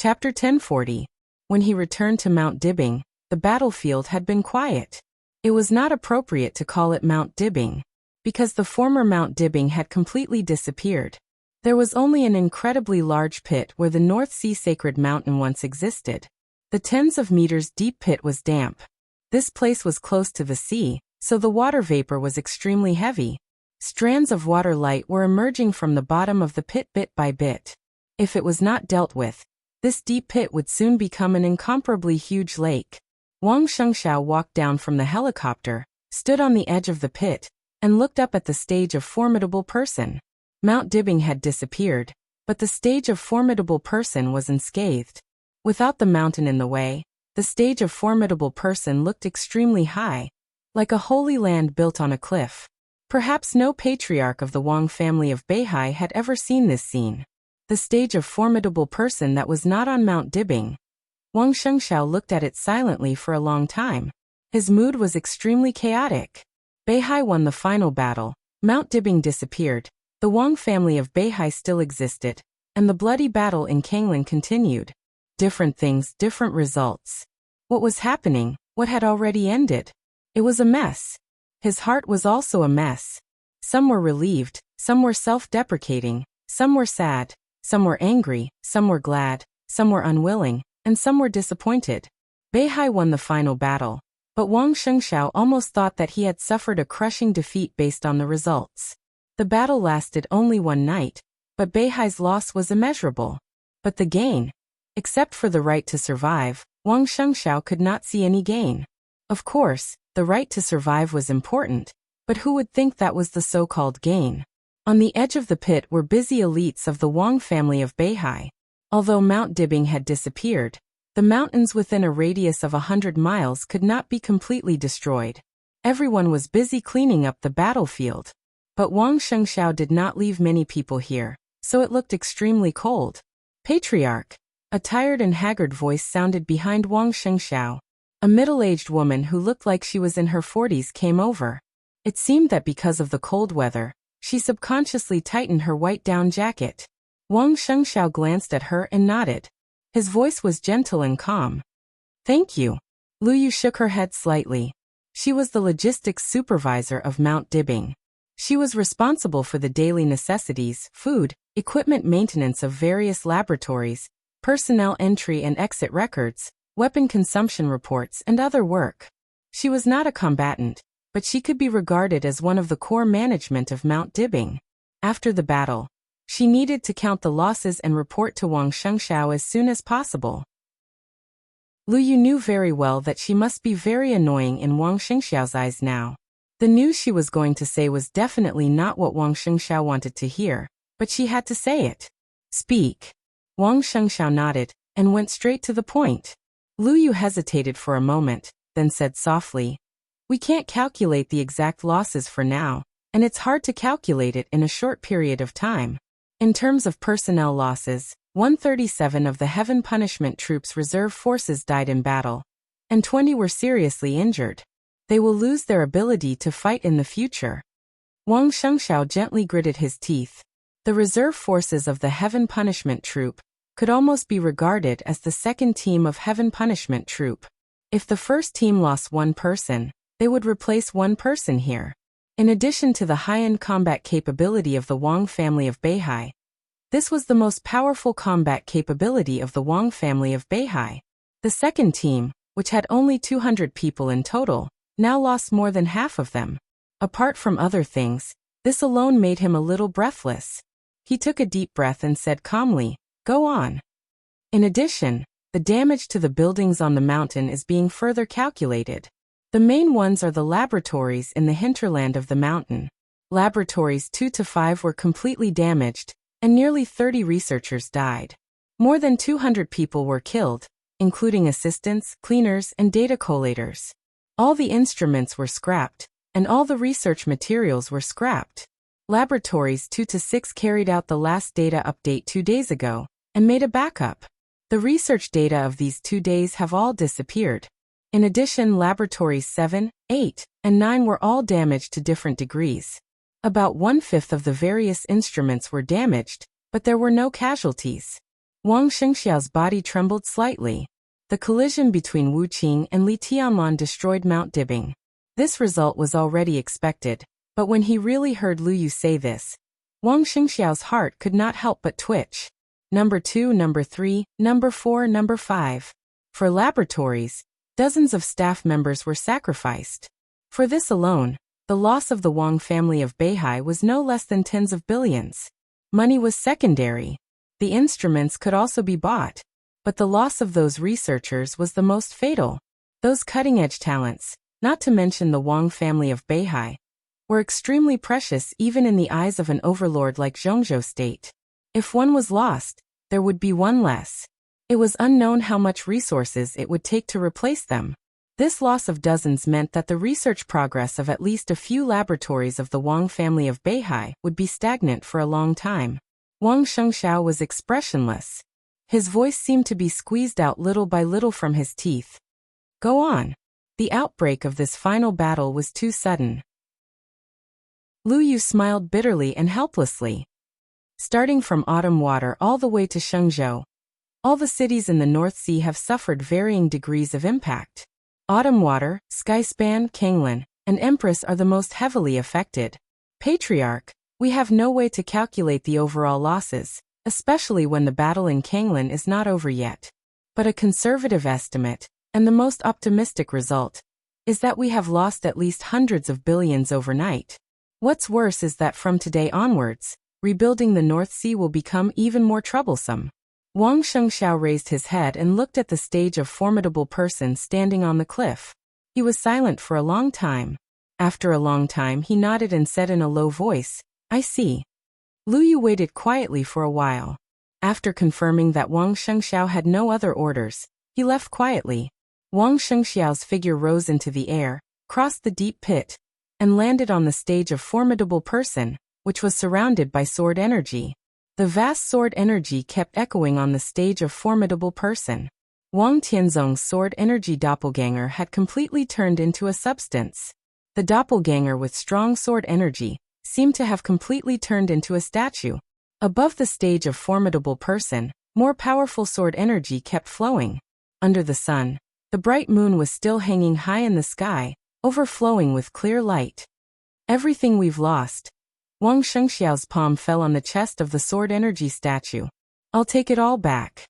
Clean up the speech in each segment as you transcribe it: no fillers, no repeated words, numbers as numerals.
Chapter 1040. When he returned to Mount Dibbing, the battlefield had been quiet. It was not appropriate to call it Mount Dibbing, because the former Mount Dibbing had completely disappeared. There was only an incredibly large pit where the North Sea Sacred Mountain once existed. The tens of meters deep pit was damp. This place was close to the sea, so the water vapor was extremely heavy. Strands of water light were emerging from the bottom of the pit bit by bit. If it was not dealt with, this deep pit would soon become an incomparably huge lake. Wang Shengxiao walked down from the helicopter, stood on the edge of the pit, and looked up at the stage of Formidable Person. Mount Dibbing had disappeared, but the stage of Formidable Person was unscathed. Without the mountain in the way, the stage of Formidable Person looked extremely high, like a holy land built on a cliff. Perhaps no patriarch of the Wang family of Beihai had ever seen this scene. The stage of Formidable Person that was not on Mount Dibbing. Wang Shengxiao looked at it silently for a long time. His mood was extremely chaotic. Beihai won the final battle, Mount Dibbing disappeared, the Wang family of Beihai still existed, and the bloody battle in Kanglan continued. Different things, different results. What was happening? What had already ended? It was a mess. His heart was also a mess. Some were relieved, some were self-deprecating, some were sad, some were angry, some were glad, some were unwilling, and some were disappointed. Beihai won the final battle, but Wang Shengxiao almost thought that he had suffered a crushing defeat based on the results. The battle lasted only one night, but Beihai's loss was immeasurable. But the gain? Except for the right to survive, Wang Shengxiao could not see any gain. Of course, the right to survive was important, but who would think that was the so-called gain? On the edge of the pit were busy elites of the Wang family of Beihai. Although Mount Dibbing had disappeared, the mountains within a radius of 100 miles could not be completely destroyed. Everyone was busy cleaning up the battlefield. But Wang Shengxiao did not leave many people here, so it looked extremely cold. Patriarch. A tired and haggard voice sounded behind Wang Shengxiao. A middle-aged woman who looked like she was in her 40s came over. It seemed that because of the cold weather, she subconsciously tightened her white down jacket. Wang Shengxiao glanced at her and nodded. His voice was gentle and calm. Thank you. Lu Yu shook her head slightly. She was the logistics supervisor of Mount Dibbing. She was responsible for the daily necessities, food, equipment maintenance of various laboratories, personnel entry and exit records, weapon consumption reports, and other work. She was not a combatant, but she could be regarded as one of the core management of Mount Dibbing. After the battle, she needed to count the losses and report to Wang Shengxiao as soon as possible. Lu Yu knew very well that she must be very annoying in Wang Shengxiao's eyes now. The news she was going to say was definitely not what Wang Shengxiao wanted to hear, but she had to say it. Speak. Wang Shengxiao nodded, and went straight to the point. Lu Yu hesitated for a moment, then said softly, "We can't calculate the exact losses for now, and it's hard to calculate it in a short period of time. In terms of personnel losses, 137 of the Heaven Punishment Troops reserve forces died in battle, and 20 were seriously injured. They will lose their ability to fight in the future." Wang Shengxiao gently gritted his teeth. The reserve forces of the Heaven Punishment Troop could almost be regarded as the second team of Heaven Punishment Troop. If the first team lost one person, they would replace one person here. In addition to the high-end combat capability of the Wang family of Beihai, this was the most powerful combat capability of the Wang family of Beihai. The second team, which had only 200 people in total, now lost more than half of them. Apart from other things, this alone made him a little breathless. He took a deep breath and said calmly, "Go on." In addition, the damage to the buildings on the mountain is being further calculated. The main ones are the laboratories in the hinterland of the mountain. Laboratories 2 to 5 were completely damaged, and nearly 30 researchers died. More than 200 people were killed, including assistants, cleaners, and data collators. All the instruments were scrapped, and all the research materials were scrapped. Laboratories 2 to 6 carried out the last data update 2 days ago, and made a backup. The research data of these 2 days have all disappeared. In addition, laboratories 7, 8, and 9 were all damaged to different degrees. About 1/5 of the various instruments were damaged, but there were no casualties. Wang Shengxiao's body trembled slightly. The collision between Wu Qing and Li Tianlan destroyed Mount Dibbing. This result was already expected, but when he really heard Lu Yu say this, Wang Shengxiao's heart could not help but twitch. Number 2, number 3, number 4, number 5. For laboratories, dozens of staff members were sacrificed. For this alone, the loss of the Wang family of Beihai was no less than tens of billions. Money was secondary. The instruments could also be bought, but the loss of those researchers was the most fatal. Those cutting-edge talents, not to mention the Wang family of Beihai, were extremely precious even in the eyes of an overlord like Zhongzhou State. If one was lost, there would be one less. It was unknown how much resources it would take to replace them. This loss of dozens meant that the research progress of at least a few laboratories of the Wang family of Beihai would be stagnant for a long time. Wang Shengxiao was expressionless. His voice seemed to be squeezed out little by little from his teeth. Go on. The outbreak of this final battle was too sudden. Lu Yu smiled bitterly and helplessly. Starting from Autumn Water all the way to Shenzhou, all the cities in the North Sea have suffered varying degrees of impact. Autumn Water, Skyspan, Kanglin, and Empress are the most heavily affected. Patriarch, we have no way to calculate the overall losses, especially when the battle in Kanglin is not over yet. But a conservative estimate, and the most optimistic result, is that we have lost at least hundreds of billions overnight. What's worse is that from today onwards, rebuilding the North Sea will become even more troublesome. Wang Shengxiao raised his head and looked at the stage of formidable person standing on the cliff. He was silent for a long time. After a long time he nodded and said in a low voice, I see. Lu Yu waited quietly for a while. After confirming that Wang Shengxiao had no other orders, he left quietly. Wang Shengxiao's figure rose into the air, crossed the deep pit, and landed on the stage of formidable person, which was surrounded by sword energy. The vast sword energy kept echoing on the stage of formidable person. Wang Tianzong's sword energy doppelganger had completely turned into a substance. The doppelganger with strong sword energy seemed to have completely turned into a statue. Above the stage of formidable person, more powerful sword energy kept flowing. Under the sun, the bright moon was still hanging high in the sky, overflowing with clear light. Everything we've lost. Wang Shengxiao's palm fell on the chest of the sword energy statue. I'll take it all back.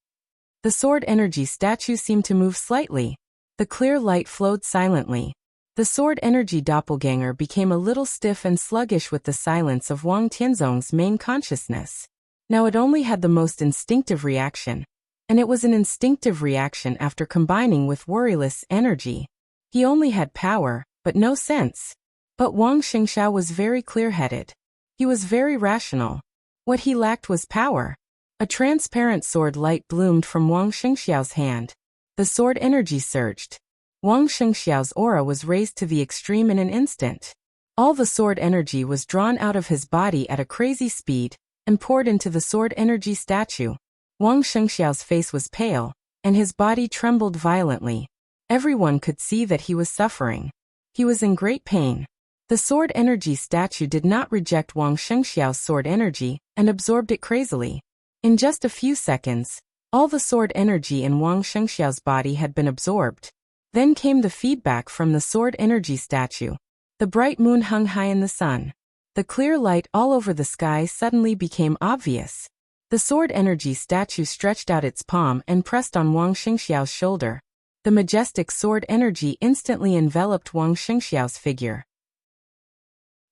The sword energy statue seemed to move slightly. The clear light flowed silently. The sword energy doppelganger became a little stiff and sluggish with the silence of Wang Tianzong's main consciousness. Now it only had the most instinctive reaction, and it was an instinctive reaction after combining with worryless energy. He only had power, but no sense. But Wang Shengxiao was very clear-headed. He was very rational. What he lacked was power. A transparent sword light bloomed from Wang Shengxiao's hand. The sword energy surged. Wang Shengxiao's aura was raised to the extreme in an instant. All the sword energy was drawn out of his body at a crazy speed and poured into the sword energy statue. Wang Shengxiao's face was pale, and his body trembled violently. Everyone could see that he was suffering. He was in great pain. The sword energy statue did not reject Wang Shengxiao's sword energy and absorbed it crazily. In just a few seconds, all the sword energy in Wang Shengxiao's body had been absorbed. Then came the feedback from the sword energy statue. The bright moon hung high in the sun. The clear light all over the sky suddenly became obvious. The sword energy statue stretched out its palm and pressed on Wang Shengxiao's shoulder. The majestic sword energy instantly enveloped Wang Shengxiao's figure.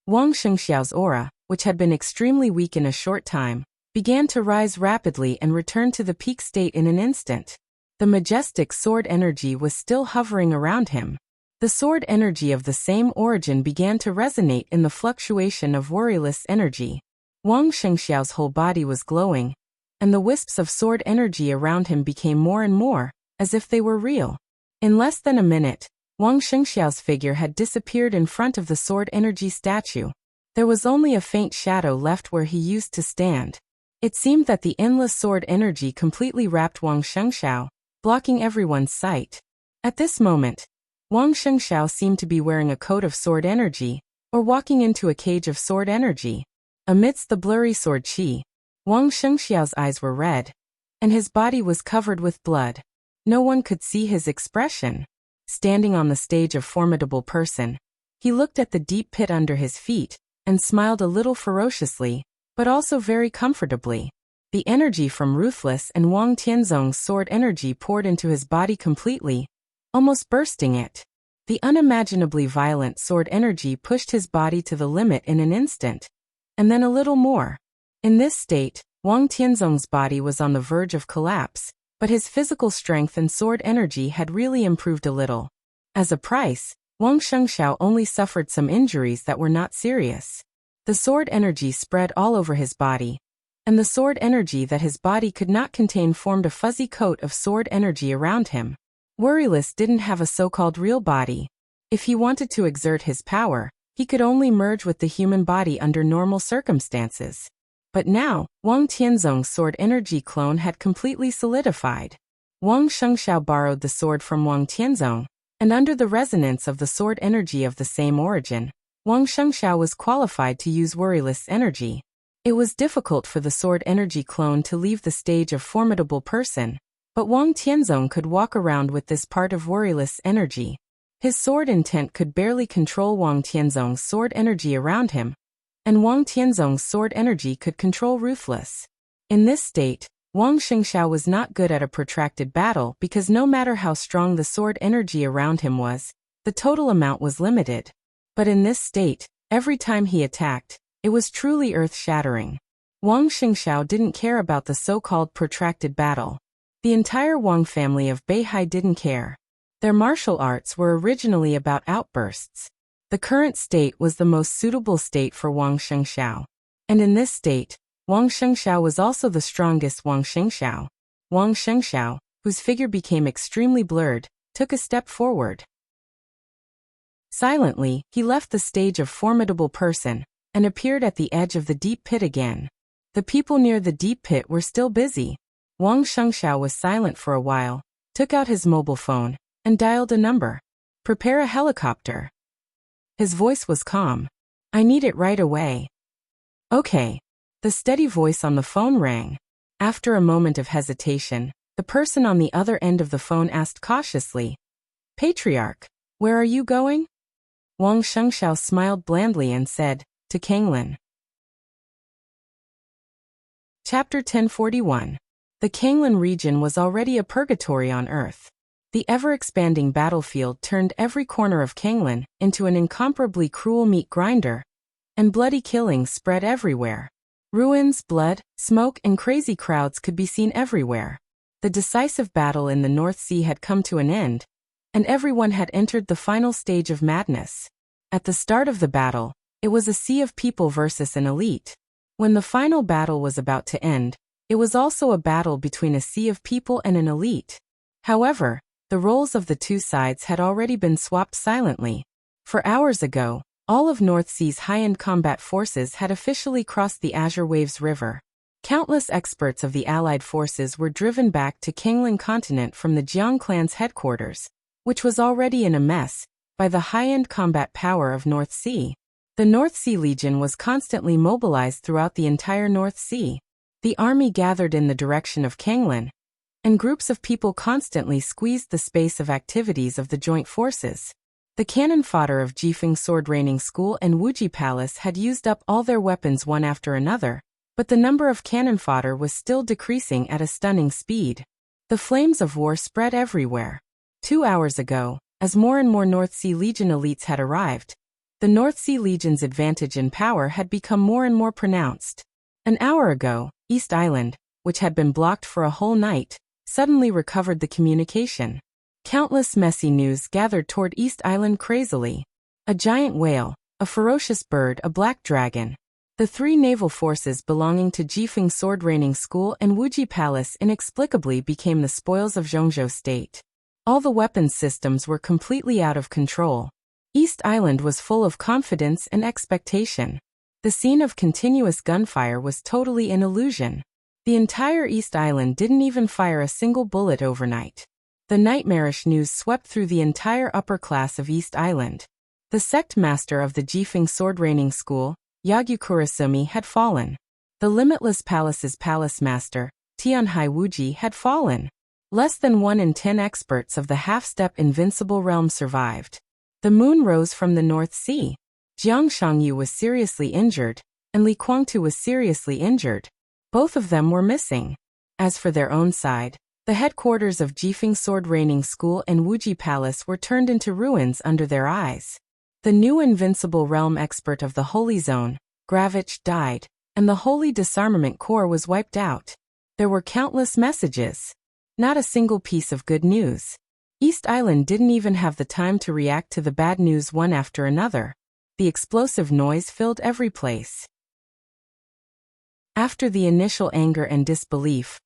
Wang Shengxiao's aura, which had been extremely weak in a short time, began to rise rapidly and return to the peak state in an instant. The majestic sword energy was still hovering around him. The sword energy of the same origin began to resonate in the fluctuation of worryless energy. Wang Shengxiao's whole body was glowing, and the wisps of sword energy around him became more and more, as if they were real. In less than a minute, Wang Shengxiao's figure had disappeared in front of the sword energy statue. There was only a faint shadow left where he used to stand. It seemed that the endless sword energy completely wrapped Wang Shengxiao, blocking everyone's sight. At this moment, Wang Shengxiao seemed to be wearing a coat of sword energy, or walking into a cage of sword energy. Amidst the blurry sword qi, Wang Shengxiao's eyes were red, and his body was covered with blood. No one could see his expression. Standing on the stage of formidable person, he looked at the deep pit under his feet, and smiled a little ferociously, but also very comfortably. The energy from Ruthless and Wang Tianzong's sword energy poured into his body completely, almost bursting it. The unimaginably violent sword energy pushed his body to the limit in an instant, and then a little more. In this state, Wang Tianzong's body was on the verge of collapse, but his physical strength and sword energy had really improved a little. As a price, Wang Shengxiao only suffered some injuries that were not serious. The sword energy spread all over his body, and the sword energy that his body could not contain formed a fuzzy coat of sword energy around him. Worryless didn't have a so-called real body. If he wanted to exert his power, he could only merge with the human body under normal circumstances. But now, Wang Tianzong's sword energy clone had completely solidified. Wang Shengxiao borrowed the sword from Wang Tianzong, and under the resonance of the sword energy of the same origin, Wang Shengxiao was qualified to use Worryless energy. It was difficult for the sword energy clone to leave the stage of formidable person, but Wang Tianzong could walk around with this part of Worryless energy. His sword intent could barely control Wang Tianzong's sword energy around him, and Wang Tianzong's sword energy could control Ruthless. In this state, Wang Shengxiao was not good at a protracted battle because no matter how strong the sword energy around him was, the total amount was limited. But in this state, every time he attacked, it was truly earth-shattering. Wang Shengxiao didn't care about the so-called protracted battle. The entire Wang family of Beihai didn't care. Their martial arts were originally about outbursts. The current state was the most suitable state for Wang Shengxiao. And in this state, Wang Shengxiao was also the strongest Wang Shengxiao. Wang Shengxiao, whose figure became extremely blurred, took a step forward. Silently, he left the stage of formidable person, and appeared at the edge of the deep pit again. The people near the deep pit were still busy. Wang Shengxiao was silent for a while, took out his mobile phone, and dialed a number. "Prepare a helicopter." His voice was calm. "I need it right away." "Okay." The steady voice on the phone rang. After a moment of hesitation, the person on the other end of the phone asked cautiously, "Patriarch, where are you going?" Wang Shengxiao smiled blandly and said, "To Kanglin." Chapter 1041. The Kanglin region was already a purgatory on Earth. The ever-expanding battlefield turned every corner of Kanglin into an incomparably cruel meat grinder, and bloody killings spread everywhere. Ruins, blood, smoke, and crazy crowds could be seen everywhere. The decisive battle in the North Sea had come to an end, and everyone had entered the final stage of madness. At the start of the battle, it was a sea of people versus an elite. When the final battle was about to end, it was also a battle between a sea of people and an elite. However, the roles of the two sides had already been swapped silently. For hours ago, all of North Sea's high-end combat forces had officially crossed the Azure Waves River. Countless experts of the Allied forces were driven back to Kanglin continent from the Jiang clan's headquarters, which was already in a mess, by the high-end combat power of North Sea. The North Sea Legion was constantly mobilized throughout the entire North Sea. The army gathered in the direction of Kanglin, and groups of people constantly squeezed the space of activities of the joint forces. The cannon fodder of Jifeng Sword Training School and Wuji Palace had used up all their weapons one after another, but the number of cannon fodder was still decreasing at a stunning speed. The flames of war spread everywhere. 2 hours ago, as more and more North Sea Legion elites had arrived, the North Sea Legion's advantage in power had become more and more pronounced. An hour ago, East Island, which had been blocked for a whole night, suddenly recovered the communication. Countless messy news gathered toward East Island crazily. A giant whale, a ferocious bird, a black dragon. The 3 naval forces belonging to Jifeng Sword Training School and Wuji Palace inexplicably became the spoils of Zhongzhou State. All the weapons systems were completely out of control. East Island was full of confidence and expectation. The scene of continuous gunfire was totally an illusion. The entire East Island didn't even fire a single bullet overnight. The nightmarish news swept through the entire upper class of East Island. The sect master of the Jifeng Sword Training School, Yagyu Kurasumi, had fallen. The Limitless Palace's palace master, Tianhai Wuji, had fallen. Less than 1 in 10 experts of the half-step invincible realm survived. The moon rose from the North Sea. Jiang Shangyu was seriously injured, and Li Guangtu was seriously injured. Both of them were missing. As for their own side, the headquarters of Jifeng Sword Raining School and Wuji Palace were turned into ruins under their eyes. The new invincible realm expert of the Holy Zone, Gravich, died, and the Holy Disarmament Corps was wiped out. There were countless messages. Not a single piece of good news. East Island didn't even have the time to react to the bad news one after another. The explosive noise filled every place. After the initial anger and disbelief,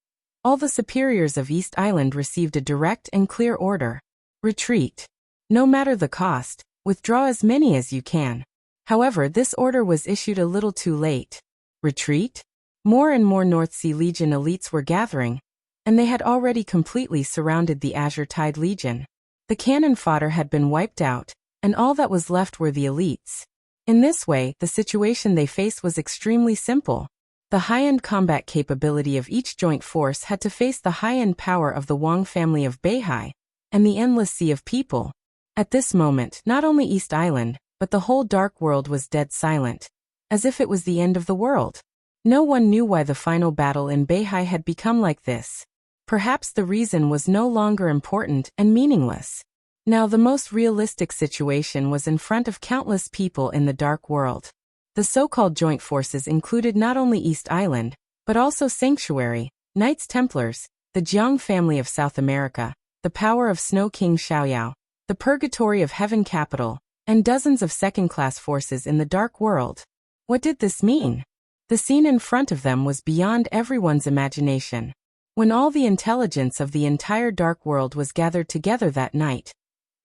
all the superiors of East Island received a direct and clear order. Retreat. No matter the cost, withdraw as many as you can. However, this order was issued a little too late. Retreat? More and more North Sea Legion elites were gathering, and they had already completely surrounded the Azure Tide Legion. The cannon fodder had been wiped out, and all that was left were the elites. In this way, the situation they faced was extremely simple. The high-end combat capability of each joint force had to face the high-end power of the Wang family of Beihai, and the endless sea of people. At this moment, not only East Island, but the whole dark world was dead silent, as if it was the end of the world. No one knew why the final battle in Beihai had become like this. Perhaps the reason was no longer important and meaningless. Now the most realistic situation was in front of countless people in the dark world. The so-called joint forces included not only East Island, but also Sanctuary, Knights Templars, the Jiang family of South America, the power of Snow King Xiaoyao, the Purgatory of Heaven Capital, and dozens of second-class forces in the dark world. What did this mean? The scene in front of them was beyond everyone's imagination. When all the intelligence of the entire dark world was gathered together that night,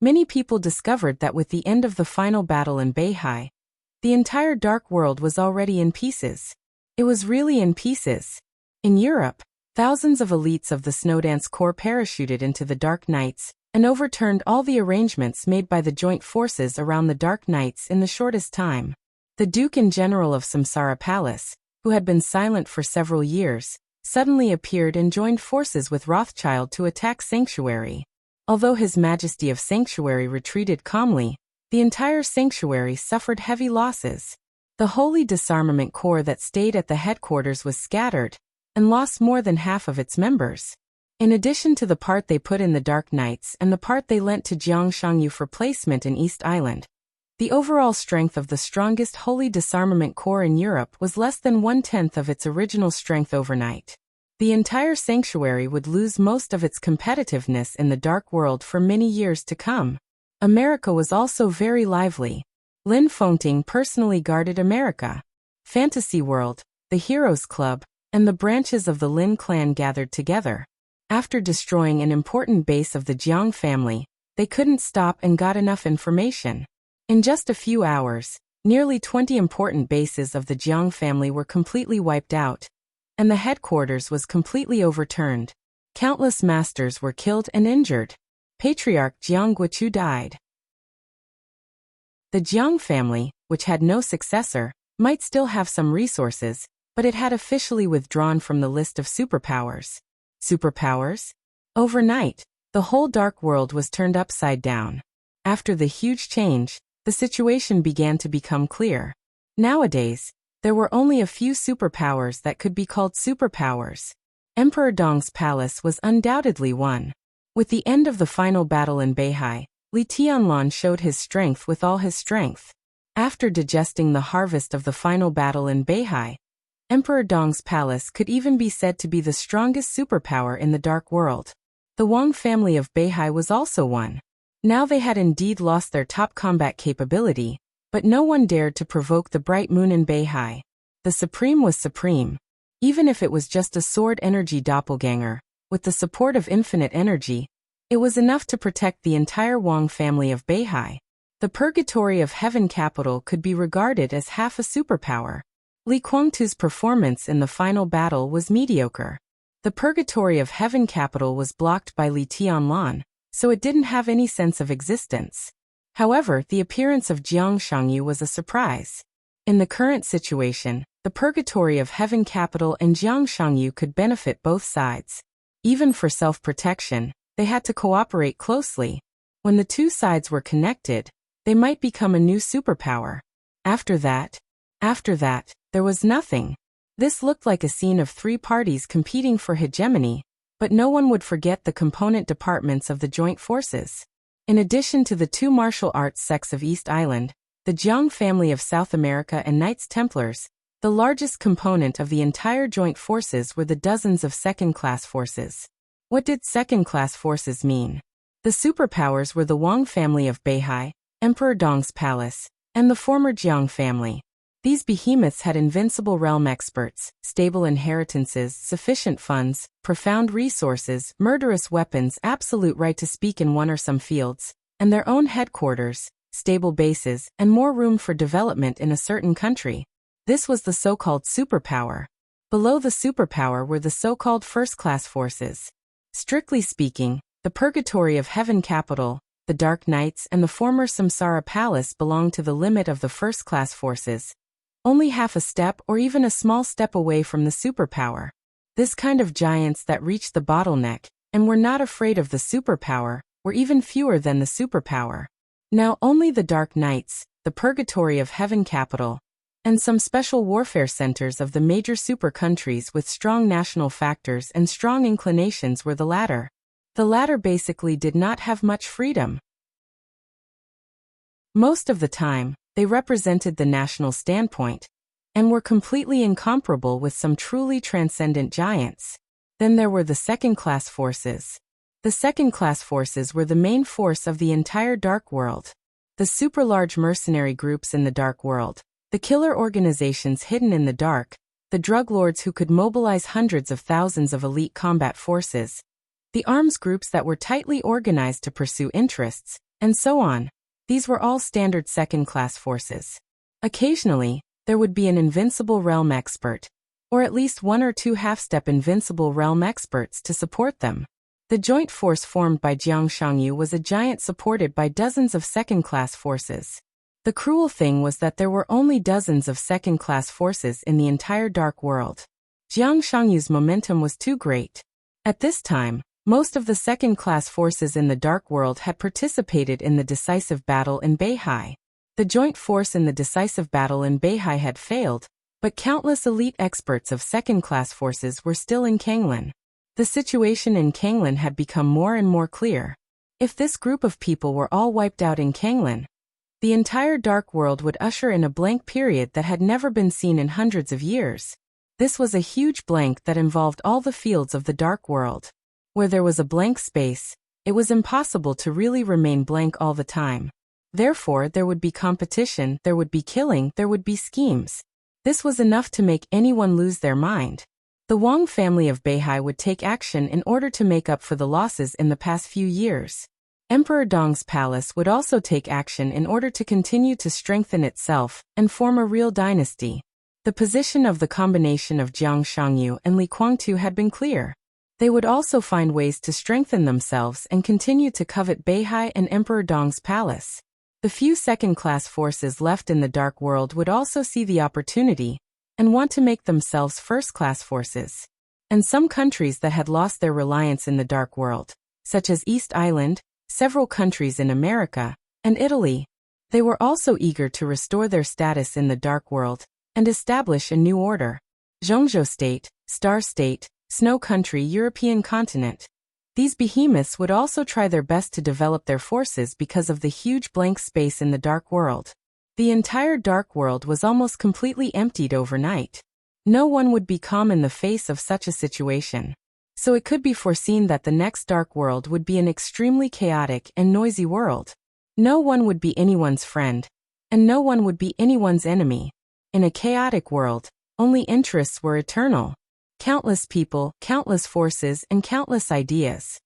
many people discovered that with the end of the final battle in Beihai, the entire dark world was already in pieces. It was really in pieces. In Europe, thousands of elites of the Snowdance Corps parachuted into the Dark Knights and overturned all the arrangements made by the joint forces around the Dark Knights in the shortest time. The Duke and General of Samsara Palace, who had been silent for several years, suddenly appeared and joined forces with Rothschild to attack Sanctuary. Although His Majesty of Sanctuary retreated calmly, the entire Sanctuary suffered heavy losses. The Holy Disarmament Corps that stayed at the headquarters was scattered, and lost more than half of its members. In addition to the part they put in the Dark Knights and the part they lent to Jiang Shangyu for placement in East Island, the overall strength of the strongest Holy Disarmament Corps in Europe was less than 1/10 of its original strength overnight. The entire Sanctuary would lose most of its competitiveness in the dark world for many years to come. America was also very lively. Lin Fengting personally guarded America. Fantasy World, the Heroes Club, and the branches of the Lin clan gathered together. After destroying an important base of the Jiang family, they couldn't stop and got enough information. In just a few hours, nearly 20 important bases of the Jiang family were completely wiped out, and the headquarters was completely overturned. Countless masters were killed and injured. Patriarch Jiang Guochu died. The Jiang family, which had no successor, might still have some resources, but it had officially withdrawn from the list of superpowers. Superpowers? Overnight, the whole dark world was turned upside down. After the huge change, the situation began to become clear. Nowadays, there were only a few superpowers that could be called superpowers. Emperor Dong's palace was undoubtedly one. With the end of the final battle in Beihai, Li Tianlan showed his strength with all his strength. After digesting the harvest of the final battle in Beihai, Emperor Dong's palace could even be said to be the strongest superpower in the dark world. The Wang family of Beihai was also one. Now they had indeed lost their top combat capability, but no one dared to provoke the bright moon in Beihai. The Supreme was supreme. Even if it was just a sword energy doppelganger, with the support of infinite energy, it was enough to protect the entire Wang family of Beihai. The Purgatory of Heaven Capital could be regarded as half a superpower. Li Guangtu's performance in the final battle was mediocre. The Purgatory of Heaven Capital was blocked by Li Tianlan, so it didn't have any sense of existence. However, the appearance of Jiang Shangyu was a surprise. In the current situation, the purgatory of heaven capital and Jiangshangyu could benefit both sides. Even for self-protection, they had to cooperate closely. When the two sides were connected, they might become a new superpower. After that, there was nothing. This looked like a scene of three parties competing for hegemony, but no one would forget the component departments of the joint forces. In addition to the two martial arts sects of East Island, the Jiang family of South America and Knights Templars, the largest component of the entire joint forces were the dozens of second-class forces. What did second-class forces mean? The superpowers were the Wang family of Beihai, Emperor Dong's palace, and the former Jiang family. These behemoths had invincible realm experts, stable inheritances, sufficient funds, profound resources, murderous weapons, absolute right to speak in one or some fields, and their own headquarters, stable bases, and more room for development in a certain country. This was the so-called superpower. Below the superpower were the so-called first-class forces. Strictly speaking, the purgatory of heaven capital, the Dark Knights, and the former Samsara palace belonged to the limit of the first-class forces. Only half a step or even a small step away from the superpower. This kind of giants that reached the bottleneck, and were not afraid of the superpower, were even fewer than the superpower. Now only the Dark Knights, the purgatory of heaven capital, and some special warfare centers of the major super countries with strong national factors and strong inclinations were the latter. The latter basically did not have much freedom. Most of the time, they represented the national standpoint, and were completely incomparable with some truly transcendent giants. Then there were the second-class forces. The second-class forces were the main force of the entire Dark World. The super-large mercenary groups in the Dark World, the killer organizations hidden in the dark, the drug lords who could mobilize hundreds of thousands of elite combat forces, the arms groups that were tightly organized to pursue interests, and so on. These were all standard second-class forces. Occasionally, there would be an invincible realm expert, or at least one or two half-step invincible realm experts to support them. The joint force formed by Jiangshangyu was a giant supported by dozens of second-class forces. The cruel thing was that there were only dozens of second-class forces in the entire Dark World. Jiangshangyu's momentum was too great. At this time, most of the second-class forces in the Dark World had participated in the decisive battle in Beihai. The joint force in the decisive battle in Beihai had failed, but countless elite experts of second-class forces were still in Kanglan. The situation in Kanglan had become more and more clear. If this group of people were all wiped out in Kanglan, the entire Dark World would usher in a blank period that had never been seen in hundreds of years. This was a huge blank that involved all the fields of the Dark World. Where there was a blank space, it was impossible to really remain blank all the time. Therefore, there would be competition, there would be killing, there would be schemes. This was enough to make anyone lose their mind. The Wang family of Beihai would take action in order to make up for the losses in the past few years. Emperor Dong's palace would also take action in order to continue to strengthen itself and form a real dynasty. The position of the combination of Jiang Shangyu and Li Guangtu had been clear. They would also find ways to strengthen themselves and continue to covet Beihai and Emperor Dong's palace. The few second-class forces left in the Dark World would also see the opportunity and want to make themselves first-class forces. And some countries that had lost their reliance in the Dark World, such as East Island, several countries in America, and Italy, they were also eager to restore their status in the Dark World and establish a new order. Zhongzhou State, Star State, Snow Country, European continent. These behemoths would also try their best to develop their forces because of the huge blank space in the Dark World. The entire Dark World was almost completely emptied overnight. No one would be calm in the face of such a situation. So it could be foreseen that the next Dark World would be an extremely chaotic and noisy world. No one would be anyone's friend, and no one would be anyone's enemy. In a chaotic world, only interests were eternal. Countless people, countless forces, and countless ideas.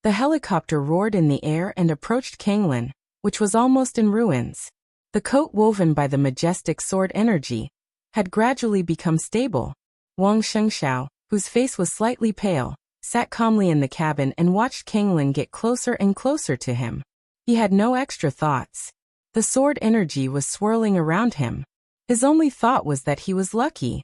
The helicopter roared in the air and approached Kanglan, which was almost in ruins. The coat woven by the majestic sword energy had gradually become stable. Wang Shengxiao, whose face was slightly pale, sat calmly in the cabin and watched Kanglan get closer and closer to him. He had no extra thoughts. The sword energy was swirling around him. His only thought was that he was lucky.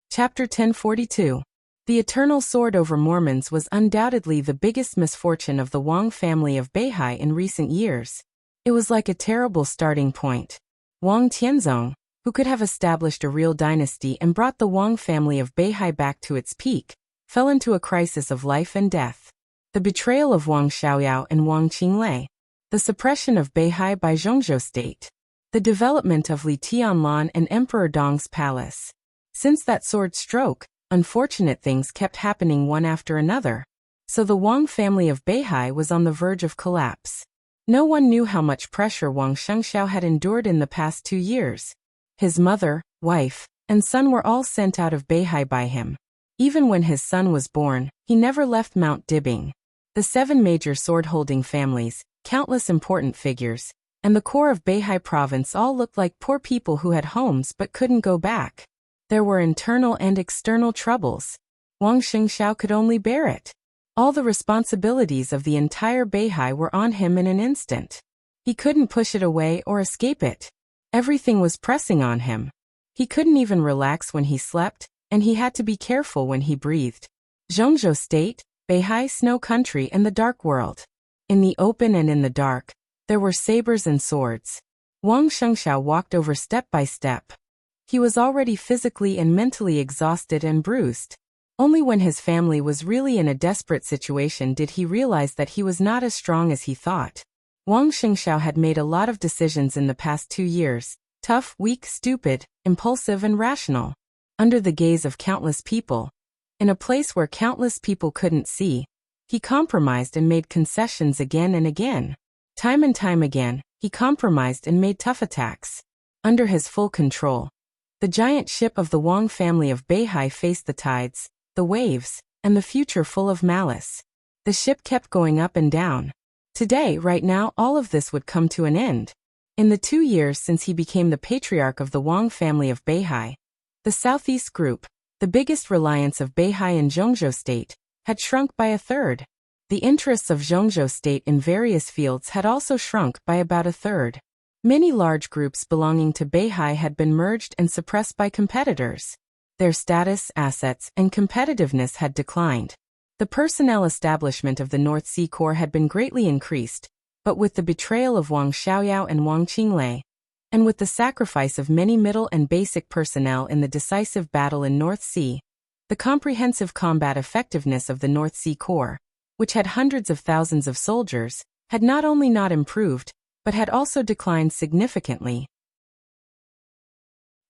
Chapter 1042. The eternal sword over Mormons was undoubtedly the biggest misfortune of the Wang family of Beihai in recent years. It was like a terrible starting point. Wang Tianzong, who could have established a real dynasty and brought the Wang family of Beihai back to its peak, fell into a crisis of life and death. The betrayal of Wang Xiaoyao and Wang Qinglei, the suppression of Beihai by Zhongzhou state, the development of Li Tianlan and Emperor Dong's palace. Since that sword stroke, unfortunate things kept happening one after another. So the Wang family of Beihai was on the verge of collapse. No one knew how much pressure Wang Shengxiao had endured in the past 2 years. His mother, wife, and son were all sent out of Beihai by him. Even when his son was born, he never left Mount Dibing. The 7 major sword-holding families, countless important figures, and the core of Beihai province all looked like poor people who had homes but couldn't go back. There were internal and external troubles. Wang Shengxiao could only bear it. All the responsibilities of the entire Beihai were on him in an instant. He couldn't push it away or escape it. Everything was pressing on him. He couldn't even relax when he slept, and he had to be careful when he breathed. Zhongzhou State, Beihai Snow Country and the Dark World. In the open and in the dark, there were sabers and swords. Wang Shengxiao walked over step by step. He was already physically and mentally exhausted and bruised. Only when his family was really in a desperate situation did he realize that he was not as strong as he thought. Wang Shengxiao had made a lot of decisions in the past 2 years, tough, weak, stupid, impulsive and rational. Under the gaze of countless people, in a place where countless people couldn't see, he compromised and made concessions again and again. Time and time again, he compromised and made tough attacks. Under his full control, the giant ship of the Wang family of Beihai faced the tides, the waves, and the future full of malice. The ship kept going up and down. Today, right now, all of this would come to an end. In the 2 years since he became the patriarch of the Wang family of Beihai, the Southeast Group, the biggest reliance of Beihai in Zhongzhou State, had shrunk by 1/3. The interests of Zhongzhou State in various fields had also shrunk by about 1/3. Many large groups belonging to Beihai had been merged and suppressed by competitors. Their status, assets, and competitiveness had declined. The personnel establishment of the North Sea Corps had been greatly increased, but with the betrayal of Wang Xiaoyao and Wang Qinglei, and with the sacrifice of many middle and basic personnel in the decisive battle in North Sea, the comprehensive combat effectiveness of the North Sea Corps, which had hundreds of thousands of soldiers, had not only not improved, but had also declined significantly.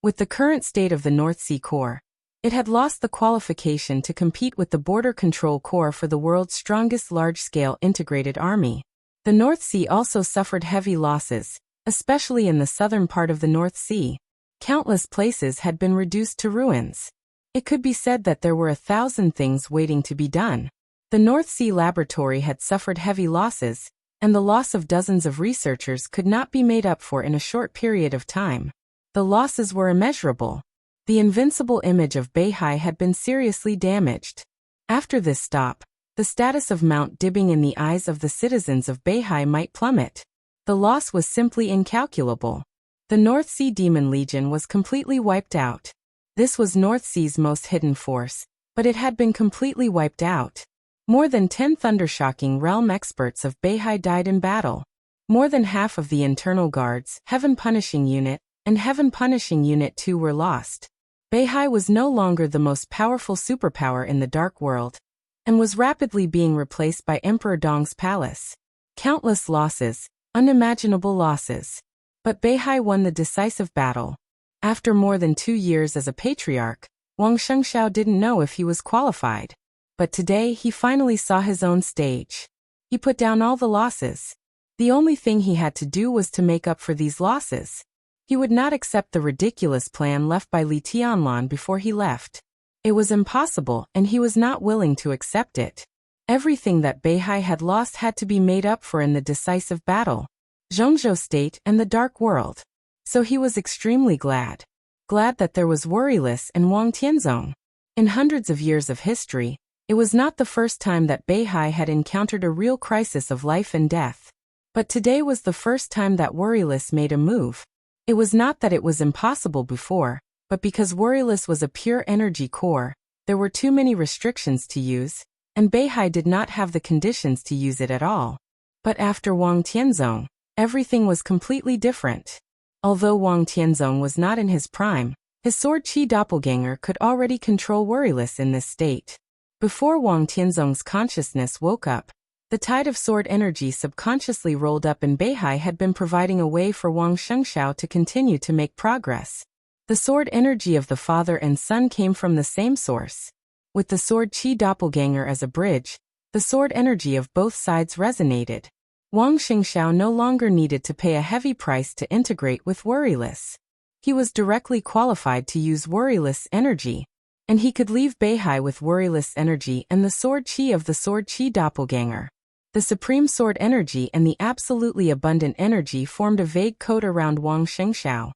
With the current state of the North Sea Corps, it had lost the qualification to compete with the Border Control Corps for the world's strongest large-scale integrated army. The North Sea also suffered heavy losses, especially in the southern part of the North Sea. Countless places had been reduced to ruins. It could be said that there were 1,000 things waiting to be done. The North Sea Laboratory had suffered heavy losses, and the loss of dozens of researchers could not be made up for in a short period of time. The losses were immeasurable. The invincible image of Beihai had been seriously damaged. After this stop, the status of Mount Dibing in the eyes of the citizens of Beihai might plummet. The loss was simply incalculable. The North Sea Demon Legion was completely wiped out. This was North Sea's most hidden force, but it had been completely wiped out. More than 10 Thundershocking Realm experts of Beihai died in battle. More than half of the internal guards, Heaven Punishing Unit, and Heaven Punishing Unit 2 were lost. Beihai was no longer the most powerful superpower in the Dark World, and was rapidly being replaced by Emperor Dong's palace. Countless losses, unimaginable losses. But Beihai won the decisive battle. After more than 2 years as a patriarch, Wang Shengxiao didn't know if he was qualified. But today he finally saw his own stage. He put down all the losses. The only thing he had to do was to make up for these losses. He would not accept the ridiculous plan left by Li Tianlan before he left. It was impossible, and he was not willing to accept it. Everything that Beihai had lost had to be made up for in the decisive battle. Zhongzhou State and the Dark World. So he was extremely glad. Glad that there was Worryless and Wang Tianzong. In hundreds of years of history, it was not the first time that Beihai had encountered a real crisis of life and death. But today was the first time that Worryless made a move. It was not that it was impossible before, but because Worryless was a pure energy core, there were too many restrictions to use, and Beihai did not have the conditions to use it at all. But after Wang Tianzong, everything was completely different. Although Wang Tianzong was not in his prime, his sword chi doppelganger could already control Worryless in this state. Before Wang Tianzong's consciousness woke up, the tide of sword energy subconsciously rolled up and Beihai had been providing a way for Wang Shengxiao to continue to make progress. The sword energy of the father and son came from the same source. With the sword chi doppelganger as a bridge, the sword energy of both sides resonated. Wang Shengxiao no longer needed to pay a heavy price to integrate with Worryless. He was directly qualified to use Worryless energy, and he could leave Beihai with Worryless energy and the sword chi of the sword chi doppelganger. The supreme sword energy and the absolutely abundant energy formed a vague coat around Wang Shengxiao.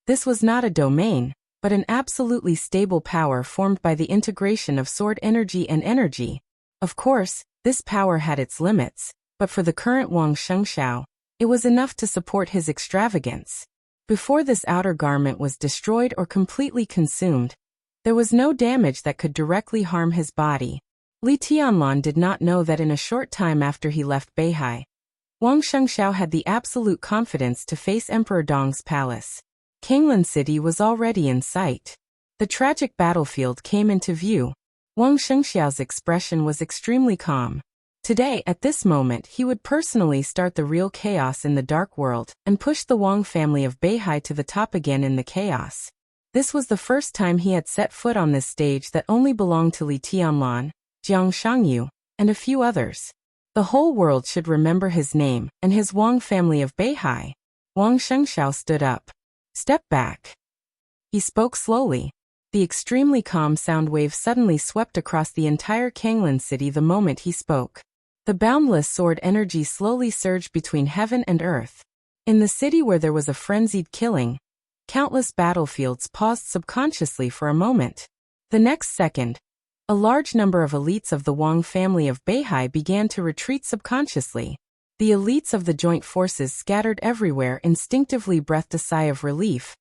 This was not a domain, but an absolutely stable power formed by the integration of sword energy and energy. Of course, this power had its limits, but for the current Wang Shengxiao, it was enough to support his extravagance. Before this outer garment was destroyed or completely consumed, there was no damage that could directly harm his body. Li Tianlan did not know that in a short time after he left Beihai, Wang Shengxiao had the absolute confidence to face Emperor Dong's palace. Kanglan City was already in sight. The tragic battlefield came into view. Wang Shengxiao's expression was extremely calm. Today, at this moment, he would personally start the real chaos in the dark world and push the Wang family of Beihai to the top again in the chaos. This was the first time he had set foot on this stage that only belonged to Li Tianlan, Jiang Shangyu, and a few others. The whole world should remember his name and his Wang family of Beihai. Wang Shengxiao stood up. Step back. He spoke slowly. The extremely calm sound wave suddenly swept across the entire Kanglan City the moment he spoke. The boundless sword energy slowly surged between heaven and earth. In the city where there was a frenzied killing, countless battlefields paused subconsciously for a moment. The next second, a large number of elites of the Wang family of Beihai began to retreat subconsciously. The elites of the joint forces scattered everywhere instinctively breathed a sigh of relief,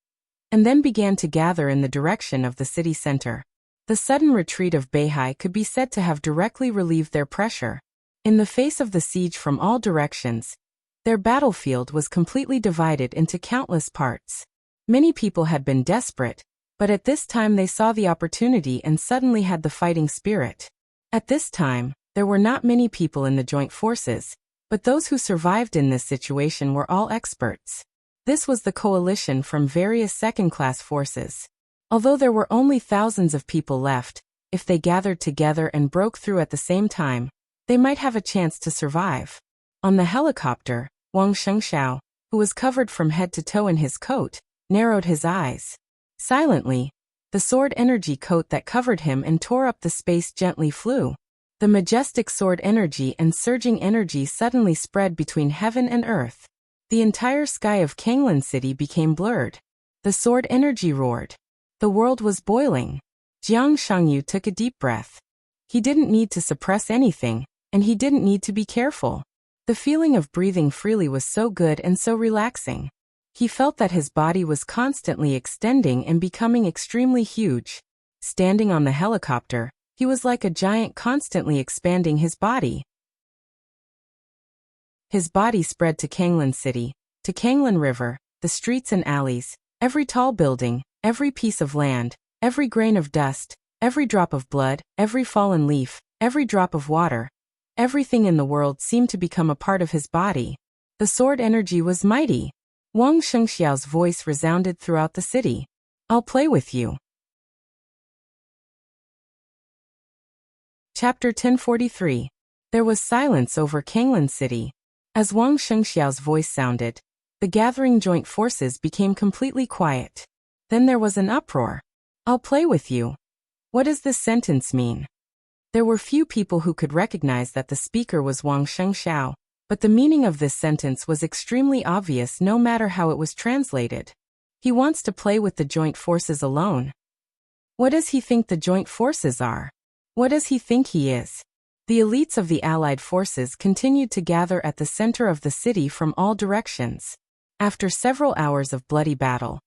and then began to gather in the direction of the city center. The sudden retreat of Beihai could be said to have directly relieved their pressure. In the face of the siege from all directions, their battlefield was completely divided into countless parts. Many people had been desperate, but at this time they saw the opportunity and suddenly had the fighting spirit. At this time, there were not many people in the joint forces, but those who survived in this situation were all experts. This was the coalition from various second-class forces. Although there were only thousands of people left, if they gathered together and broke through at the same time, they might have a chance to survive. On the helicopter, Wang Shengxiao, who was covered from head to toe in his coat, narrowed his eyes. Silently, the sword energy coat that covered him and tore up the space gently flew. The majestic sword energy and surging energy suddenly spread between heaven and earth. The entire sky of Kanglan City became blurred. The sword energy roared. The world was boiling. Jiang Shangyu took a deep breath. He didn't need to suppress anything, and he didn't need to be careful. The feeling of breathing freely was so good and so relaxing. He felt that his body was constantly extending and becoming extremely huge. Standing on the helicopter, he was like a giant constantly expanding his body. His body spread to Kanglan City, to Kanglan River, the streets and alleys, every tall building, every piece of land, every grain of dust, every drop of blood, every fallen leaf, every drop of water. Everything in the world seemed to become a part of his body. The sword energy was mighty. Wang Shengxiao's voice resounded throughout the city. I'll play with you. Chapter 1043. There was silence over Kanglan City. As Wang Shengxiao's voice sounded, the gathering joint forces became completely quiet. Then there was an uproar. I'll play with you. What does this sentence mean? There were few people who could recognize that the speaker was Wang Shengxiao, but the meaning of this sentence was extremely obvious no matter how it was translated. He wants to play with the joint forces alone. What does he think the joint forces are? What does he think he is? The elites of the Allied forces continued to gather at the center of the city from all directions. After several hours of bloody battle,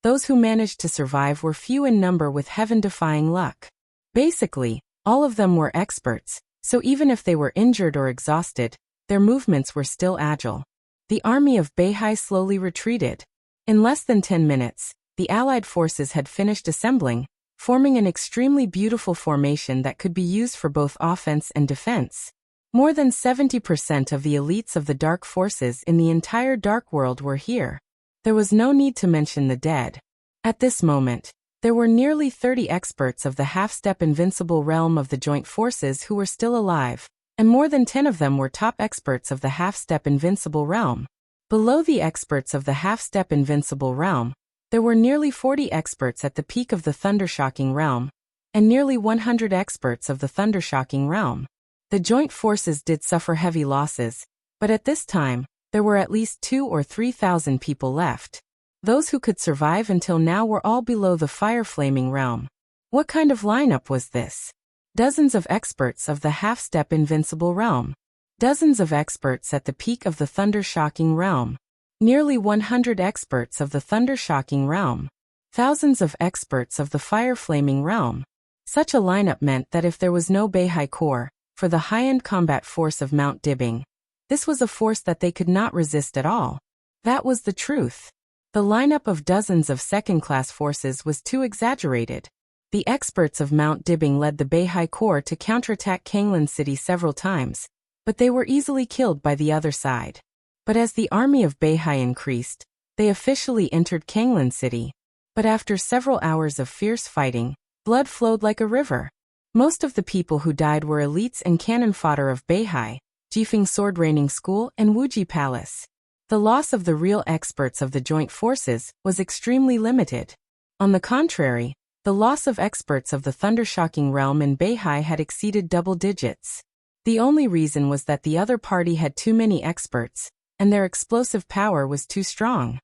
those who managed to survive were few in number with heaven-defying luck. Basically, all of them were experts, so even if they were injured or exhausted, their movements were still agile. The army of Beihai slowly retreated. In less than 10 minutes, the Allied forces had finished assembling, forming an extremely beautiful formation that could be used for both offense and defense. More than 70% of the elites of the Dark Forces in the entire Dark World were here. There was no need to mention the dead. At this moment, there were nearly 30 experts of the half-step invincible realm of the Joint Forces who were still alive, and more than 10 of them were top experts of the half-step invincible realm. Below the experts of the half-step invincible realm, there were nearly 40 experts at the peak of the Thundershocking realm, and nearly 100 experts of the Thundershocking realm. The Joint Forces did suffer heavy losses, but at this time, there were at least 2,000 or 3,000 people left. Those who could survive until now were all below the Fire-Flaming realm. What kind of lineup was this? Dozens of experts of the half-step invincible realm. Dozens of experts at the peak of the Thundershocking realm. Nearly 100 experts of the Thundershocking realm. Thousands of experts of the Fire-Flaming realm. Such a lineup meant that if there was no Beihai Corps, for the high-end combat force of Mount Dibbing, this was a force that they could not resist at all. That was the truth. The lineup of dozens of second-class forces was too exaggerated. The experts of Mount Dibbing led the Beihai Corps to counterattack Kanglan City several times, but they were easily killed by the other side. But as the army of Beihai increased, they officially entered Kanglan City. But after several hours of fierce fighting, blood flowed like a river. Most of the people who died were elites and cannon fodder of Beihai, Jifeng Sword Raining School and Wuji Palace. The loss of the real experts of the Joint Forces was extremely limited. On the contrary, the loss of experts of the Thundershocking realm in Beihai had exceeded double digits. The only reason was that the other party had too many experts, and their explosive power was too strong.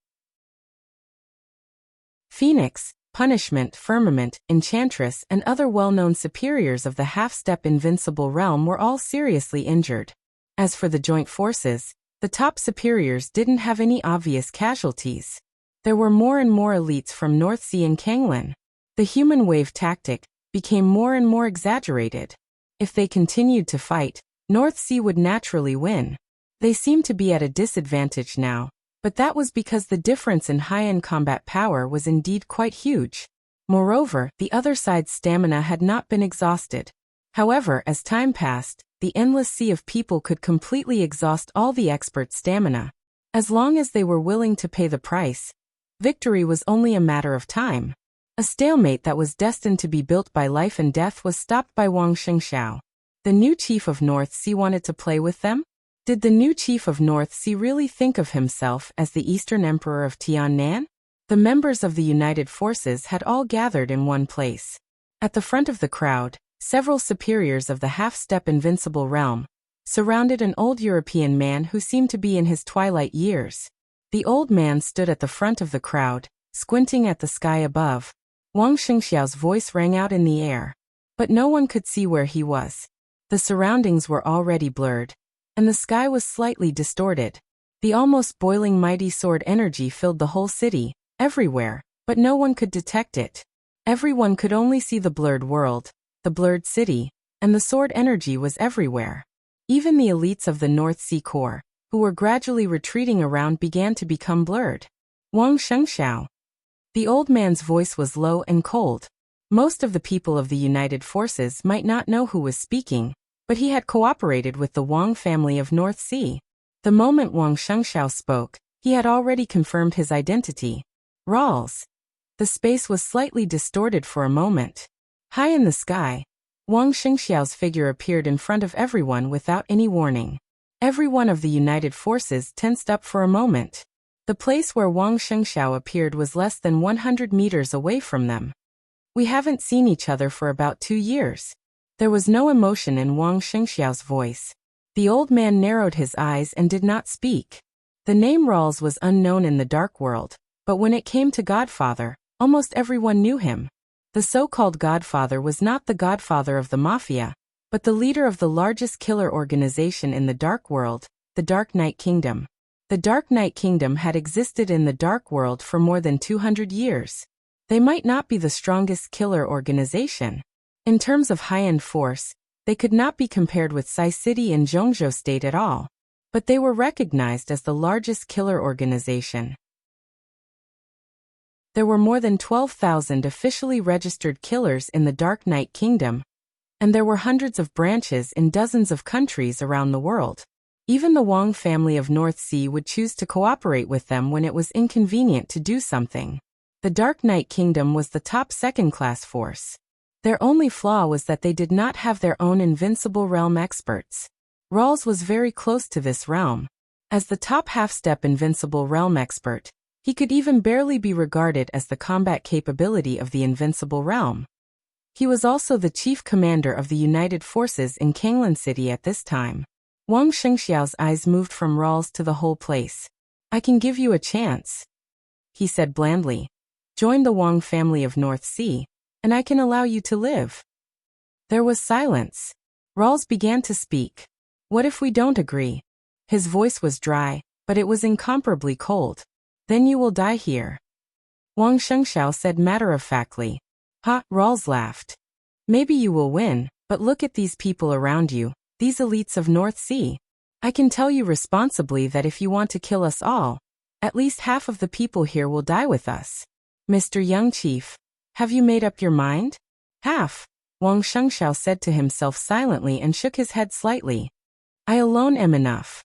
Phoenix, Punishment, Firmament, Enchantress, and other well-known superiors of the half-step invincible realm were all seriously injured. As for the Joint Forces, the top superiors didn't have any obvious casualties. There were more and more elites from North Sea and Kanglan. The human wave tactic became more and more exaggerated. If they continued to fight, North Sea would naturally win. They seemed to be at a disadvantage now, but that was because the difference in high-end combat power was indeed quite huge. Moreover, the other side's stamina had not been exhausted. However, as time passed, the endless sea of people could completely exhaust all the experts' stamina. As long as they were willing to pay the price, victory was only a matter of time. A stalemate that was destined to be built by life and death was stopped by Wang Shengxiao. The new chief of North Sea wanted to play with them? Did the new chief of North Sea really think of himself as the Eastern Emperor of Tiannan? The members of the United Forces had all gathered in one place. At the front of the crowd, several superiors of the half-step invincible realm surrounded an old European man who seemed to be in his twilight years. The old man stood at the front of the crowd, squinting at the sky above. Wang Shengxiao's voice rang out in the air, but no one could see where he was. The surroundings were already blurred, and the sky was slightly distorted. The almost boiling mighty sword energy filled the whole city, everywhere, but no one could detect it. Everyone could only see the blurred world, the blurred city, and the sword energy was everywhere. Even the elites of the North Sea Corps, who were gradually retreating around, began to become blurred. Wang Shengxiao. The old man's voice was low and cold. Most of the people of the United Forces might not know who was speaking, but he had cooperated with the Wang family of North Sea. The moment Wang Shengxiao spoke, he had already confirmed his identity. Rawls. The space was slightly distorted for a moment. High in the sky, Wang Shengxiao's figure appeared in front of everyone without any warning. Every one of the United Forces tensed up for a moment. The place where Wang Shengxiao appeared was less than 100 meters away from them. We haven't seen each other for about 2 years. There was no emotion in Wang Shengxiao's voice. The old man narrowed his eyes and did not speak. The name Rawls was unknown in the Dark World, but when it came to Godfather, almost everyone knew him. The so-called Godfather was not the Godfather of the Mafia, but the leader of the largest killer organization in the Dark World, the Dark Knight Kingdom. The Dark Knight Kingdom had existed in the Dark World for more than 200 years. They might not be the strongest killer organization. In terms of high-end force, they could not be compared with Sai City and Zhongzhou State at all. But they were recognized as the largest killer organization. There were more than 12,000 officially registered killers in the Dark Knight Kingdom, and there were hundreds of branches in dozens of countries around the world. Even the Wang family of North Sea would choose to cooperate with them when it was inconvenient to do something. The Dark Knight Kingdom was the top second-class force. Their only flaw was that they did not have their own invincible realm experts. Rawls was very close to this realm. As the top half-step invincible realm expert, he could even barely be regarded as the combat capability of the invincible realm. He was also the chief commander of the United Forces in Kanglan City at this time. Wang Shengxiao's eyes moved from Rawls to the whole place. "I can give you a chance," he said blandly. "Join the Wang family of North Sea, and I can allow you to live." There was silence. Rawls began to speak. "What if we don't agree?" His voice was dry, but it was incomparably cold. "Then you will die here," Wang Shengxiao said matter-of-factly. "Ha," Rawls laughed. "Maybe you will win, but look at these people around you. These elites of North Sea. I can tell you responsibly that if you want to kill us all, at least half of the people here will die with us. Mr. Young Chief, have you made up your mind?" "Half," Wang Shengxiao said to himself silently and shook his head slightly. "I alone am enough."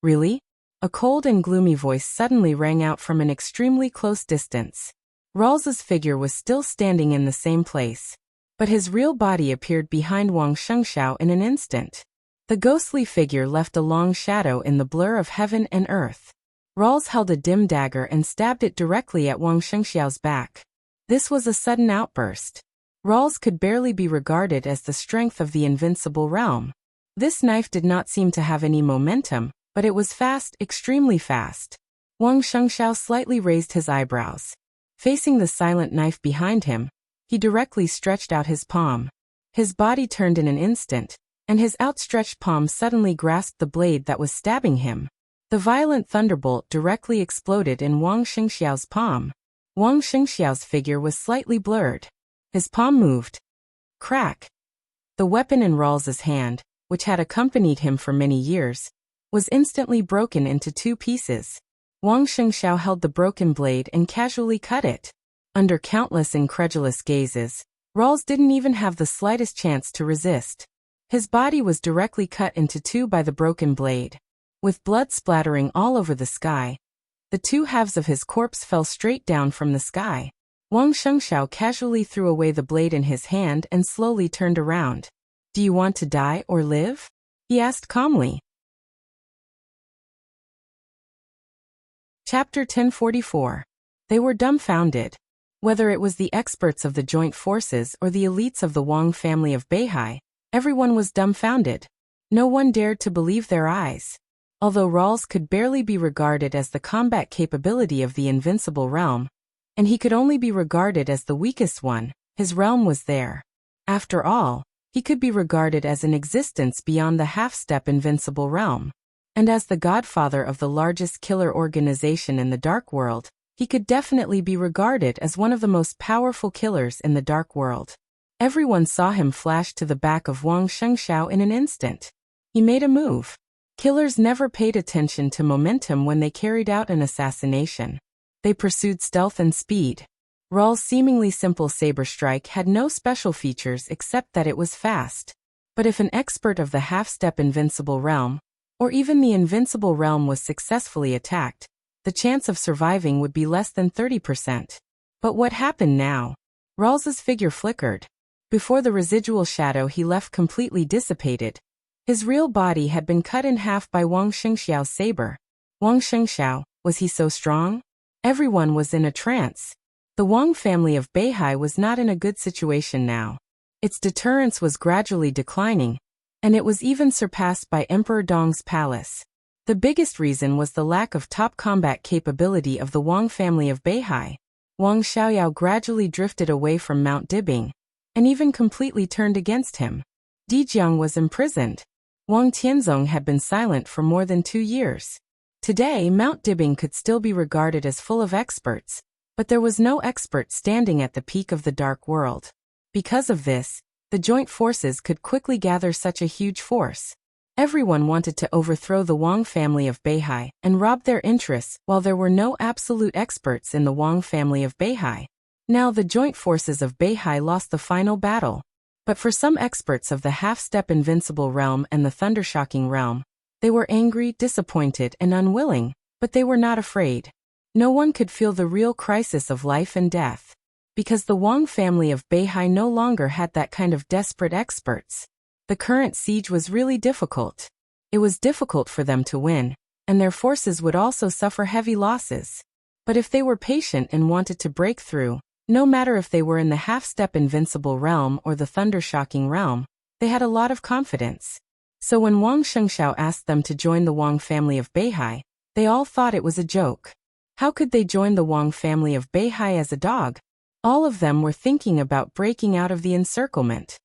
"Really?" A cold and gloomy voice suddenly rang out from an extremely close distance. Rawls's figure was still standing in the same place, but his real body appeared behind Wang Shengxiao in an instant. The ghostly figure left a long shadow in the blur of heaven and earth. Rawls held a dim dagger and stabbed it directly at Wang Shengxiao's back. This was a sudden outburst. Rawls could barely be regarded as the strength of the invincible realm. This knife did not seem to have any momentum, but it was fast, extremely fast. Wang Shengxiao slightly raised his eyebrows. Facing the silent knife behind him, he directly stretched out his palm. His body turned in an instant, and his outstretched palm suddenly grasped the blade that was stabbing him. The violent thunderbolt directly exploded in Wang Shengxiao's palm. Wang Shengxiao's figure was slightly blurred. His palm moved. Crack! The weapon in Rawls's hand, which had accompanied him for many years, was instantly broken into two pieces. Wang Shengxiao held the broken blade and casually cut it. Under countless incredulous gazes, Rawls didn't even have the slightest chance to resist. His body was directly cut into two by the broken blade. With blood splattering all over the sky, the two halves of his corpse fell straight down from the sky. Wang Shengxiao casually threw away the blade in his hand and slowly turned around. "Do you want to die or live?" he asked calmly. Chapter 1044. They were dumbfounded. Whether it was the experts of the joint forces or the elites of the Wang family of Beihai, everyone was dumbfounded. No one dared to believe their eyes. Although Rawls could barely be regarded as the combat capability of the invincible realm, and he could only be regarded as the weakest one, his realm was there. After all, he could be regarded as an existence beyond the half-step invincible realm. And as the godfather of the largest killer organization in the Dark World, he could definitely be regarded as one of the most powerful killers in the Dark World. Everyone saw him flash to the back of Wang Shengxiao in an instant. He made a move. Killers never paid attention to momentum when they carried out an assassination. They pursued stealth and speed. Rawls' seemingly simple saber strike had no special features except that it was fast. But if an expert of the half-step invincible realm, or even the invincible realm was successfully attacked, the chance of surviving would be less than 30%. But what happened now? Rawls's figure flickered. Before the residual shadow he left completely dissipated, his real body had been cut in half by Wang Shengxiao's saber. Wang Shengxiao, was he so strong? Everyone was in a trance. The Wang family of Beihai was not in a good situation now. Its deterrence was gradually declining, and it was even surpassed by Emperor Dong's palace. The biggest reason was the lack of top combat capability of the Wang family of Beihai. Wang Xiaoyao gradually drifted away from Mount Dibing, and even completely turned against him. Dijiang was imprisoned. Wang Tianzong had been silent for more than 2 years. Today, Mount Dibing could still be regarded as full of experts, but there was no expert standing at the peak of the dark world. Because of this, the joint forces could quickly gather such a huge force. Everyone wanted to overthrow the Wang family of Beihai and rob their interests, while there were no absolute experts in the Wang family of Beihai. Now the joint forces of Beihai lost the final battle. But for some experts of the half-step invincible realm and the thundershocking realm, they were angry, disappointed, and unwilling, but they were not afraid. No one could feel the real crisis of life and death. Because the Wang family of Beihai no longer had that kind of desperate experts. The current siege was really difficult. It was difficult for them to win, and their forces would also suffer heavy losses. But if they were patient and wanted to break through, no matter if they were in the half-step invincible realm or the thundershocking realm, they had a lot of confidence. So when Wang Shengxiao asked them to join the Wang family of Beihai, they all thought it was a joke. How could they join the Wang family of Beihai as a dog? All of them were thinking about breaking out of the encirclement.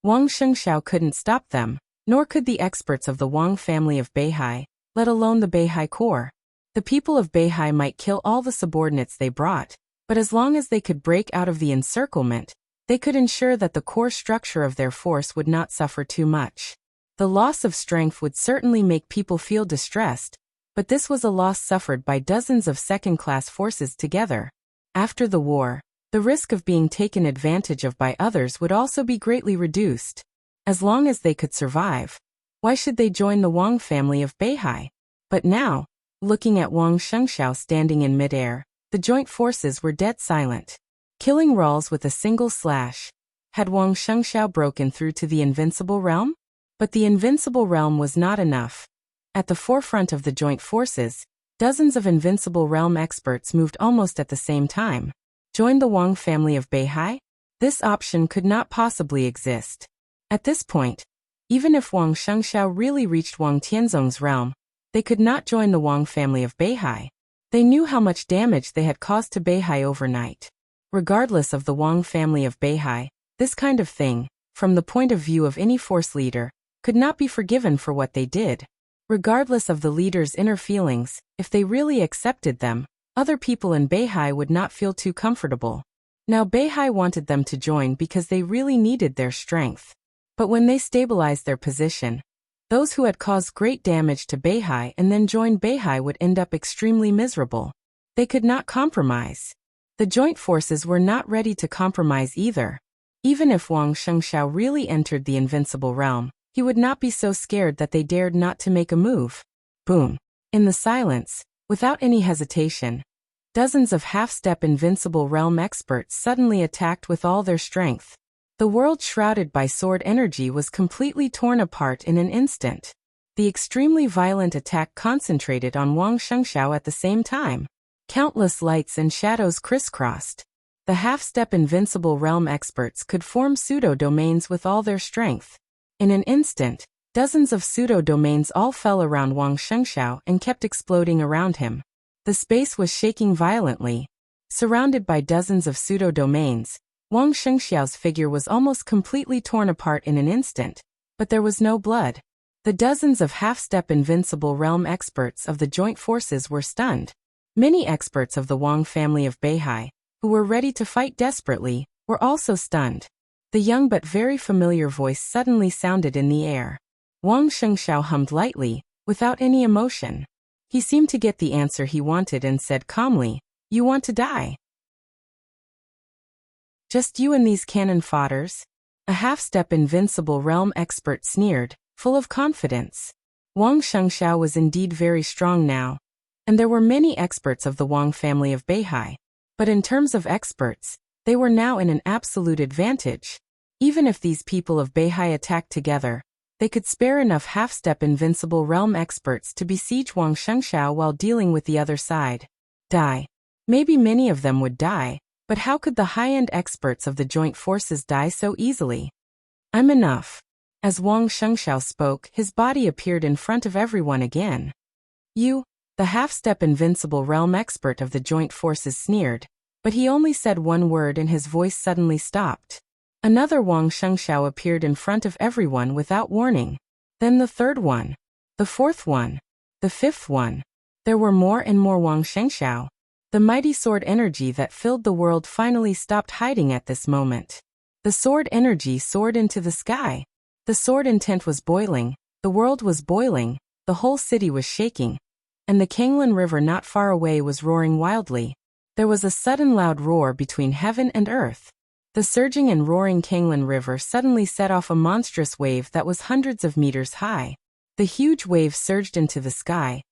Wang Shengxiao couldn't stop them, nor could the experts of the Wang family of Beihai, let alone the Beihai core. The people of Beihai might kill all the subordinates they brought, but as long as they could break out of the encirclement, they could ensure that the core structure of their force would not suffer too much. The loss of strength would certainly make people feel distressed, but this was a loss suffered by dozens of second-class forces together. After the war, the risk of being taken advantage of by others would also be greatly reduced. As long as they could survive, why should they join the Wang family of Beihai? But now, looking at Wang Shengxiao standing in midair, the joint forces were dead silent. Killing Rawls with a single slash. Had Wang Shengxiao broken through to the invincible realm? But the invincible realm was not enough. At the forefront of the joint forces, dozens of invincible realm experts moved almost at the same time. Join the Wang family of Beihai? This option could not possibly exist. At this point, even if Wang Shengxiao really reached Wang Tianzong's realm, they could not join the Wang family of Beihai. They knew how much damage they had caused to Beihai overnight. Regardless of the Wang family of Beihai, this kind of thing, from the point of view of any force leader, could not be forgiven for what they did. Regardless of the leader's inner feelings, if they really accepted them, other people in Beihai would not feel too comfortable. Now Beihai wanted them to join because they really needed their strength. But when they stabilized their position, those who had caused great damage to Beihai and then joined Beihai would end up extremely miserable. They could not compromise. The joint forces were not ready to compromise either. Even if Wang Shengxiao really entered the invincible realm, he would not be so scared that they dared not to make a move. Boom. In the silence, without any hesitation, dozens of half-step invincible realm experts suddenly attacked with all their strength. The world shrouded by sword energy was completely torn apart in an instant. The extremely violent attack concentrated on Wang Shengxiao at the same time. Countless lights and shadows crisscrossed. The half-step invincible realm experts could form pseudo-domains with all their strength. In an instant, dozens of pseudo-domains all fell around Wang Shengxiao and kept exploding around him. The space was shaking violently. Surrounded by dozens of pseudo-domains, Wang Shengxiao's figure was almost completely torn apart in an instant, but there was no blood. The dozens of half-step invincible realm experts of the joint forces were stunned. Many experts of the Wang family of Beihai, who were ready to fight desperately, were also stunned. The young but very familiar voice suddenly sounded in the air. Wang Shengxiao hummed lightly, without any emotion. He seemed to get the answer he wanted and said calmly, "You want to die? Just you and these cannon fodders?" A half-step invincible realm expert sneered, full of confidence. Wang Shengxiao was indeed very strong now, and there were many experts of the Wang family of Beihai. But in terms of experts, they were now in an absolute advantage. Even if these people of Beihai attacked together, they could spare enough half-step invincible realm experts to besiege Wang Shengxiao while dealing with the other side. Die. Maybe many of them would die, but how could the high-end experts of the joint forces die so easily? "I'm enough." As Wang Shengxiao spoke, his body appeared in front of everyone again. "You?" The half-step invincible realm expert of the joint forces sneered, but he only said one word and his voice suddenly stopped. Another Wang Shengxiao appeared in front of everyone without warning. Then the third one. The fourth one. The fifth one. There were more and more Wang Shengxiao. The mighty sword energy that filled the world finally stopped hiding at this moment. The sword energy soared into the sky. The sword intent was boiling, the world was boiling, the whole city was shaking, and the Kanglin River not far away was roaring wildly. There was a sudden loud roar between heaven and earth. The surging and roaring Kanglin River suddenly set off a monstrous wave that was hundreds of meters high. The huge wave surged into the sky,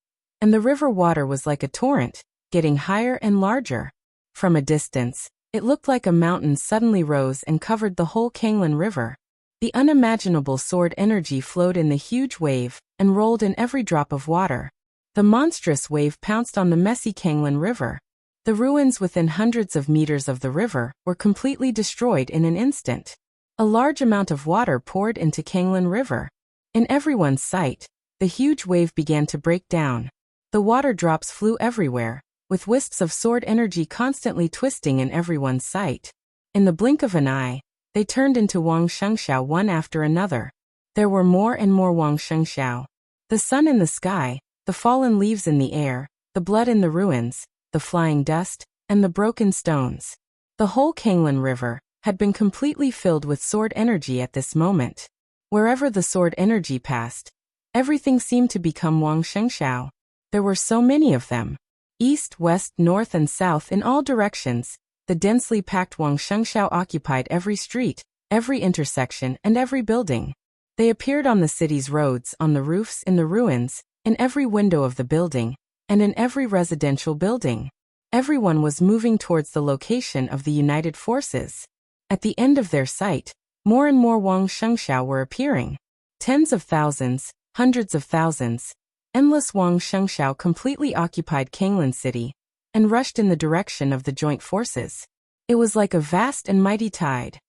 and the river water was like a torrent, getting higher and larger. From a distance, it looked like a mountain suddenly rose and covered the whole Kanglin River. The unimaginable sword energy flowed in the huge wave and rolled in every drop of water. The monstrous wave pounced on the messy Kanglin River. The ruins within hundreds of meters of the river were completely destroyed in an instant. A large amount of water poured into Kanglin River. In everyone's sight, the huge wave began to break down. The water drops flew everywhere, with wisps of sword energy constantly twisting in everyone's sight. In the blink of an eye, they turned into Wang Shengxiao one after another. There were more and more Wang Shengxiao. The sun in the sky, the fallen leaves in the air, the blood in the ruins, the flying dust, and the broken stones. The whole Kanglin River had been completely filled with sword energy at this moment. Wherever the sword energy passed, everything seemed to become Wang Shengxiao. There were so many of them. East, west, north, and south in all directions, the densely packed Wang Shengxiao occupied every street, every intersection, and every building. They appeared on the city's roads, on the roofs, in the ruins, in every window of the building, and in every residential building. Everyone was moving towards the location of the united forces. At the end of their sight, more and more Wang Shengxiao were appearing. Tens of thousands, hundreds of thousands. Endless Wang Shengxiao completely occupied Kanglin City and rushed in the direction of the joint forces. It was like a vast and mighty tide.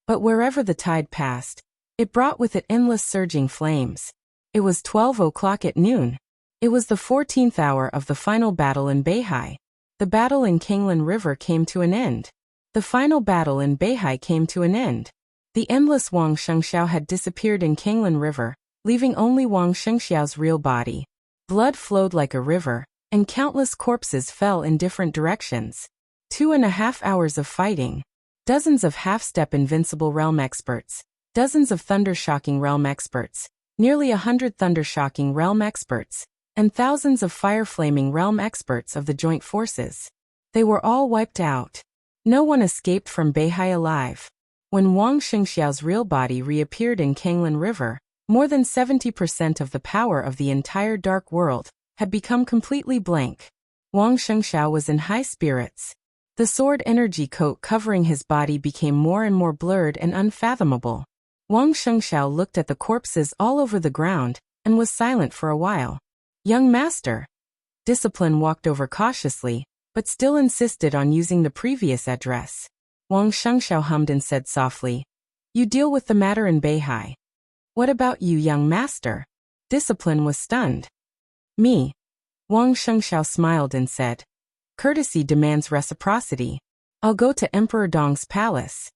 But wherever the tide passed, it brought with it endless surging flames. It was 12 o'clock at noon. It was the 14th hour of the final battle in Beihai. The battle in Kanglin River came to an end. The final battle in Beihai came to an end. The endless Wang Shengxiao had disappeared in Kanglin River, leaving only Wang Shengxiao's real body. Blood flowed like a river, and countless corpses fell in different directions. 2.5 hours of fighting. Dozens of half-step invincible realm experts. Dozens of thunder-shocking realm experts. Nearly 100 thunder-shocking realm experts. And thousands of fire-flaming realm experts of the joint forces. They were all wiped out. No one escaped from Beihai alive. When Wang Shengxiao's real body reappeared in Kanglin River, more than 70% of the power of the entire dark world had become completely blank. Wang Shengxiao was in high spirits. The sword energy coat covering his body became more and more blurred and unfathomable. Wang Shengxiao looked at the corpses all over the ground and was silent for a while. Young master. Discipline walked over cautiously, but still insisted on using the previous address. Wang Shengxiao hummed and said softly, "You deal with the matter in Beihai. What about you, young master?" Discipline was stunned. "Me." Wang Shengxiao smiled and said, "Courtesy demands reciprocity. I'll go to Emperor Dong's palace."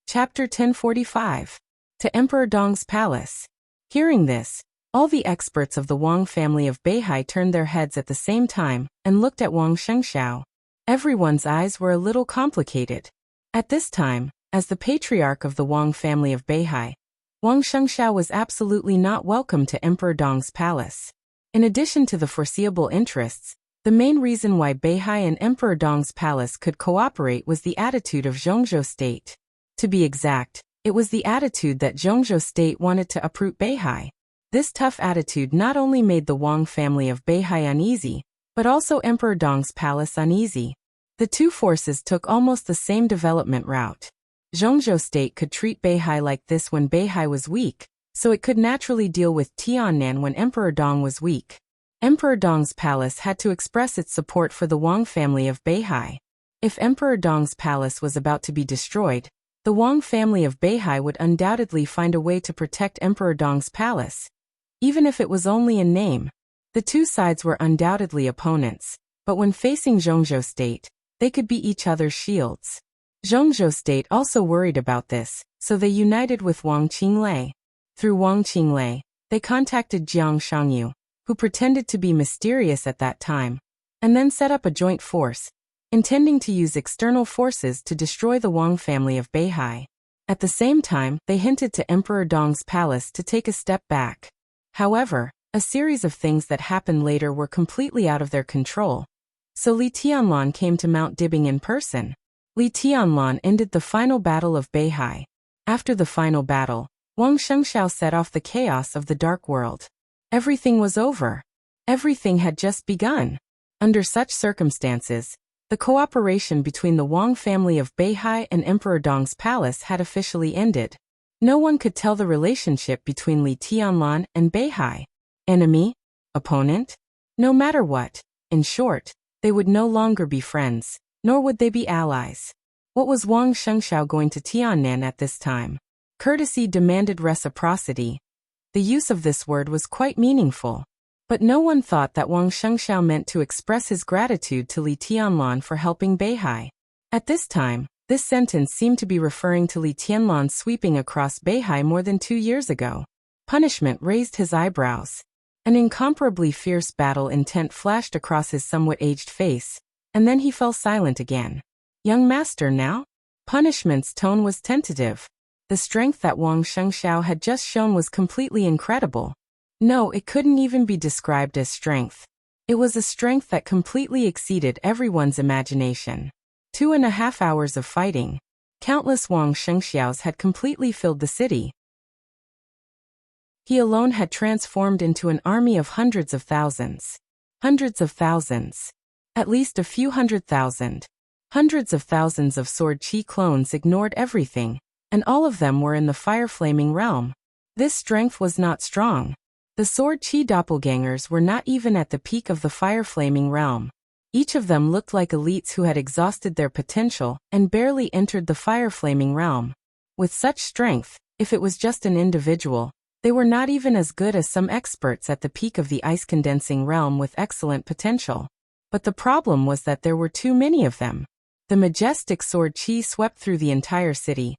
Chapter 1045. To Emperor Dong's palace. Hearing this, all the experts of the Wang family of Beihai turned their heads at the same time and looked at Wang Shengxiao. Everyone's eyes were a little complicated. At this time, as the patriarch of the Wang family of Beihai, Wang Shengxiao was absolutely not welcome to Emperor Dong's palace. In addition to the foreseeable interests, the main reason why Beihai and Emperor Dong's palace could cooperate was the attitude of Zhongzhou state. To be exact, it was the attitude that Zhongzhou state wanted to uproot Beihai. This tough attitude not only made the Wang family of Beihai uneasy, but also Emperor Dong's palace uneasy. The two forces took almost the same development route. Zhongzhou state could treat Beihai like this when Beihai was weak, so it could naturally deal with Tiannan when Emperor Dong was weak. Emperor Dong's palace had to express its support for the Wang family of Beihai. If Emperor Dong's palace was about to be destroyed, the Wang family of Beihai would undoubtedly find a way to protect Emperor Dong's palace, even if it was only in name. The two sides were undoubtedly opponents, But when facing Zhongzhou State, they could be each other's shields. Zhongzhou State also worried about this, so they united with Wang Qinglei. Through Wang Qinglei, they contacted Jiang Shangyu, who pretended to be mysterious at that time, and then set up a joint force, intending to use external forces to destroy the Wang family of Beihai. At the same time, they hinted to Emperor Dong's palace to take a step back. However, a series of things that happened later were completely out of their control. So Li Tianlan came to Mount Dibing in person. Li Tianlan ended the final battle of Beihai. After the final battle, Wang Shengxiao set off the chaos of the Dark World. Everything was over. Everything had just begun. Under such circumstances, the cooperation between the Wang family of Beihai and Emperor Dong's palace had officially ended. No one could tell the relationship between Li Tianlan and Beihai. Enemy? Opponent? No matter what, in short, they would no longer be friends, nor would they be allies. What was Wang Shengxiao going to Tiannan at this time? Courtesy demanded reciprocity. The use of this word was quite meaningful. But no one thought that Wang Shengxiao meant to express his gratitude to Li Tianlan for helping Beihai. At this time, this sentence seemed to be referring to Li Tianlan sweeping across Beihai more than 2 years ago. Punishment raised his eyebrows. An incomparably fierce battle intent flashed across his somewhat aged face, and then he fell silent again. Young master now? Punishment's tone was tentative. The strength that Wang Shengxiao had just shown was completely incredible. No, it couldn't even be described as strength. It was a strength that completely exceeded everyone's imagination. 2.5 hours of fighting. Countless Wang Shengxiaos had completely filled the city. He alone had transformed into an army of hundreds of thousands. Hundreds of thousands. At least a few 100,000. Hundreds of thousands of Sword Chi clones ignored everything, and all of them were in the fire-flaming realm. This strength was not strong. The Sword Chi doppelgangers were not even at the peak of the fire-flaming realm. Each of them looked like elites who had exhausted their potential and barely entered the fire-flaming realm. With such strength, if it was just an individual, they were not even as good as some experts at the peak of the ice-condensing realm with excellent potential. But the problem was that there were too many of them. The majestic Sword Chi swept through the entire city,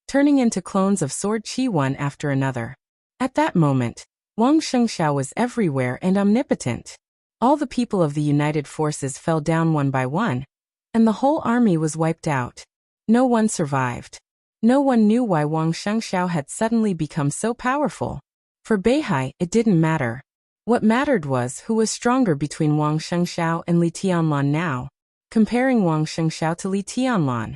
turning into clones of Sword Chi one after another. At that moment, Wang Shengxiao was everywhere and omnipotent. All the people of the united forces fell down one by one, and the whole army was wiped out. No one survived. No one knew why Wang Shengxiao had suddenly become so powerful. For Beihai, it didn't matter. What mattered was who was stronger between Wang Shengxiao and Li Tianlan now. Comparing Wang Shengxiao to Li Tianlan.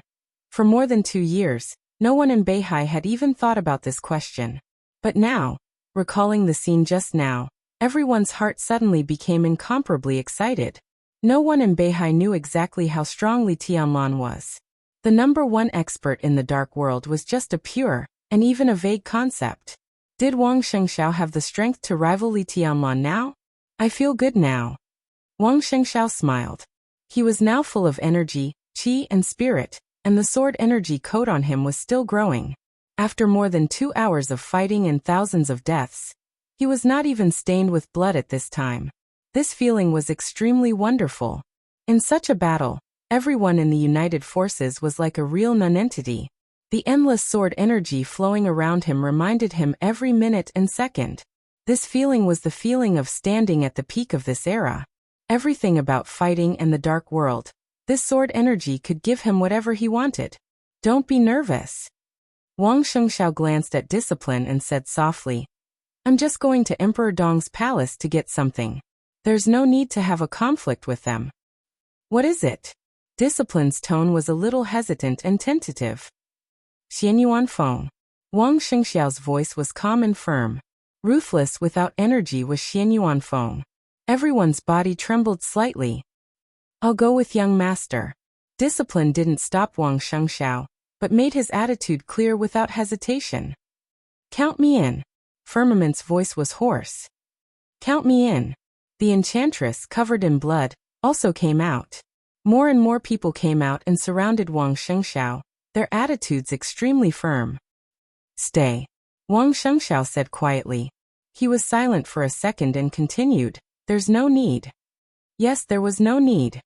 For more than 2 years, no one in Beihai had even thought about this question. But now, recalling the scene just now, everyone's heart suddenly became incomparably excited. No one in Beihai knew exactly how strong Li Tianlan was. The #1 expert in the Dark World was just a pure, and even a vague concept. Did Wang Shengxiao have the strength to rival Li Tianlan now? I feel good now. Wang Shengxiao smiled. He was now full of energy, qi and spirit, and the sword energy coat on him was still growing. After more than 2 hours of fighting and thousands of deaths, he was not even stained with blood at this time. This feeling was extremely wonderful. In such a battle, everyone in the united forces was like a real nonentity. The endless sword energy flowing around him reminded him every minute and second. This feeling was the feeling of standing at the peak of this era. Everything about fighting and the Dark World, this sword energy could give him whatever he wanted. Don't be nervous. Wang Shengxiao glanced at Discipline and said softly, I'm just going to Emperor Dong's palace to get something. There's no need to have a conflict with them. What is it? Discipline's tone was a little hesitant and tentative. Xianyuan Feng. Wang Shengxiao's voice was calm and firm. Ruthless without energy was Xianyuan Feng. Everyone's body trembled slightly. I'll go with young master. Discipline didn't stop Wang Shengxiao, but made his attitude clear without hesitation. Count me in. Firmament's voice was hoarse. Count me in. The enchantress, covered in blood, also came out. More and more people came out and surrounded Wang Shengxiao, their attitudes extremely firm. Stay. Wang Shengxiao said quietly. He was silent for a second and continued, There's no need. Yes, there was no need.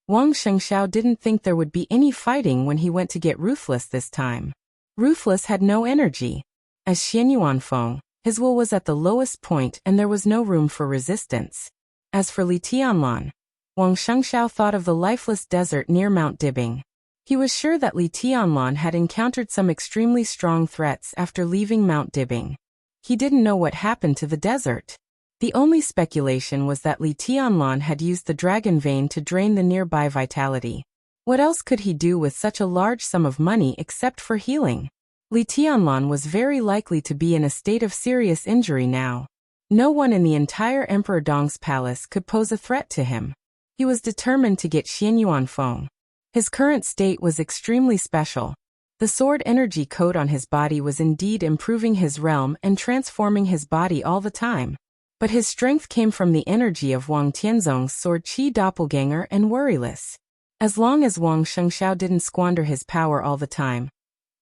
Wang Shengxiao didn't think there would be any fighting when he went to get Ruthless this time. Ruthless had no energy. As Xian Yuanfeng, his will was at the lowest point and there was no room for resistance. As for Li Tianlan, Wang Shengxiao thought of the lifeless desert near Mount Dibing. He was sure that Li Tianlan had encountered some extremely strong threats after leaving Mount Dibing. He didn't know what happened to the desert. The only speculation was that Li Tianlan had used the dragon vein to drain the nearby vitality. What else could he do with such a large sum of money except for healing? Li Tianlan was very likely to be in a state of serious injury now. No one in the entire Emperor Dong's palace could pose a threat to him. He was determined to get Xian Yuanfeng. His current state was extremely special. The sword energy coat on his body was indeed improving his realm and transforming his body all the time. But his strength came from the energy of Wang Tianzong's sword Qi doppelganger and Worryless. As long as Wang Shengxiao didn't squander his power all the time,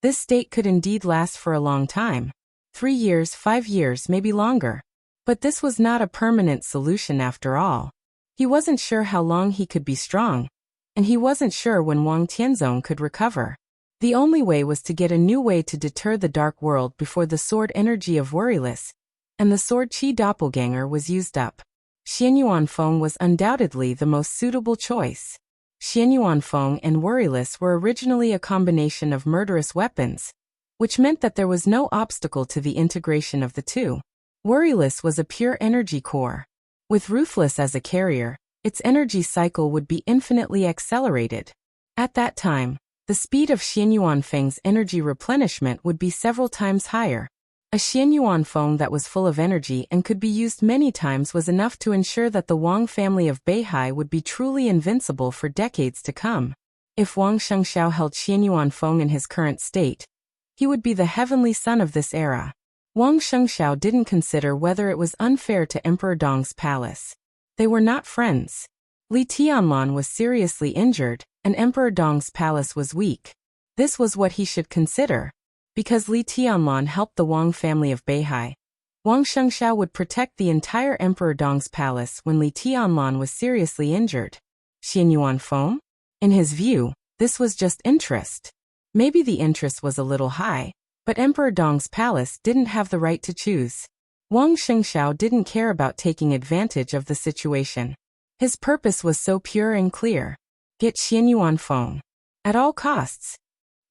this state could indeed last for a long time. 3 years, 5 years, maybe longer. But this was not a permanent solution after all. He wasn't sure how long he could be strong, and he wasn't sure when Wang Tianzong could recover. The only way was to get a new way to deter the dark world before the sword energy of Worryless and the sword Qi doppelganger was used up. Xian Yuanfeng was undoubtedly the most suitable choice. Xian Yuanfeng and Worryless were originally a combination of murderous weapons, which meant that there was no obstacle to the integration of the two. Worryless was a pure energy core. With Ruthless as a carrier, its energy cycle would be infinitely accelerated. At that time, the speed of Xian Yuanfeng's energy replenishment would be several times higher. A Xian Yuanfeng that was full of energy and could be used many times was enough to ensure that the Wang family of Beihai would be truly invincible for decades to come. If Wang Shengxiao held Xian Yuanfeng in his current state, he would be the heavenly son of this era. Wang Shengxiao didn't consider whether it was unfair to Emperor Dong's palace. They were not friends. Li Tianlan was seriously injured, and Emperor Dong's palace was weak. This was what he should consider. Because Li Tianlan helped the Wang family of Beihai, Wang Shengxiao would protect the entire Emperor Dong's palace when Li Tianlan was seriously injured. Xian Yuanfeng? In his view, this was just interest. Maybe the interest was a little high, but Emperor Dong's palace didn't have the right to choose. Wang Shengxiao didn't care about taking advantage of the situation. His purpose was so pure and clear. Get Xian Yuanfeng. At all costs.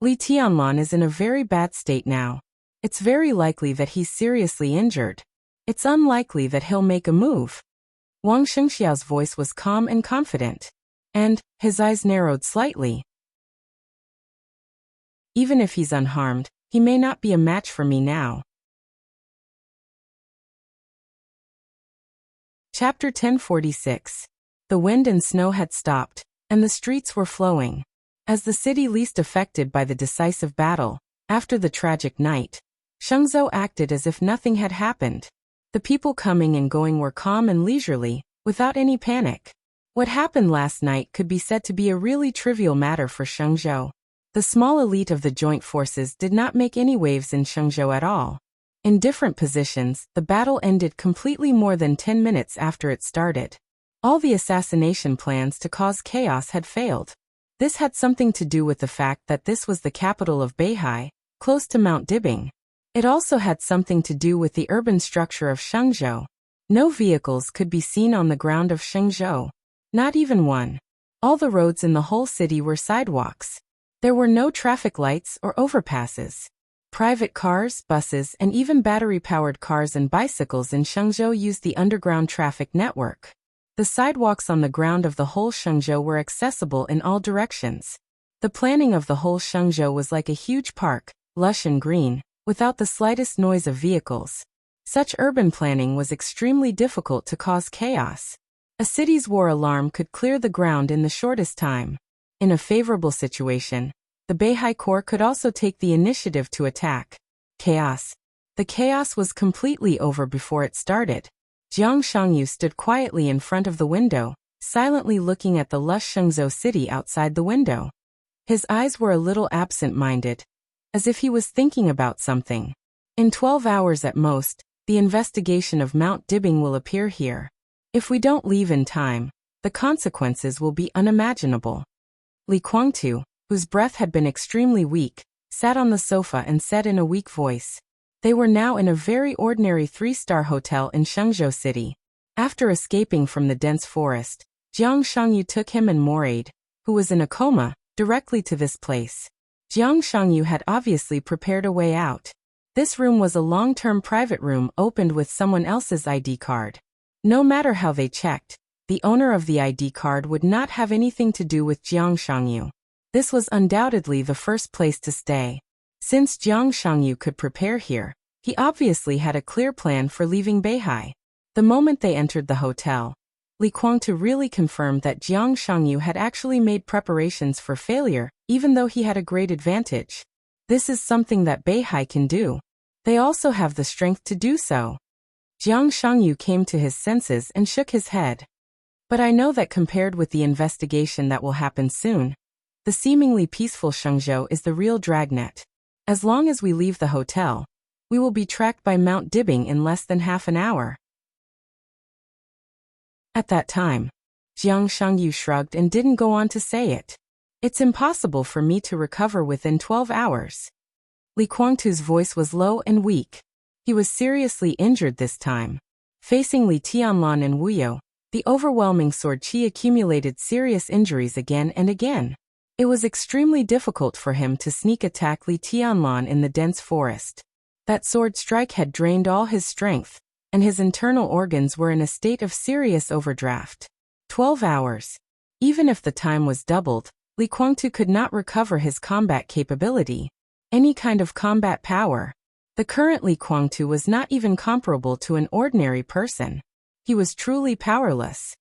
Li Tianlan is in a very bad state now. It's very likely that he's seriously injured. It's unlikely that he'll make a move. Wang Shengxiao's voice was calm and confident, and his eyes narrowed slightly. Even if he's unharmed, he may not be a match for me now. Chapter 1046. The wind and snow had stopped, and the streets were flowing. As the city least affected by the decisive battle, after the tragic night, Shenzhou acted as if nothing had happened. The people coming and going were calm and leisurely, without any panic. What happened last night could be said to be a really trivial matter for Shenzhou. The small elite of the joint forces did not make any waves in Shenzhou at all. In different positions, the battle ended completely more than 10 minutes after it started. All the assassination plans to cause chaos had failed. This had something to do with the fact that this was the capital of Beihai, close to Mount Dibing. It also had something to do with the urban structure of Shenzhou. No vehicles could be seen on the ground of Shenzhou. Not even one. All the roads in the whole city were sidewalks. There were no traffic lights or overpasses. Private cars, buses, and even battery-powered cars and bicycles in Shenzhou used the underground traffic network. The sidewalks on the ground of the whole Shenzhou were accessible in all directions. The planning of the whole Shenzhou was like a huge park, lush and green, without the slightest noise of vehicles. Such urban planning was extremely difficult to cause chaos. A city's war alarm could clear the ground in the shortest time. In a favorable situation, the Beihai Corps could also take the initiative to attack. Chaos. The chaos was completely over before it started. Jiang Shangyu stood quietly in front of the window, silently looking at the lush Shenzhou city outside the window. His eyes were a little absent-minded, as if he was thinking about something. In 12 hours at most, the investigation of Mount Dibing will appear here. If we don't leave in time, the consequences will be unimaginable. Li Guangtu, whose breath had been extremely weak, sat on the sofa and said in a weak voice. They were now in a very ordinary 3-star hotel in Shenzhou City. After escaping from the dense forest, Jiang Shangyu took him and Moraid, who was in a coma, directly to this place. Jiang Shangyu had obviously prepared a way out. This room was a long-term private room opened with someone else's ID card. No matter how they checked, the owner of the ID card would not have anything to do with Jiang Shangyu. This was undoubtedly the first place to stay. Since Jiang Shangyu could prepare here, he obviously had a clear plan for leaving Beihai. The moment they entered the hotel, Li Guangtu really confirmed that Jiang Shangyu had actually made preparations for failure, even though he had a great advantage. This is something that Beihai can do. They also have the strength to do so. Jiang Shangyu came to his senses and shook his head. But I know that compared with the investigation that will happen soon, the seemingly peaceful Shenzhou is the real dragnet. As long as we leave the hotel, we will be tracked by Mount Dibbing in less than half an hour. At that time, Jiang Shangyu shrugged and didn't go on to say it. It's impossible for me to recover within 12 hours. Li Guangtu's voice was low and weak. He was seriously injured this time. Facing Li Tianlan and Wu You, the overwhelming sword qi accumulated serious injuries again and again. It was extremely difficult for him to sneak attack Li Tianlan in the dense forest. That sword strike had drained all his strength, and his internal organs were in a state of serious overdraft. 12 hours. Even if the time was doubled, Li Guangtu could not recover his combat capability. Any kind of combat power. The current Li Guangtu was not even comparable to an ordinary person. He was truly powerless.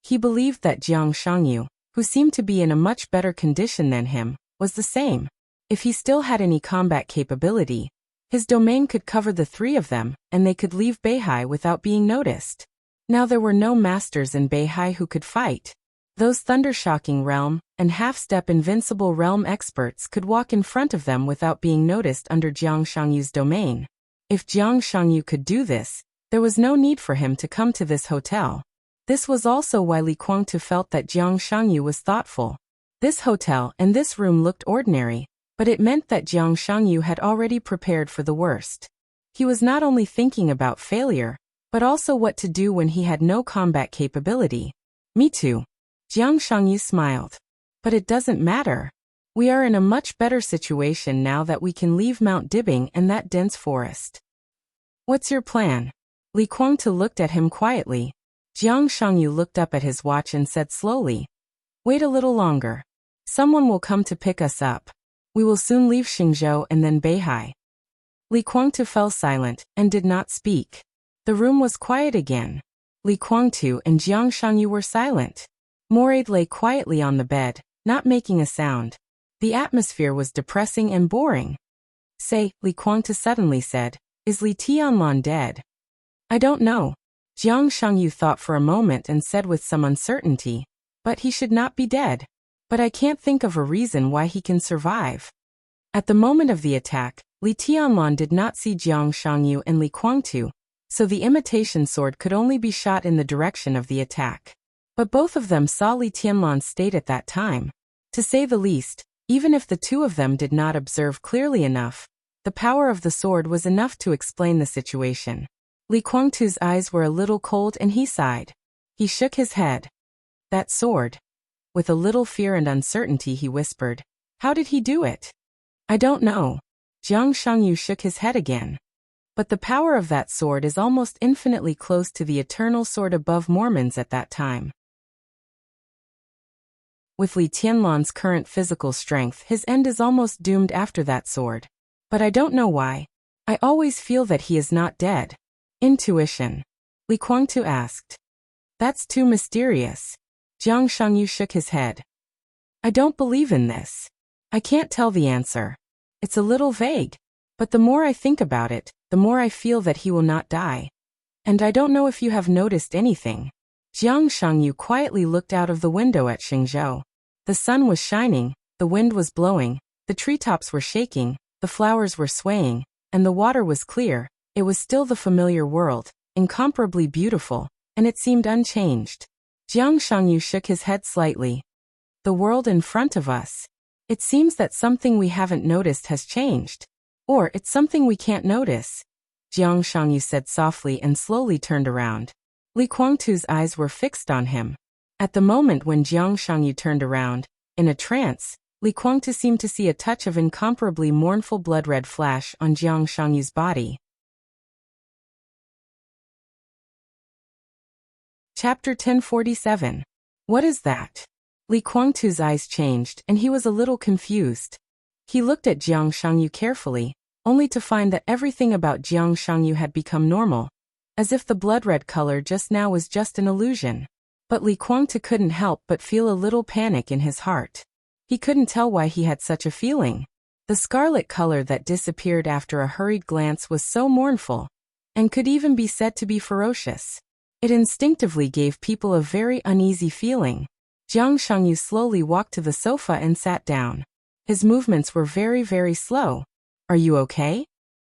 He believed that Jiang Shangyu, who seemed to be in a much better condition than him, was the same. If he still had any combat capability, his domain could cover the three of them, and they could leave Beihai without being noticed. Now there were no masters in Beihai who could fight. Those thundershocking realm and half-step invincible realm experts could walk in front of them without being noticed under Jiang Shangyu's domain. If Jiang Shangyu could do this, there was no need for him to come to this hotel. This was also why Li Guangtu felt that Jiang Shangyu was thoughtful. This hotel and this room looked ordinary, but it meant that Jiang Shangyu had already prepared for the worst. He was not only thinking about failure, but also what to do when he had no combat capability. Me too. Jiang Shangyu smiled. But it doesn't matter. We are in a much better situation now that we can leave Mount Dibbing and that dense forest. What's your plan? Li Guangtu looked at him quietly. Jiang Shangyu looked up at his watch and said slowly, "Wait a little longer. Someone will come to pick us up. We will soon leave Xingzhou and then Beihai." Li Guangtu fell silent and did not speak. The room was quiet again. Li Guangtu and Jiang Shangyu were silent. Moraid lay quietly on the bed, not making a sound. The atmosphere was depressing and boring. "Say," Li Guangtu suddenly said, "is Li Tianlan dead?" "I don't know." Jiang Shangyu thought for a moment and said with some uncertainty, "But he should not be dead. But I can't think of a reason why he can survive." At the moment of the attack, Li Tianlan did not see Jiang Shangyu and Li Guangtu, so the imitation sword could only be shot in the direction of the attack. But both of them saw Li Tianlan's state at that time. To say the least, even if the two of them did not observe clearly enough, the power of the sword was enough to explain the situation. Li Guangtu's eyes were a little cold and he sighed. He shook his head. "That sword." With a little fear and uncertainty he whispered, "How did he do it?" "I don't know." Jiang Shangyu shook his head again. "But the power of that sword is almost infinitely close to the eternal sword above Mormons at that time. With Li Tianlan's current physical strength, his end is almost doomed after that sword. But I don't know why. I always feel that he is not dead." "Intuition?" Li Guangtu asked. "That's too mysterious." Jiang Shangyu shook his head. "I don't believe in this. I can't tell the answer. It's a little vague. But the more I think about it, the more I feel that he will not die. And I don't know if you have noticed anything." Jiang Shangyu quietly looked out of the window at Xingzhou. The sun was shining, the wind was blowing, the treetops were shaking, the flowers were swaying, and the water was clear. It was still the familiar world, incomparably beautiful, and it seemed unchanged. Jiang Shangyu shook his head slightly. The world in front of us. It seems that something we haven't noticed has changed. Or it's something we can't notice. Jiang Shangyu said softly and slowly turned around. Li Guangtu's eyes were fixed on him. At the moment when Jiang Shangyu turned around, in a trance, Li Guangtu seemed to see a touch of incomparably mournful blood-red flash on Jiang Shangyu's body. Chapter 1047. What is that? Li Guangtu's eyes changed and he was a little confused. He looked at Jiang Shangyu carefully, only to find that everything about Jiang Shangyu had become normal, as if the blood-red color just now was just an illusion. But Li Guangtu couldn't help but feel a little panic in his heart. He couldn't tell why he had such a feeling. The scarlet color that disappeared after a hurried glance was so mournful, and could even be said to be ferocious. It instinctively gave people a very uneasy feeling. Jiang Shangyu slowly walked to the sofa and sat down. His movements were very, very slow. Are you okay?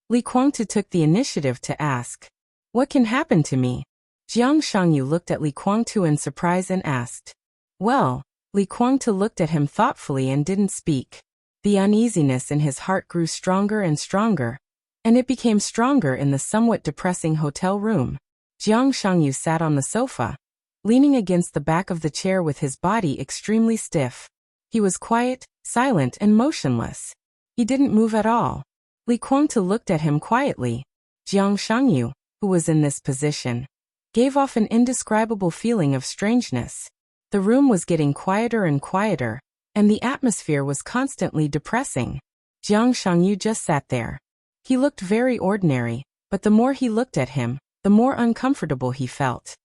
Li Guangtu took the initiative to ask. What can happen to me? Jiang Shangyu looked at Li Guangtu in surprise and asked. Well, Li Guangtu looked at him thoughtfully and didn't speak. The uneasiness in his heart grew stronger and stronger, and it became stronger in the somewhat depressing hotel room. Jiang Shangyu sat on the sofa, leaning against the back of the chair with his body extremely stiff. He was quiet, silent and motionless. He didn't move at all. Li Guangtu looked at him quietly. Jiang Shangyu, who was in this position, gave off an indescribable feeling of strangeness. The room was getting quieter and quieter, and the atmosphere was constantly depressing. Jiang Shangyu just sat there. He looked very ordinary, but the more he looked at him, the more uncomfortable he felt.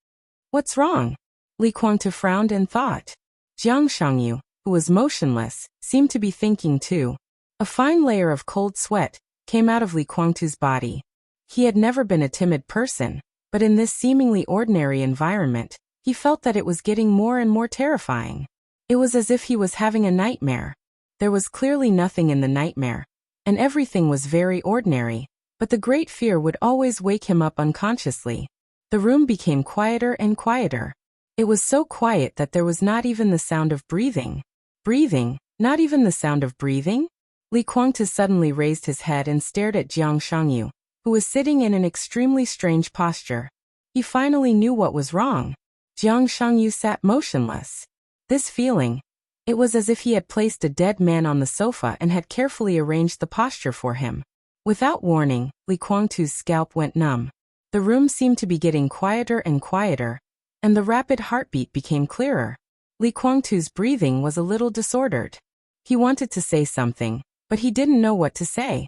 What's wrong? Li Guangtu frowned and thought. Jiang Shangyu, who was motionless, seemed to be thinking too. A fine layer of cold sweat came out of Li Guangtu's body. He had never been a timid person, but in this seemingly ordinary environment, he felt that it was getting more and more terrifying. It was as if he was having a nightmare. There was clearly nothing in the nightmare, and everything was very ordinary, but the great fear would always wake him up unconsciously. The room became quieter and quieter. It was so quiet that there was not even the sound of breathing. Breathing? Not even the sound of breathing? Li Guangtu suddenly raised his head and stared at Jiang Shangyu, who was sitting in an extremely strange posture. He finally knew what was wrong. Jiang Shangyu sat motionless. This feeling, it was as if he had placed a dead man on the sofa and had carefully arranged the posture for him. Without warning, Li Guangtu's scalp went numb. The room seemed to be getting quieter and quieter, and the rapid heartbeat became clearer. Li Guangtu's breathing was a little disordered. He wanted to say something, but he didn't know what to say.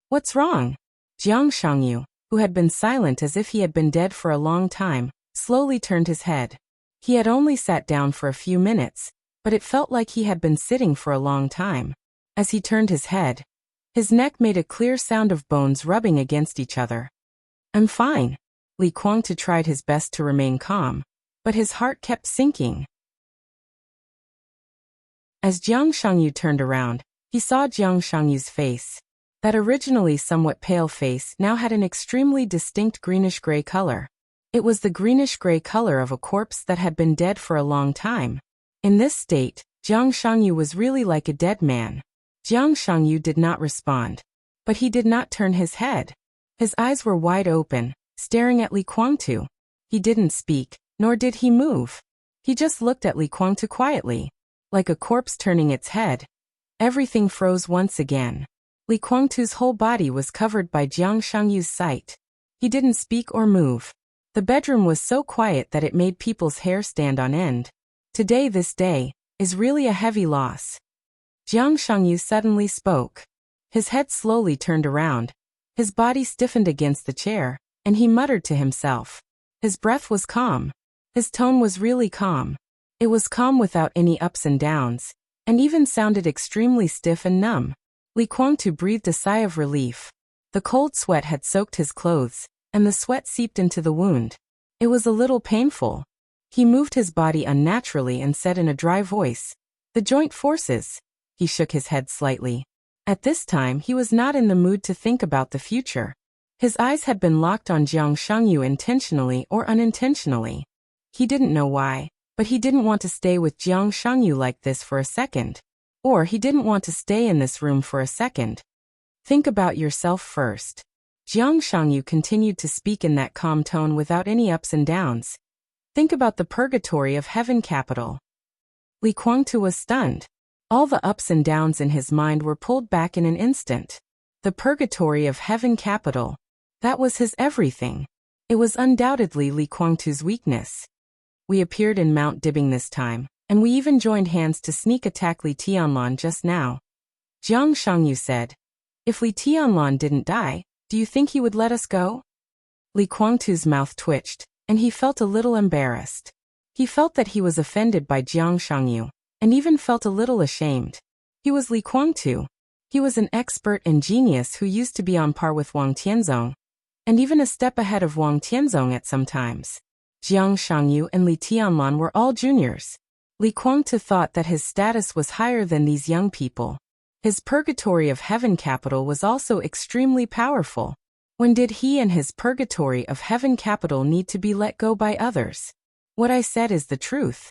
What's wrong? Jiang Shangyu, who had been silent as if he had been dead for a long time, slowly turned his head. He had only sat down for a few minutes, but it felt like he had been sitting for a long time. As he turned his head, his neck made a clear sound of bones rubbing against each other. I'm fine. Li Guangtu tried his best to remain calm, but his heart kept sinking. As Jiang Shangyu turned around, he saw Jiang Shangyu's face. That originally somewhat pale face now had an extremely distinct greenish-gray color. It was the greenish-gray color of a corpse that had been dead for a long time. In this state, Jiang Shangyu was really like a dead man. Jiang Shangyu did not respond. But he did not turn his head. His eyes were wide open, staring at Li Guangtu. He didn't speak, nor did he move. He just looked at Li Guangtu quietly, like a corpse turning its head. Everything froze once again. Li Guangtu's whole body was covered by Jiang Shangyu's sight. He didn't speak or move. The bedroom was so quiet that it made people's hair stand on end. Today, this day, is really a heavy loss. Jiang Shangyu suddenly spoke. His head slowly turned around. His body stiffened against the chair, and he muttered to himself. His breath was calm. His tone was really calm. It was calm without any ups and downs, and even sounded extremely stiff and numb. Li Guangtu breathed a sigh of relief. The cold sweat had soaked his clothes, and the sweat seeped into the wound. It was a little painful. He moved his body unnaturally and said in a dry voice, "The joint forces." He shook his head slightly. At this time he was not in the mood to think about the future. His eyes had been locked on Jiang Shangyu intentionally or unintentionally. He didn't know why, but he didn't want to stay with Jiang Shangyu like this for a second. Or he didn't want to stay in this room for a second. Think about yourself first. Jiang Shangyu continued to speak in that calm tone without any ups and downs. Think about the purgatory of heaven capital. Li Guangtu was stunned. All the ups and downs in his mind were pulled back in an instant. The purgatory of heaven capital. That was his everything. It was undoubtedly Li Guangtu's weakness. We appeared in Mount Dibbing this time, and we even joined hands to sneak attack Li Tianlan just now. Jiang Shangyu said, "If Li Tianlan didn't die, do you think he would let us go?" Li Guangtu's mouth twitched, and he felt a little embarrassed. He felt that he was offended by Jiang Shangyu, and even felt a little ashamed. He was Li Guangtu. He was an expert and genius who used to be on par with Wang Tianzong, and even a step ahead of Wang Tianzong at some times. Jiang Shangyu and Li Tianlan were all juniors. Li Guangtu thought that his status was higher than these young people. His purgatory of heaven capital was also extremely powerful. When did he and his purgatory of heaven capital need to be let go by others? What I said is the truth.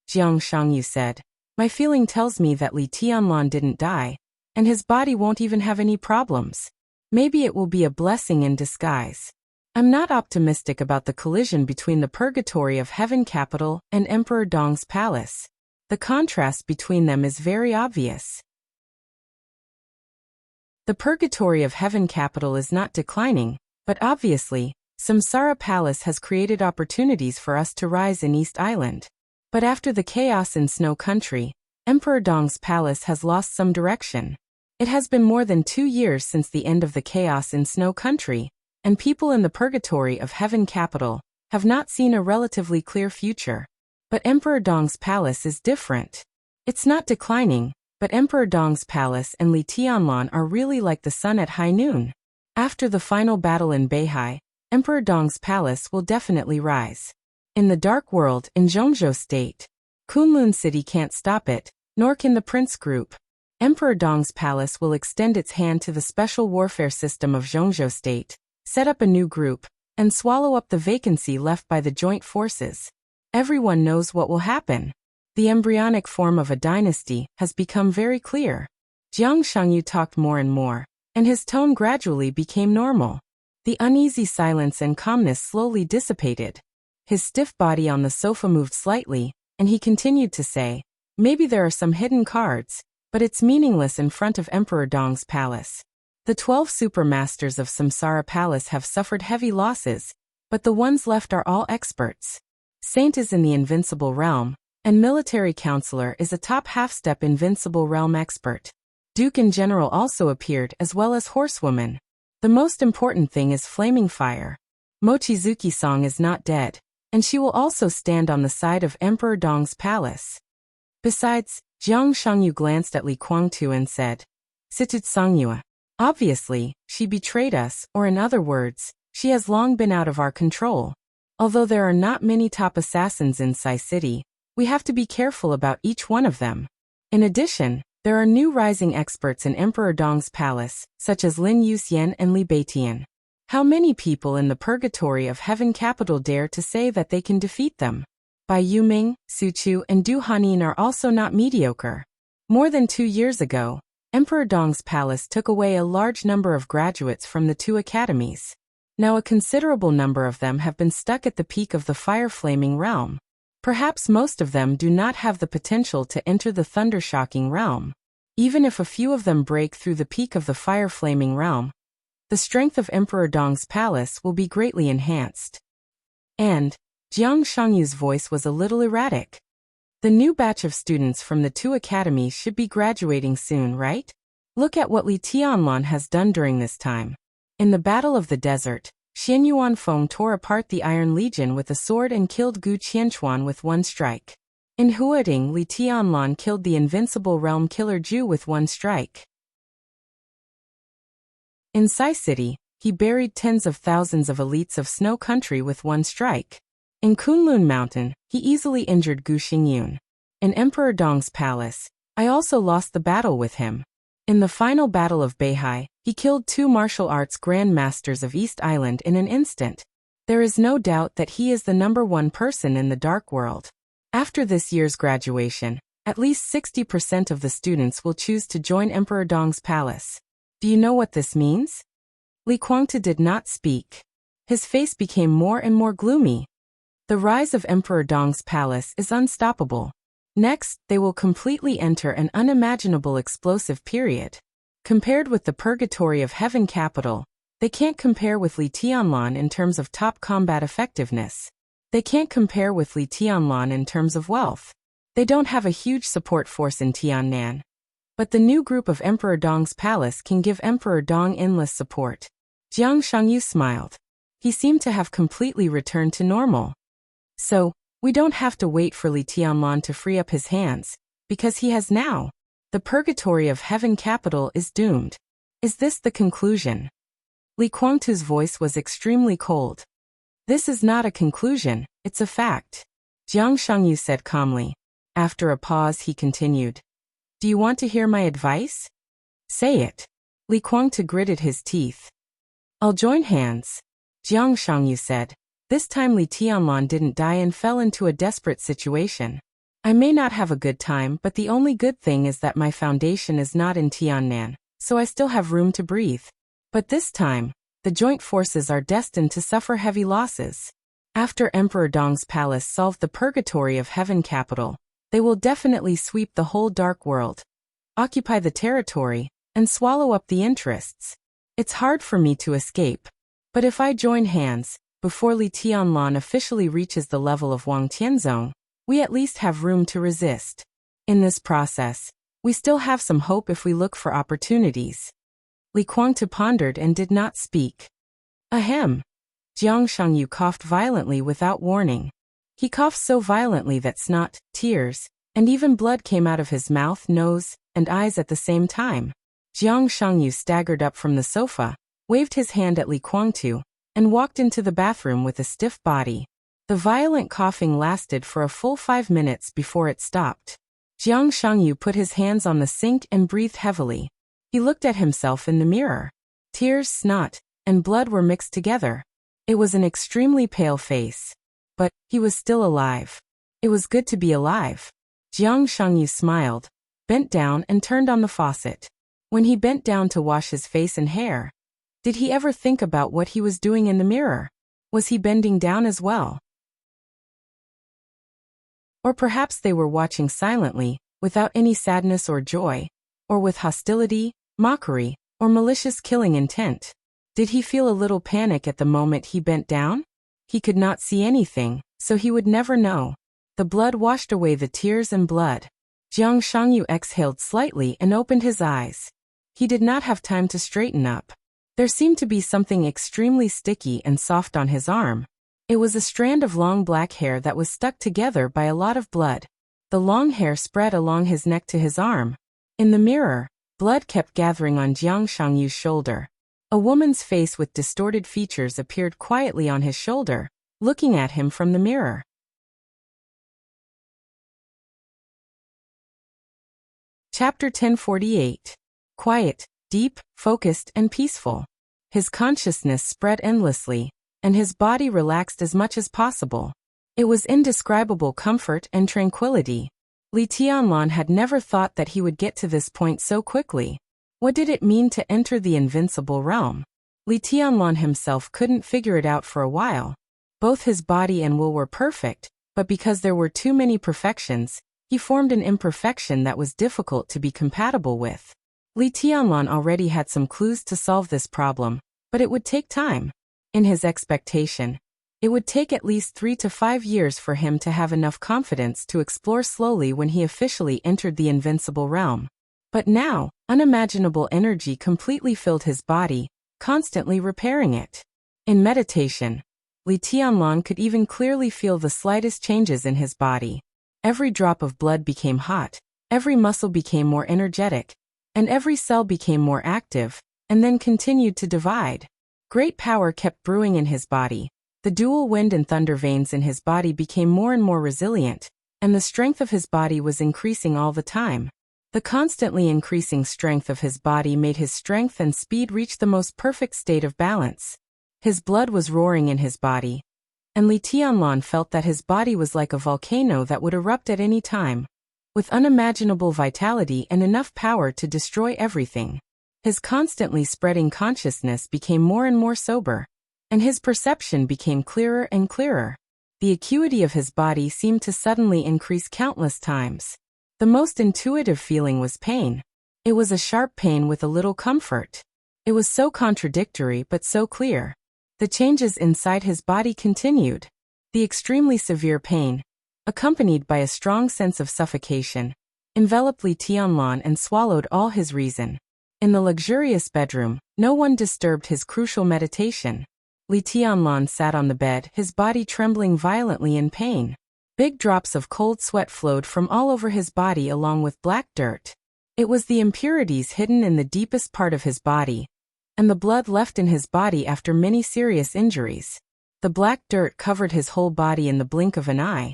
Jiang Shangyu said, "My feeling tells me that Li Tianlan didn't die, and his body won't even have any problems. Maybe it will be a blessing in disguise." I'm not optimistic about the collision between the purgatory of heaven capital and Emperor Dong's palace. The contrast between them is very obvious. The purgatory of heaven capital is not declining, but obviously, Samsara Palace has created opportunities for us to rise in East Island. But after the chaos in Snow Country, Emperor Dong's palace has lost some direction. It has been more than 2 years since the end of the chaos in Snow Country, and people in the purgatory of heaven capital have not seen a relatively clear future. But Emperor Dong's palace is different. It's not declining, but Emperor Dong's palace and Li Tianlan are really like the sun at high noon. After the final battle in Beihai, Emperor Dong's palace will definitely rise. In the Dark World in Zhongzhou State, Kunlun City can't stop it, nor can the Prince Group. Emperor Dong's palace will extend its hand to the special warfare system of Zhongzhou State, set up a new group, and swallow up the vacancy left by the joint forces. Everyone knows what will happen. The embryonic form of a dynasty has become very clear. Jiang Shangyu talked more and more, and his tone gradually became normal. The uneasy silence and calmness slowly dissipated. His stiff body on the sofa moved slightly, and he continued to say, "Maybe there are some hidden cards, but it's meaningless in front of Emperor Dong's palace. The 12 supermasters of Samsara Palace have suffered heavy losses, but the ones left are all experts. Saint is in the Invincible Realm, and Military Counselor is a top half-step Invincible Realm expert. Duke and General also appeared as well as Horsewoman. The most important thing is Flaming Fire. Mochizuki-song is not dead, and she will also stand on the side of Emperor Dong's palace." Besides, Jiang Shangyu glanced at Li Guangtu and said, "Situt Songyue. Obviously, she betrayed us, or in other words, she has long been out of our control. Although there are not many top assassins in Sai City, we have to be careful about each one of them. In addition, there are new rising experts in Emperor Dong's palace, such as Lin Yuxian and Li Beitian. How many people in the purgatory of heaven capital dare to say that they can defeat them? Bai Yuming, Su Chu and Du Hanin are also not mediocre. More than 2 years ago, Emperor Dong's palace took away a large number of graduates from the 2 academies. Now a considerable number of them have been stuck at the peak of the fire-flaming realm. Perhaps most of them do not have the potential to enter the thunder-shocking realm. Even if a few of them break through the peak of the fire-flaming realm, the strength of Emperor Dong's palace will be greatly enhanced." And Jiang Shangyu's voice was a little erratic. "The new batch of students from the 2 academies should be graduating soon, right? Look at what Li Tianlan has done during this time. In the Battle of the Desert, Xian Yuanfeng tore apart the Iron Legion with a sword and killed Gu Qianchuan with 1 strike. In Huading, Li Tianlan killed the Invincible Realm Killer Zhu with 1 strike. In Sai City, he buried tens of thousands of elites of Snow Country with 1 strike. In Kunlun Mountain, he easily injured Gu Xingyun. In Emperor Dong's palace, I also lost the battle with him. In the final battle of Beihai, he killed 2 martial arts grandmasters of East Island in an instant. There is no doubt that he is the #1 person in the dark world. After this year's graduation, at least 60% of the students will choose to join Emperor Dong's palace. Do you know what this means? Li Guangtu did not speak. His face became more and more gloomy. The rise of Emperor Dong's palace is unstoppable. Next, they will completely enter an unimaginable explosive period. Compared with the purgatory of Heaven capital, they can't compare with Li Tianlan in terms of top combat effectiveness. They can't compare with Li Tianlan in terms of wealth. They don't have a huge support force in Tiannan. But the new group of Emperor Dong's palace can give Emperor Dong endless support. Jiang Shangyu smiled. He seemed to have completely returned to normal. So, we don't have to wait for Li Tianlan to free up his hands, because he has now. The purgatory of Heaven capital is doomed. Is this the conclusion? Li Guangtu's voice was extremely cold. This is not a conclusion, it's a fact. Jiang Shangyu said calmly. After a pause he continued. Do you want to hear my advice? Say it. Li Guangtu gritted his teeth. I'll join hands. Jiang Shangyu said. This time Li Tianlan didn't die and fell into a desperate situation. I may not have a good time, but the only good thing is that my foundation is not in Tiannan, so I still have room to breathe. But this time, the joint forces are destined to suffer heavy losses. After Emperor Dong's palace solved the purgatory of Heaven capital, they will definitely sweep the whole dark world, occupy the territory, and swallow up the interests. It's hard for me to escape. But if I join hands, before Li Tianlan officially reaches the level of Wang Tianzong, we at least have room to resist. In this process, we still have some hope if we look for opportunities. Li Guangtu pondered and did not speak. Ahem. Jiang Shangyu coughed violently without warning. He coughed so violently that snot, tears, and even blood came out of his mouth, nose, and eyes at the same time. Jiang Shangyu staggered up from the sofa, waved his hand at Li Guangtu, and walked into the bathroom with a stiff body. The violent coughing lasted for a full 5 minutes before it stopped. Jiang Shangyu put his hands on the sink and breathed heavily. He looked at himself in the mirror. Tears, snot, and blood were mixed together. It was an extremely pale face. But he was still alive. It was good to be alive. Jiang Shangyu smiled, bent down and turned on the faucet. When he bent down to wash his face and hair, did he ever think about what he was doing in the mirror? Was he bending down as well? Or perhaps they were watching silently, without any sadness or joy, or with hostility, mockery, or malicious killing intent. Did he feel a little panic at the moment he bent down? He could not see anything, so he would never know. The blood washed away the tears and blood. Jiang Shangyu exhaled slightly and opened his eyes. He did not have time to straighten up. There seemed to be something extremely sticky and soft on his arm. It was a strand of long black hair that was stuck together by a lot of blood. The long hair spread along his neck to his arm. In the mirror, blood kept gathering on Jiang Shangyu's shoulder. A woman's face with distorted features appeared quietly on his shoulder, looking at him from the mirror. Chapter 1048. Quiet, deep, focused, and peaceful. His consciousness spread endlessly, and his body relaxed as much as possible. It was indescribable comfort and tranquility. Li Tianlan had never thought that he would get to this point so quickly. What did it mean to enter the invincible realm? Li Tianlan himself couldn't figure it out for a while. Both his body and will were perfect, but because there were too many perfections, he formed an imperfection that was difficult to be compatible with. Li Tianlan already had some clues to solve this problem, but it would take time. In his expectation, it would take at least 3 to 5 years for him to have enough confidence to explore slowly when he officially entered the invincible realm. But now, unimaginable energy completely filled his body, constantly repairing it. In meditation, Li Tianlan could even clearly feel the slightest changes in his body. Every drop of blood became hot, every muscle became more energetic, and every cell became more active, and then continued to divide. Great power kept brewing in his body. The dual wind and thunder veins in his body became more and more resilient, and the strength of his body was increasing all the time. The constantly increasing strength of his body made his strength and speed reach the most perfect state of balance. His blood was roaring in his body, and Li Tianlan felt that his body was like a volcano that would erupt at any time, with unimaginable vitality and enough power to destroy everything. His constantly spreading consciousness became more and more sober, and his perception became clearer and clearer. The acuity of his body seemed to suddenly increase countless times. The most intuitive feeling was pain. It was a sharp pain with a little comfort. It was so contradictory but so clear. The changes inside his body continued. The extremely severe pain, accompanied by a strong sense of suffocation, enveloped Li Tianlan and swallowed all his reason. In the luxurious bedroom, no one disturbed his crucial meditation. Li Tianlan sat on the bed, his body trembling violently in pain. Big drops of cold sweat flowed from all over his body along with black dirt. It was the impurities hidden in the deepest part of his body, and the blood left in his body after many serious injuries. The black dirt covered his whole body in the blink of an eye,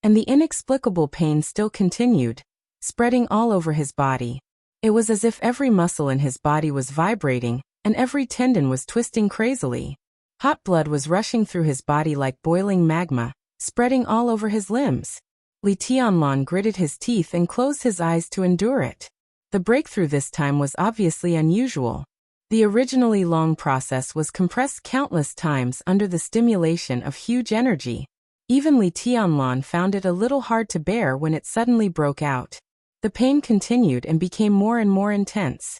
and the inexplicable pain still continued, spreading all over his body. It was as if every muscle in his body was vibrating, and every tendon was twisting crazily. Hot blood was rushing through his body like boiling magma, spreading all over his limbs. Li Tianlan gritted his teeth and closed his eyes to endure it. The breakthrough this time was obviously unusual. The originally long process was compressed countless times under the stimulation of huge energy. Even Li Tianlan found it a little hard to bear when it suddenly broke out. The pain continued and became more and more intense.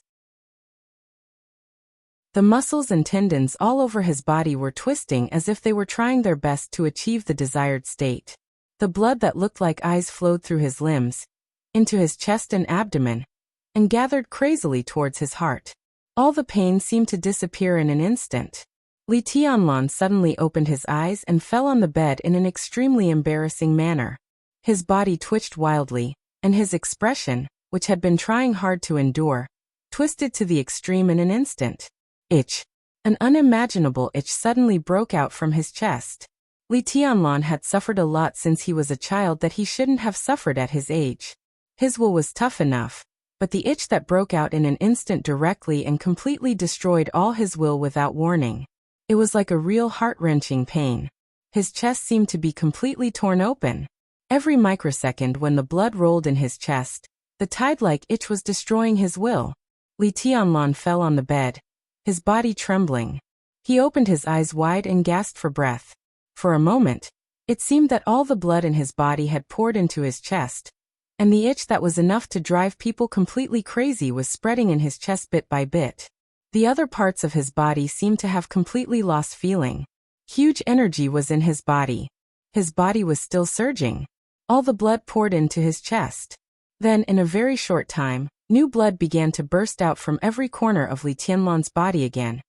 The muscles and tendons all over his body were twisting as if they were trying their best to achieve the desired state. The blood that looked like eyes flowed through his limbs, into his chest and abdomen, and gathered crazily towards his heart. All the pain seemed to disappear in an instant. Li Tianlan suddenly opened his eyes and fell on the bed in an extremely embarrassing manner. His body twitched wildly, and his expression, which had been trying hard to endure, twisted to the extreme in an instant. Itch. An unimaginable itch suddenly broke out from his chest. Li Tianlan had suffered a lot since he was a child that he shouldn't have suffered at his age. His will was tough enough, but the itch that broke out in an instant directly and completely destroyed all his will without warning. It was like a real heart-wrenching pain. His chest seemed to be completely torn open. Every microsecond when the blood rolled in his chest, the tide-like itch was destroying his will. Li Tianlan fell on the bed, his body trembling. He opened his eyes wide and gasped for breath. For a moment, it seemed that all the blood in his body had poured into his chest, and the itch that was enough to drive people completely crazy was spreading in his chest bit by bit. The other parts of his body seemed to have completely lost feeling. Huge energy was in his body. His body was still surging. All the blood poured into his chest. Then, in a very short time, new blood began to burst out from every corner of Li Tianlan's body again,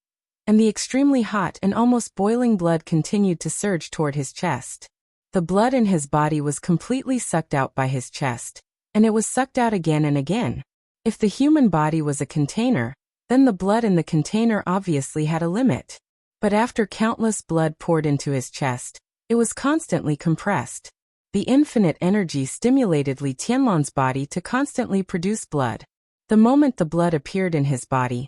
and the extremely hot and almost boiling blood continued to surge toward his chest. The blood in his body was completely sucked out by his chest, and it was sucked out again and again. If the human body was a container, then the blood in the container obviously had a limit. But after countless blood poured into his chest, it was constantly compressed. The infinite energy stimulated Li Tianlan's body to constantly produce blood. The moment the blood appeared in his body,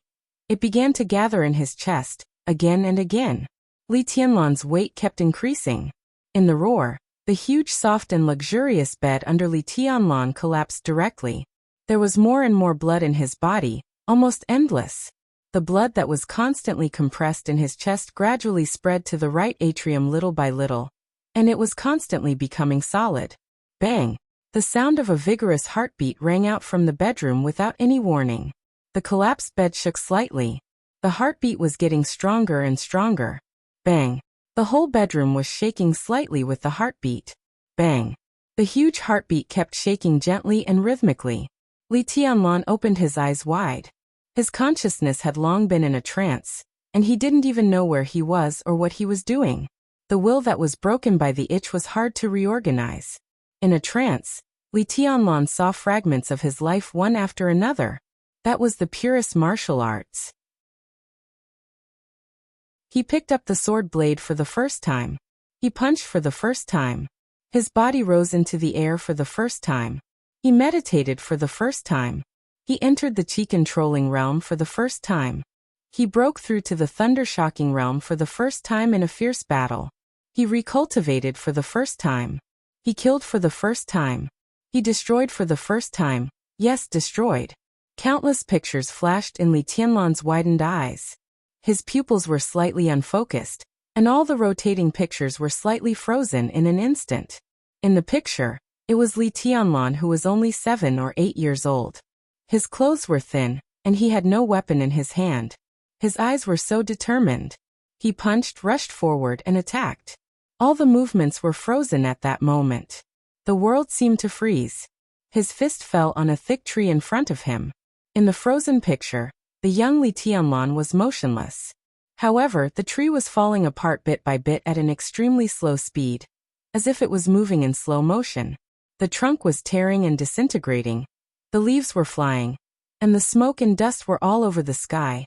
it began to gather in his chest, again and again. Li Tianlan's weight kept increasing. In the roar, the huge soft and luxurious bed under Li Tianlan collapsed directly. There was more and more blood in his body, almost endless. The blood that was constantly compressed in his chest gradually spread to the right atrium little by little, and it was constantly becoming solid. Bang! The sound of a vigorous heartbeat rang out from the bedroom without any warning. The collapsed bed shook slightly. The heartbeat was getting stronger and stronger. Bang! The whole bedroom was shaking slightly with the heartbeat. Bang! The huge heartbeat kept shaking gently and rhythmically. Li Tianlan opened his eyes wide. His consciousness had long been in a trance, and he didn't even know where he was or what he was doing. The will that was broken by the itch was hard to reorganize. In a trance, Li Tianlan saw fragments of his life one after another. That was the purest martial arts. He picked up the sword blade for the first time. He punched for the first time. His body rose into the air for the first time. He meditated for the first time. He entered the chi-controlling realm for the first time. He broke through to the thunder-shocking realm for the first time in a fierce battle. He recultivated for the first time. He killed for the first time. He destroyed for the first time. Yes, destroyed. Countless pictures flashed in Li Tianlan's widened eyes. His pupils were slightly unfocused, and all the rotating pictures were slightly frozen in an instant. In the picture, it was Li Tianlan who was only 7 or 8 years old. His clothes were thin, and he had no weapon in his hand. His eyes were so determined. He punched, rushed forward, and attacked. All the movements were frozen at that moment. The world seemed to freeze. His fist fell on a thick tree in front of him. In the frozen picture, the young Li Tianlan was motionless. However, the tree was falling apart bit by bit at an extremely slow speed, as if it was moving in slow motion. The trunk was tearing and disintegrating. The leaves were flying, and the smoke and dust were all over the sky,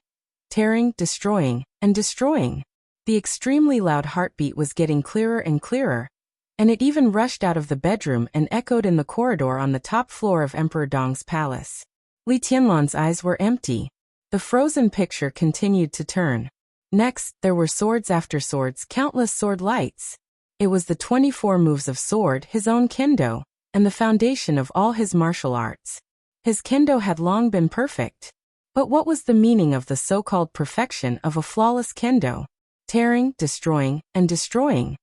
tearing, destroying, and destroying. The extremely loud heartbeat was getting clearer and clearer, and it even rushed out of the bedroom and echoed in the corridor on the top floor of Emperor Dong's palace. Li Tianlan's eyes were empty. The frozen picture continued to turn. Next, there were swords after swords, countless sword lights. It was the 24 moves of sword, his own kendo, and the foundation of all his martial arts. His kendo had long been perfect. But what was the meaning of the so-called perfection of a flawless kendo? Tearing, destroying, and destroying.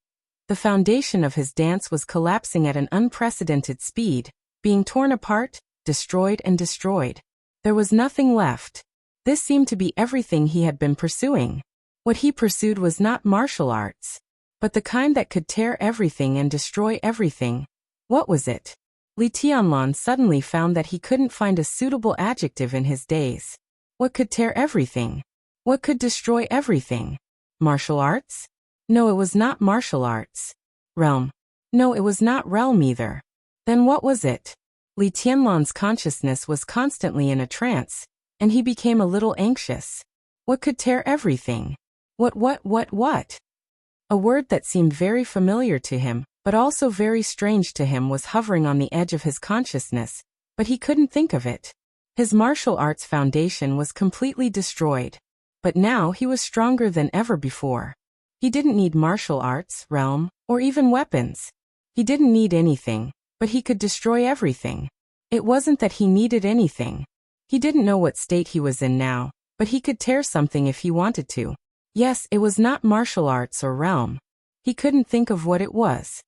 The foundation of his dance was collapsing at an unprecedented speed, being torn apart, destroyed and destroyed. There was nothing left. This seemed to be everything he had been pursuing. What he pursued was not martial arts, but the kind that could tear everything and destroy everything. What was it? Li Tianlan suddenly found that he couldn't find a suitable adjective in his days. What could tear everything? What could destroy everything? Martial arts? No, it was not martial arts. Realm? No, it was not realm either. Then what was it? Li Tianlan's consciousness was constantly in a trance, and he became a little anxious. What could tear everything? What? A word that seemed very familiar to him, but also very strange to him, was hovering on the edge of his consciousness, but he couldn't think of it. His martial arts foundation was completely destroyed. But now he was stronger than ever before. He didn't need martial arts, realm, or even weapons. He didn't need anything, but he could destroy everything. It wasn't that he needed anything. He didn't know what state he was in now, but he could tear something if he wanted to. Yes, it was not martial arts or realm. He couldn't think of what it was.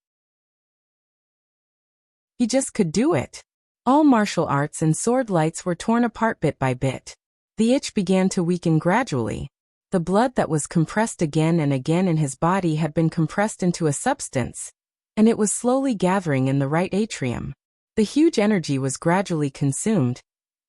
He just could do it. All martial arts and sword lights were torn apart bit by bit. The itch began to weaken gradually. The blood that was compressed again and again in his body had been compressed into a substance, and it was slowly gathering in the right atrium. The huge energy was gradually consumed,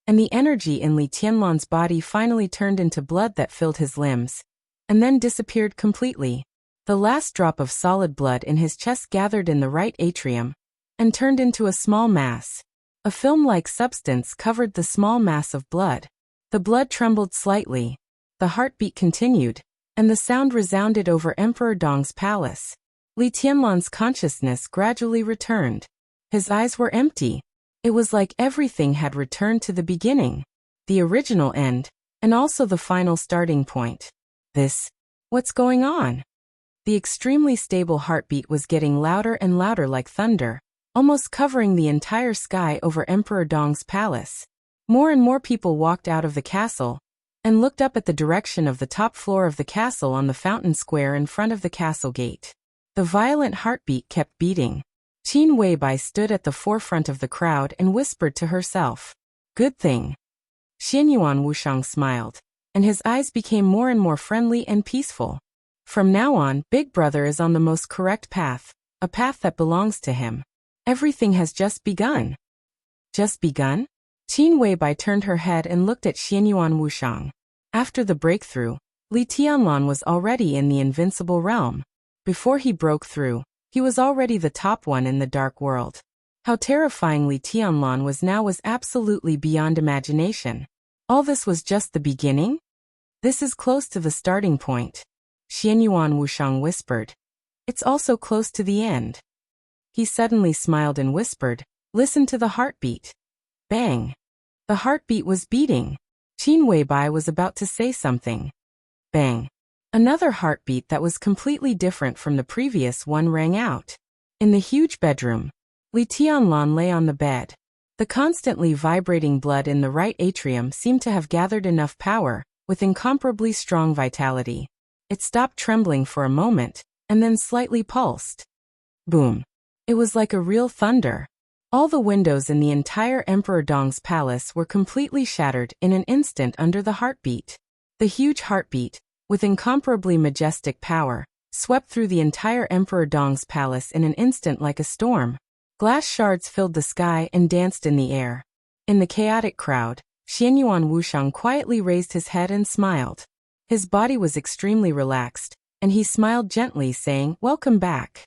and the energy in Li Tianlan's body finally turned into blood that filled his limbs, and then disappeared completely. The last drop of solid blood in his chest gathered in the right atrium, and turned into a small mass. A film-like substance covered the small mass of blood. The blood trembled slightly. The heartbeat continued, and the sound resounded over Emperor Dong's palace. Li Tianlan's consciousness gradually returned. His eyes were empty. It was like everything had returned to the beginning, the original end, and also the final starting point. What's going on? The extremely stable heartbeat was getting louder and louder like thunder, almost covering the entire sky over Emperor Dong's palace. More and more people walked out of the castle, and looked up at the direction of the top floor of the castle on the fountain square in front of the castle gate. The violent heartbeat kept beating. Qin Weibai stood at the forefront of the crowd and whispered to herself, "Good thing." Xianyuan Wushang smiled, and his eyes became more and more friendly and peaceful. From now on, Big Brother is on the most correct path, a path that belongs to him. Everything has just begun. Just begun? Qin Weibai turned her head and looked at Xianyuan Wushang. After the breakthrough, Li Tianlan was already in the invincible realm. Before he broke through, he was already the top one in the dark world. How terrifying Li Tianlan was now was absolutely beyond imagination. All this was just the beginning? This is close to the starting point. Xianyuan Wushang whispered. It's also close to the end. He suddenly smiled and whispered, Listen to the heartbeat. Bang. The heartbeat was beating. Qin Weibai was about to say something. Bang. Another heartbeat that was completely different from the previous one rang out. In the huge bedroom, Li Tianlan lay on the bed. The constantly vibrating blood in the right atrium seemed to have gathered enough power, with incomparably strong vitality. It stopped trembling for a moment, and then slightly pulsed. Boom. It was like a real thunder. All the windows in the entire Emperor Dong's palace were completely shattered in an instant under the heartbeat. The huge heartbeat, with incomparably majestic power, swept through the entire Emperor Dong's palace in an instant like a storm. Glass shards filled the sky and danced in the air. In the chaotic crowd, Xianyuan Wushang quietly raised his head and smiled. His body was extremely relaxed, and he smiled gently, saying, "Welcome back."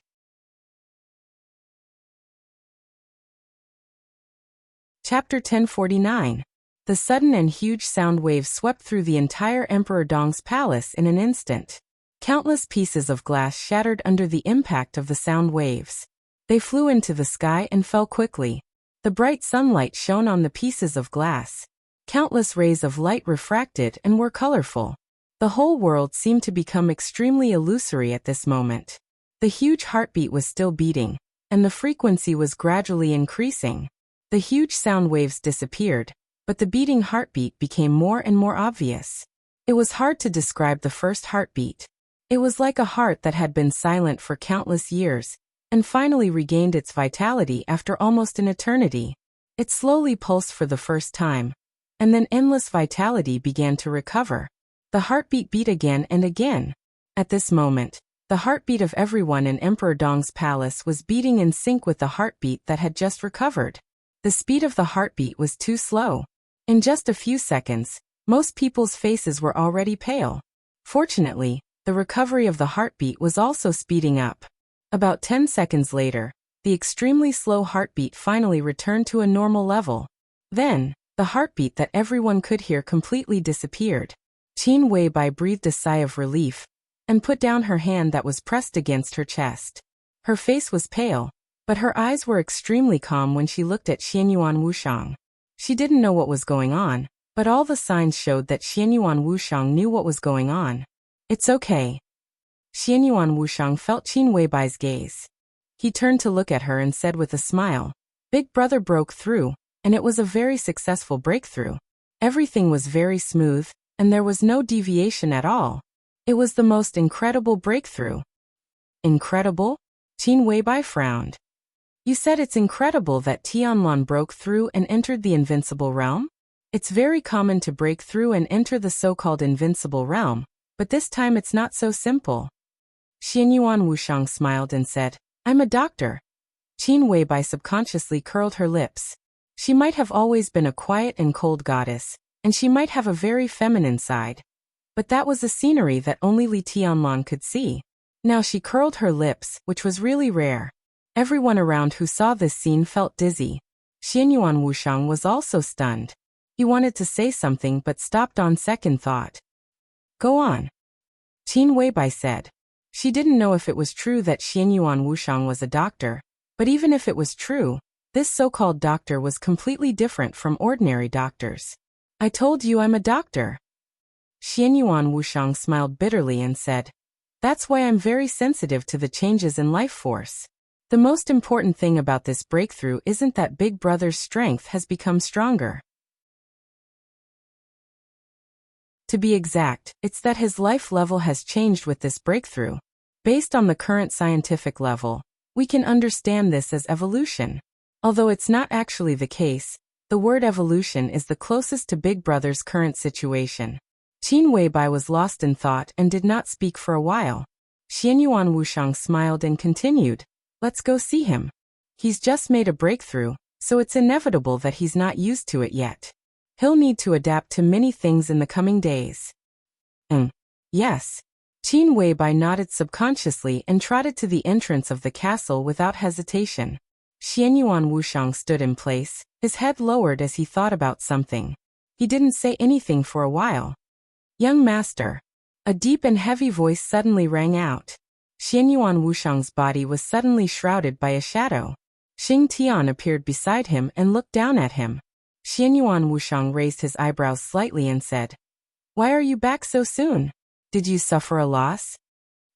Chapter 1049. The sudden and huge sound waves swept through the entire Emperor Dong's palace in an instant. Countless pieces of glass shattered under the impact of the sound waves. They flew into the sky and fell quickly. The bright sunlight shone on the pieces of glass. Countless rays of light refracted and were colorful. The whole world seemed to become extremely illusory at this moment. The huge heartbeat was still beating, and the frequency was gradually increasing. The huge sound waves disappeared, but the beating heartbeat became more and more obvious. It was hard to describe the first heartbeat. It was like a heart that had been silent for countless years, and finally regained its vitality after almost an eternity. It slowly pulsed for the first time, and then endless vitality began to recover. The heartbeat beat again and again. At this moment, the heartbeat of everyone in Emperor Dong's palace was beating in sync with the heartbeat that had just recovered. The speed of the heartbeat was too slow. In just a few seconds, most people's faces were already pale. Fortunately, the recovery of the heartbeat was also speeding up. About 10 seconds later, the extremely slow heartbeat finally returned to a normal level. Then, the heartbeat that everyone could hear completely disappeared. Qin Weibai breathed a sigh of relief, and put down her hand that was pressed against her chest. Her face was pale, but her eyes were extremely calm when she looked at Xianyuan Wushang. She didn't know what was going on, but all the signs showed that Xianyuan Wushang knew what was going on. "It's okay." Xianyuan Wushang felt Qin Weibai's gaze. He turned to look at her and said with a smile, "Big Brother broke through, and it was a very successful breakthrough. Everything was very smooth, and there was no deviation at all. It was the most incredible breakthrough." "Incredible?" Qin Weibai frowned. "You said it's incredible that Tianlan broke through and entered the invincible realm? It's very common to break through and enter the so-called invincible realm, but this time it's not so simple." Xianyuan Wushang smiled and said, "I'm a doctor." Qin Weibai subconsciously curled her lips. She might have always been a quiet and cold goddess, and she might have a very feminine side. But that was a scenery that only Li Tianlan could see. Now she curled her lips, which was really rare. Everyone around who saw this scene felt dizzy. Xianyuan Wushang was also stunned. He wanted to say something but stopped on second thought. "Go on," Qin Weibai said. She didn't know if it was true that Xianyuan Wushang was a doctor, but even if it was true, this so-called doctor was completely different from ordinary doctors. "I told you I'm a doctor." Xianyuan Wushang smiled bitterly and said, "That's why I'm very sensitive to the changes in life force. The most important thing about this breakthrough isn't that Big Brother's strength has become stronger. To be exact, it's that his life level has changed with this breakthrough. Based on the current scientific level, we can understand this as evolution. Although it's not actually the case, the word evolution is the closest to Big Brother's current situation." Qin Weibai was lost in thought and did not speak for a while. Xianyuan Wushang smiled and continued, "Let's go see him. He's just made a breakthrough, so it's inevitable that he's not used to it yet. He'll need to adapt to many things in the coming days." Yes." Qin Weibai nodded subconsciously and trotted to the entrance of the castle without hesitation. Xianyuan Wushang stood in place, his head lowered as he thought about something. He didn't say anything for a while. "Young master." A deep and heavy voice suddenly rang out. Xianyuan Wushang's body was suddenly shrouded by a shadow. Xing Tian appeared beside him and looked down at him. Xianyuan Wushang raised his eyebrows slightly and said, "Why are you back so soon? Did you suffer a loss?"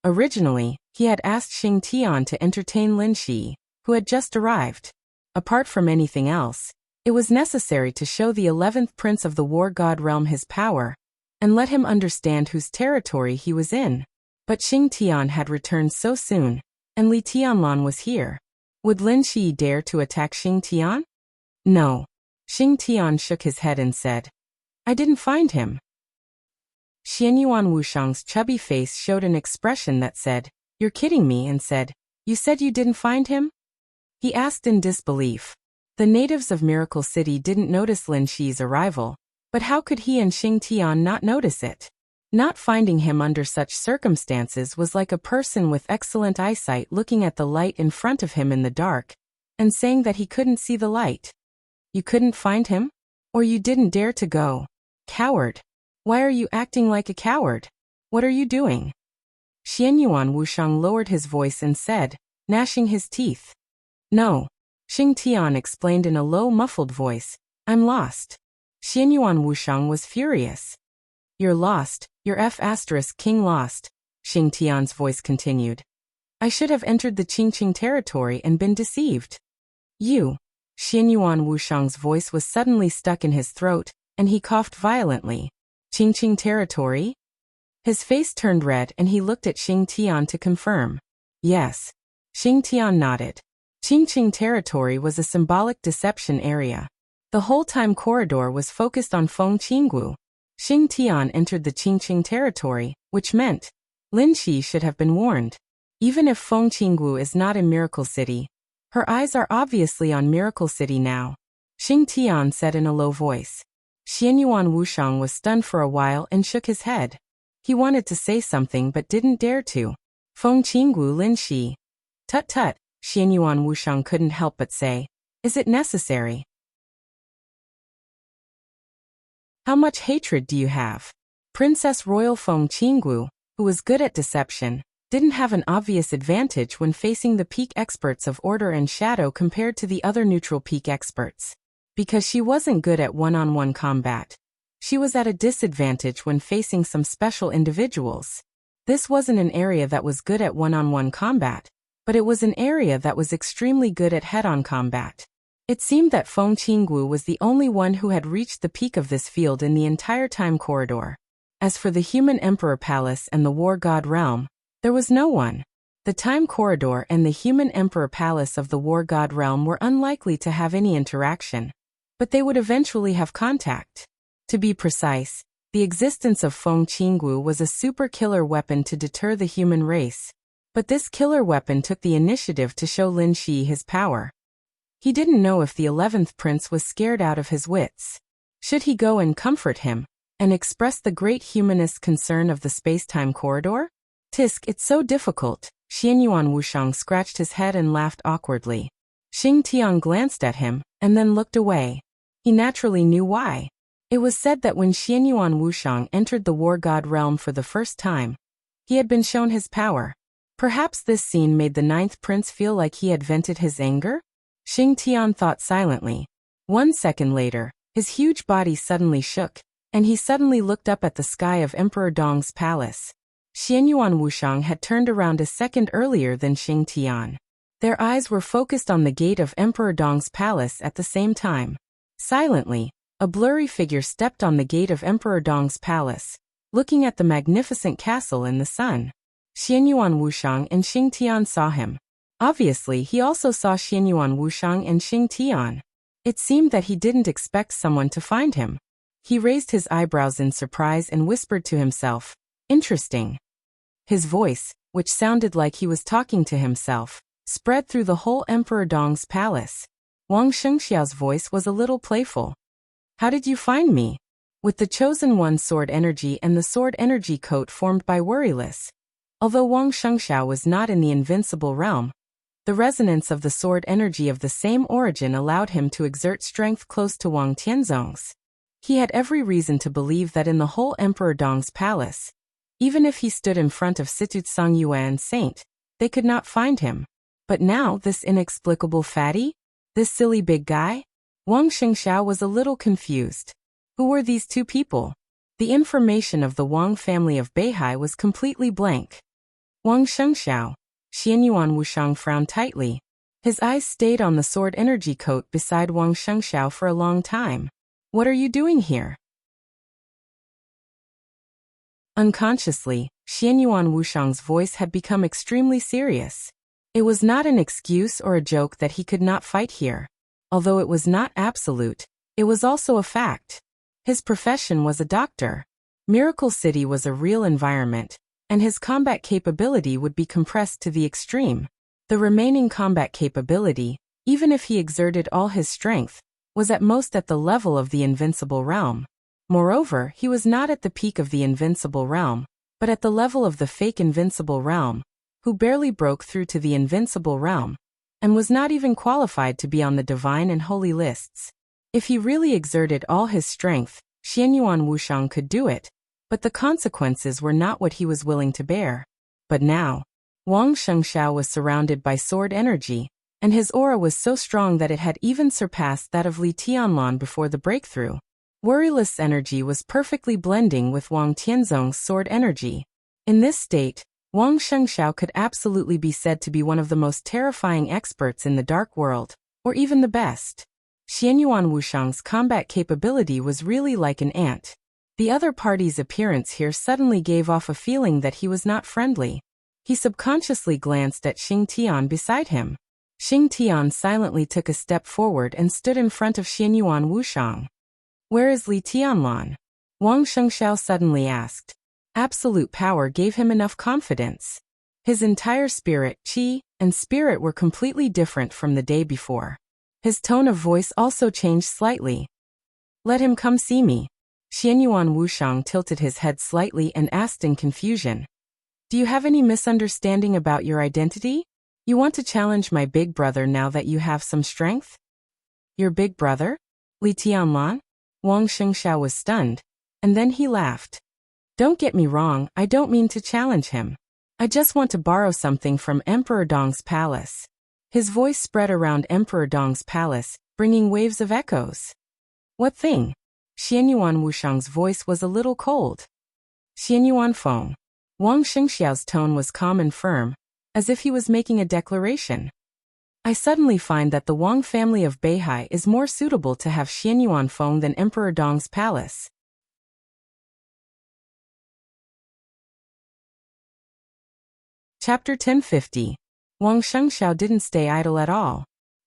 Originally, he had asked Xing Tian to entertain Lin Shi, who had just arrived. Apart from anything else, it was necessary to show the 11th prince of the war god realm his power, and let him understand whose territory he was in. But Xing Tian had returned so soon, and Li Tianlan was here. Would Lin Shi dare to attack Xing Tian? No. Xing Tian shook his head and said, "I didn't find him." Xianyuan Wushang's chubby face showed an expression that said, "You're kidding me," and said, "You said you didn't find him?" He asked in disbelief. The natives of Miracle City didn't notice Lin Shi's arrival, but how could he and Xing Tian not notice it? Not finding him under such circumstances was like a person with excellent eyesight looking at the light in front of him in the dark, and saying that he couldn't see the light. You couldn't find him? Or you didn't dare to go? Coward! Why are you acting like a coward? What are you doing? Xianyuan Wushang lowered his voice and said, gnashing his teeth. No. Xing Tian explained in a low muffled voice, "I'm lost." Xianyuan Wushang was furious. "You're lost, you're King lost," Xing Tian's voice continued. "I should have entered the Qingqing territory and been deceived." "You." Xianyuan Wushang's voice was suddenly stuck in his throat, and he coughed violently. "Qingqing territory?" His face turned red and he looked at Xing Tian to confirm. "Yes." Xing Tian nodded. Qingqing territory was a symbolic deception area. The whole time corridor was focused on Feng Qinggu. Xing Tian entered the Qingqing territory, which meant Lin Shi should have been warned. Even if Feng Qinggu is not in Miracle City, her eyes are obviously on Miracle City now, Xing Tian said in a low voice. Xianyuan Wushang was stunned for a while and shook his head. He wanted to say something but didn't dare to. Feng Qinggu Lin Shi. Tut tut, Xianyuan Wushang couldn't help but say. Is it necessary? How much hatred do you have? Princess Royal Feng Qinggu, who was good at deception, didn't have an obvious advantage when facing the peak experts of Order and Shadow compared to the other neutral peak experts. Because she wasn't good at one-on-one combat, she was at a disadvantage when facing some special individuals. This wasn't an area that was good at one-on-one combat, but it was an area that was extremely good at head-on combat. It seemed that Feng Qinggu was the only one who had reached the peak of this field in the entire time corridor. As for the Human Emperor Palace and the War God Realm, there was no one. The time corridor and the Human Emperor Palace of the War God Realm were unlikely to have any interaction, but they would eventually have contact. To be precise, the existence of Feng Qinggu was a super killer weapon to deter the human race. But this killer weapon took the initiative to show Lin Shi his power. He didn't know if the 11th prince was scared out of his wits. Should he go and comfort him, and express the great humanist concern of the space-time corridor? Tisk, it's so difficult. Xianyuan Wushang scratched his head and laughed awkwardly. Xing Tian glanced at him, and then looked away. He naturally knew why. It was said that when Xianyuan Wushang entered the War God realm for the first time, he had been shown his power. Perhaps this scene made the 9th prince feel like he had vented his anger? Xing Tian thought silently. 1 second later, his huge body suddenly shook, and he suddenly looked up at the sky of Emperor Dong's palace. Xianyuan Wushang had turned around a second earlier than Xing Tian. Their eyes were focused on the gate of Emperor Dong's palace at the same time. Silently, a blurry figure stepped on the gate of Emperor Dong's palace, looking at the magnificent castle in the sun. Xianyuan Wushang and Xing Tian saw him. Obviously, he also saw Xianyuan Wushang and Xing Tian. It seemed that he didn't expect someone to find him. He raised his eyebrows in surprise and whispered to himself, "Interesting." His voice, which sounded like he was talking to himself, spread through the whole Emperor Dong's palace. Wang Shengxiao's voice was a little playful. "How did you find me?" With the Chosen One's sword energy and the sword energy coat formed by Worryless. Although Wang Shengxiao was not in the invincible realm, the resonance of the sword energy of the same origin allowed him to exert strength close to Wang Tianzong's. He had every reason to believe that in the whole Emperor Dong's palace, even if he stood in front of Situtsang Yuan Saint, they could not find him. But now this inexplicable fatty? This silly big guy? Wang Shengxiao was a little confused. Who were these two people? The information of the Wang family of Beihai was completely blank. Wang Shengxiao. Xianyuan Wushang frowned tightly. His eyes stayed on the sword energy coat beside Wang Shengxiao for a long time. What are you doing here? Unconsciously, Xianyuan Wushang's voice had become extremely serious. It was not an excuse or a joke that he could not fight here. Although it was not absolute, it was also a fact. His profession was a doctor. Miracle City was a real environment, and his combat capability would be compressed to the extreme. The remaining combat capability, even if he exerted all his strength, was at most at the level of the invincible realm. Moreover, he was not at the peak of the invincible realm, but at the level of the fake invincible realm, who barely broke through to the invincible realm, and was not even qualified to be on the divine and holy lists. If he really exerted all his strength, Xianyuan Wushang could do it, but the consequences were not what he was willing to bear. But now, Wang Shengxiao was surrounded by sword energy, and his aura was so strong that it had even surpassed that of Li Tianlan before the breakthrough. Worryless energy was perfectly blending with Wang Tianzong's sword energy. In this state, Wang Shengxiao could absolutely be said to be one of the most terrifying experts in the dark world, or even the best. Xianyuan Wushang's combat capability was really like an ant. The other party's appearance here suddenly gave off a feeling that he was not friendly. He subconsciously glanced at Xing Tian beside him. Xing Tian silently took a step forward and stood in front of Xianyuan Wushang. Where is Li Tianlan? Wang Shengxiao suddenly asked. Absolute power gave him enough confidence. His entire spirit, qi, and spirit were completely different from the day before. His tone of voice also changed slightly. Let him come see me. Xianyuan Wushang tilted his head slightly and asked in confusion. Do you have any misunderstanding about your identity? You want to challenge my big brother now that you have some strength? Your big brother? Li Tianlan? Wang Shengxiao was stunned, and then he laughed. Don't get me wrong, I don't mean to challenge him. I just want to borrow something from Emperor Dong's palace. His voice spread around Emperor Dong's palace, bringing waves of echoes. What thing? Xianyuan Wushang's voice was a little cold. Xianyuan Feng. Wang Shengxiao's tone was calm and firm, as if he was making a declaration. I suddenly find that the Wang family of Beihai is more suitable to have Xianyuan Feng than Emperor Dong's palace. Chapter 1050. Wang Shengxiao didn't stay idle at all.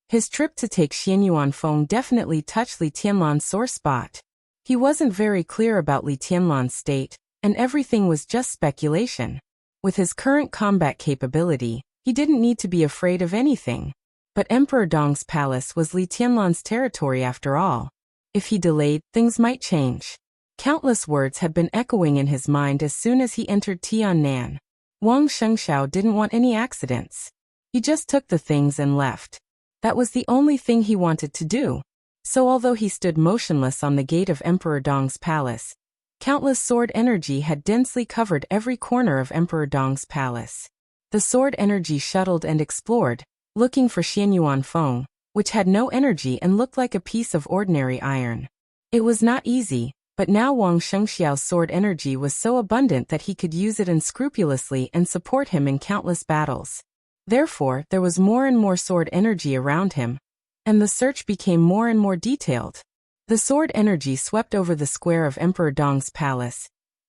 His trip to take Xianyuan Feng definitely touched Li Tianlan's sore spot. He wasn't very clear about Li Tianlan's state, and everything was just speculation. With his current combat capability, he didn't need to be afraid of anything. But Emperor Dong's palace was Li Tianlan's territory after all. If he delayed, things might change. Countless words had been echoing in his mind as soon as he entered Tiannan. Wang Shengxiao didn't want any accidents. He just took the things and left. That was the only thing he wanted to do. So although he stood motionless on the gate of Emperor Dong's palace, countless sword energy had densely covered every corner of Emperor Dong's palace. The sword energy shuttled and explored, looking for Xianyuan Feng, which had no energy and looked like a piece of ordinary iron. It was not easy, but now Wang Shengxiao's sword energy was so abundant that he could use it unscrupulously and support him in countless battles. Therefore, there was more and more sword energy around him, and the search became more and more detailed. The sword energy swept over the square of Emperor Dong's palace,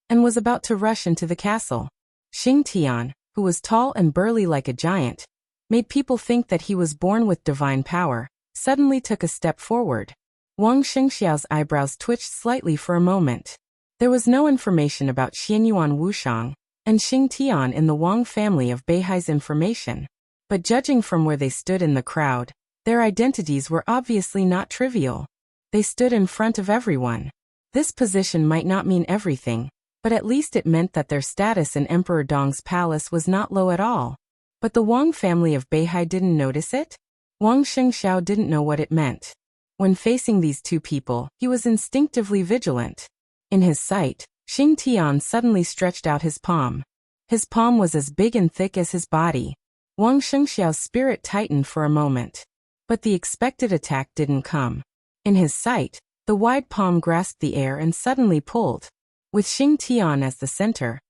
and was about to rush into the castle. Xing Tian, who was tall and burly like a giant, made people think that he was born with divine power, suddenly took a step forward. Wang Shengxiao's eyebrows twitched slightly for a moment. There was no information about Xianyuan Wushang and Xing Tian in the Wang family of Beihai's information, but judging from where they stood in the crowd, their identities were obviously not trivial. They stood in front of everyone. This position might not mean everything, but at least it meant that their status in Emperor Dong's palace was not low at all. But the Wang family of Beihai didn't notice it? Wang Shengxiao didn't know what it meant. When facing these two people, he was instinctively vigilant. In his sight, Xing Tian suddenly stretched out his palm. His palm was as big and thick as his body. Wang Shengxiao's spirit tightened for a moment. But the expected attack didn't come. In his sight, the wide palm grasped the air and suddenly pulled. With Xing Tian as the center,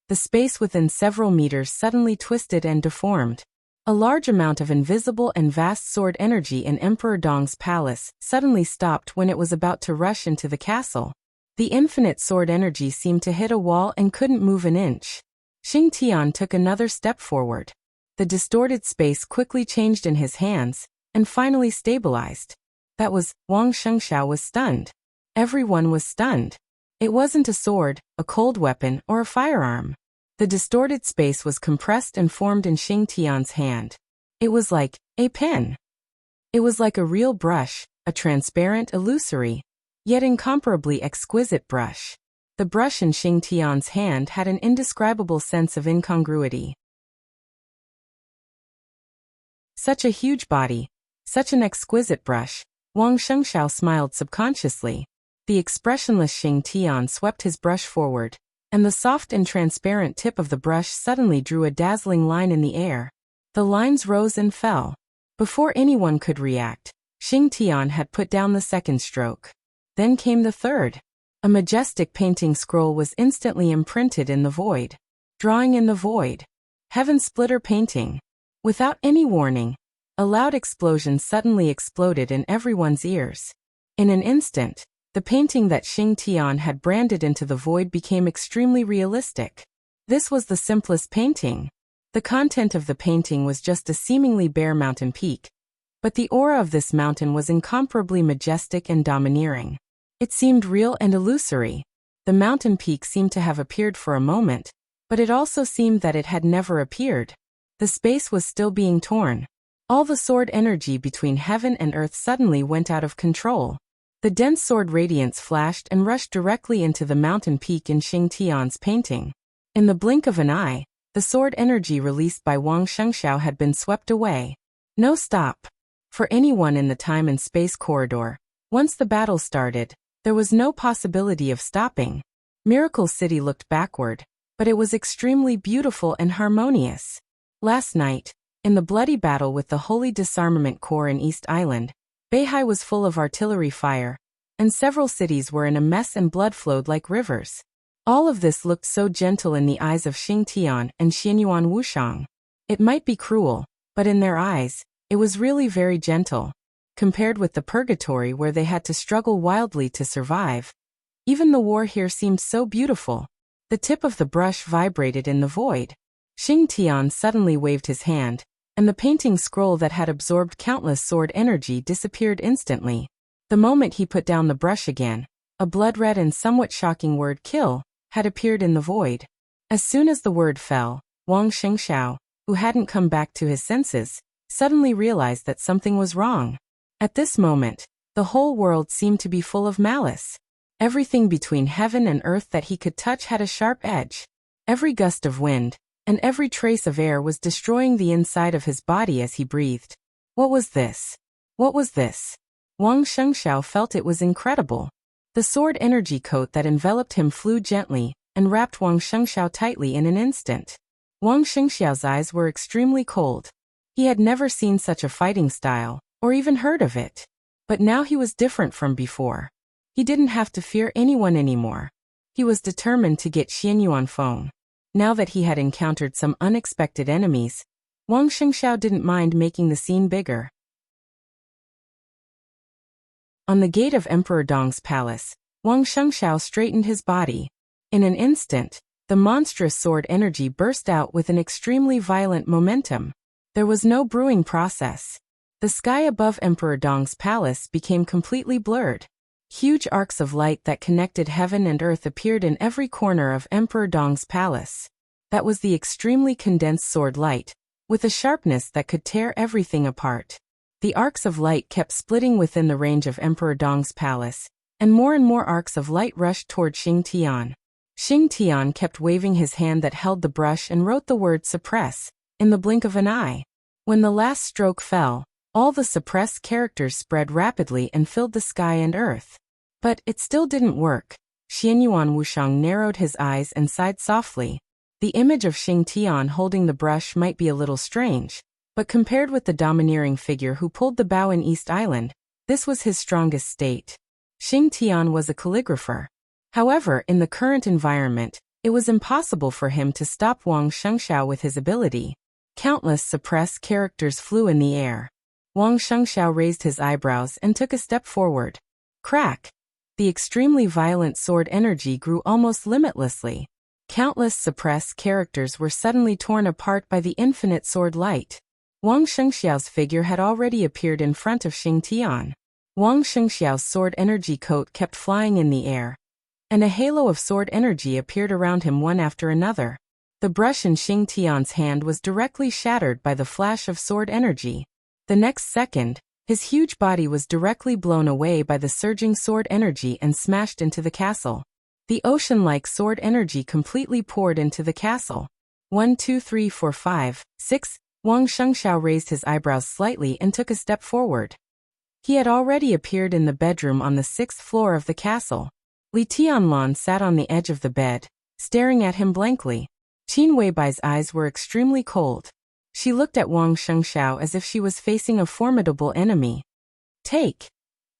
the space within several meters suddenly twisted and deformed. A large amount of invisible and vast sword energy in Emperor Dong's palace suddenly stopped when it was about to rush into the castle. The infinite sword energy seemed to hit a wall and couldn't move an inch. Xing Tian took another step forward. The distorted space quickly changed in his hands, and finally stabilized. That was, Wang Shengxiao was stunned. Everyone was stunned. It wasn't a sword, a cold weapon, or a firearm. The distorted space was compressed and formed in Xing Tian's hand. It was like a pen. It was like a real brush, a transparent, illusory, yet incomparably exquisite brush. The brush in Xing Tian's hand had an indescribable sense of incongruity. Such a huge body, such an exquisite brush. Wang Shengxiao smiled subconsciously. The expressionless Xing Tian swept his brush forward, and the soft and transparent tip of the brush suddenly drew a dazzling line in the air. The lines rose and fell. Before anyone could react, Xing Tian had put down the second stroke. Then came the third. A majestic painting scroll was instantly imprinted in the void. Drawing in the void. Heaven Splitter painting. Without any warning, a loud explosion suddenly exploded in everyone's ears. In an instant, the painting that Xing Tian had branded into the void became extremely realistic. This was the simplest painting. The content of the painting was just a seemingly bare mountain peak. But the aura of this mountain was incomparably majestic and domineering. It seemed real and illusory. The mountain peak seemed to have appeared for a moment, but it also seemed that it had never appeared. The space was still being torn. All the sword energy between heaven and earth suddenly went out of control. The dense sword radiance flashed and rushed directly into the mountain peak in Xing Tian's painting. In the blink of an eye, the sword energy released by Wang Shengxiao had been swept away. No stop. For anyone in the time and space corridor, once the battle started, there was no possibility of stopping. Miracle City looked backward, but it was extremely beautiful and harmonious. Last night, in the bloody battle with the Holy Disarmament Corps in East Island, Beihai was full of artillery fire, and several cities were in a mess and blood flowed like rivers. All of this looked so gentle in the eyes of Xing Tian and Xianyuan Wushang. It might be cruel, but in their eyes, it was really very gentle. Compared with the purgatory where they had to struggle wildly to survive, even the war here seemed so beautiful. The tip of the brush vibrated in the void. Xing Tian suddenly waved his hand, and the painting scroll that had absorbed countless sword energy disappeared instantly. The moment he put down the brush again, a blood-red and somewhat shocking word "kill" had appeared in the void. As soon as the word fell, Wang Shengxiao, who hadn't come back to his senses, suddenly realized that something was wrong. At this moment, the whole world seemed to be full of malice. Everything between heaven and earth that he could touch had a sharp edge. Every gust of wind, and every trace of air was destroying the inside of his body as he breathed. What was this? What was this? Wang Shengxiao felt it was incredible. The sword energy coat that enveloped him flew gently and wrapped Wang Shengxiao tightly in an instant. Wang Shengxiao's eyes were extremely cold. He had never seen such a fighting style, or even heard of it. But now he was different from before. He didn't have to fear anyone anymore. He was determined to get Xianyuan Feng. Now that he had encountered some unexpected enemies, Wang Shengxiao didn't mind making the scene bigger. On the gate of Emperor Dong's palace, Wang Shengxiao straightened his body. In an instant, the monstrous sword energy burst out with an extremely violent momentum. There was no brewing process. The sky above Emperor Dong's palace became completely blurred. Huge arcs of light that connected heaven and earth appeared in every corner of Emperor Dong's palace. That was the extremely condensed sword light, with a sharpness that could tear everything apart. The arcs of light kept splitting within the range of Emperor Dong's palace, and more arcs of light rushed toward Xing Tian. Xing Tian kept waving his hand that held the brush and wrote the word suppress, in the blink of an eye. When the last stroke fell, all the suppressed characters spread rapidly and filled the sky and earth. But it still didn't work. Xianyuan Wushang narrowed his eyes and sighed softly. The image of Xing Tian holding the brush might be a little strange, But compared with the domineering figure who pulled the bow in East Island, this was his strongest state. Xing Tian was a calligrapher. However, in the current environment, it was impossible for him to stop Wang Shengxiao with his ability. Countless suppressed characters flew in the air. Wang Shengxiao raised his eyebrows and took a step forward. Crack! The extremely violent sword energy grew almost limitlessly. Countless suppressed characters were suddenly torn apart by the infinite sword light. Wang Shengxiao's figure had already appeared in front of Xing Tian. Wang Shengxiao's sword energy coat kept flying in the air, and a halo of sword energy appeared around him one after another. The brush in Xing Tian's hand was directly shattered by the flash of sword energy. The next second, his huge body was directly blown away by the surging sword energy and smashed into the castle. The ocean-like sword energy completely poured into the castle. 1, 2, 3, 4, 5, 6. Wang Shengxiao raised his eyebrows slightly and took a step forward. He had already appeared in the bedroom on the 6th floor of the castle. Li Tianlan sat on the edge of the bed, staring at him blankly. Qin Weibai's eyes were extremely cold. She looked at Wang Shengxiao as if she was facing a formidable enemy. Take!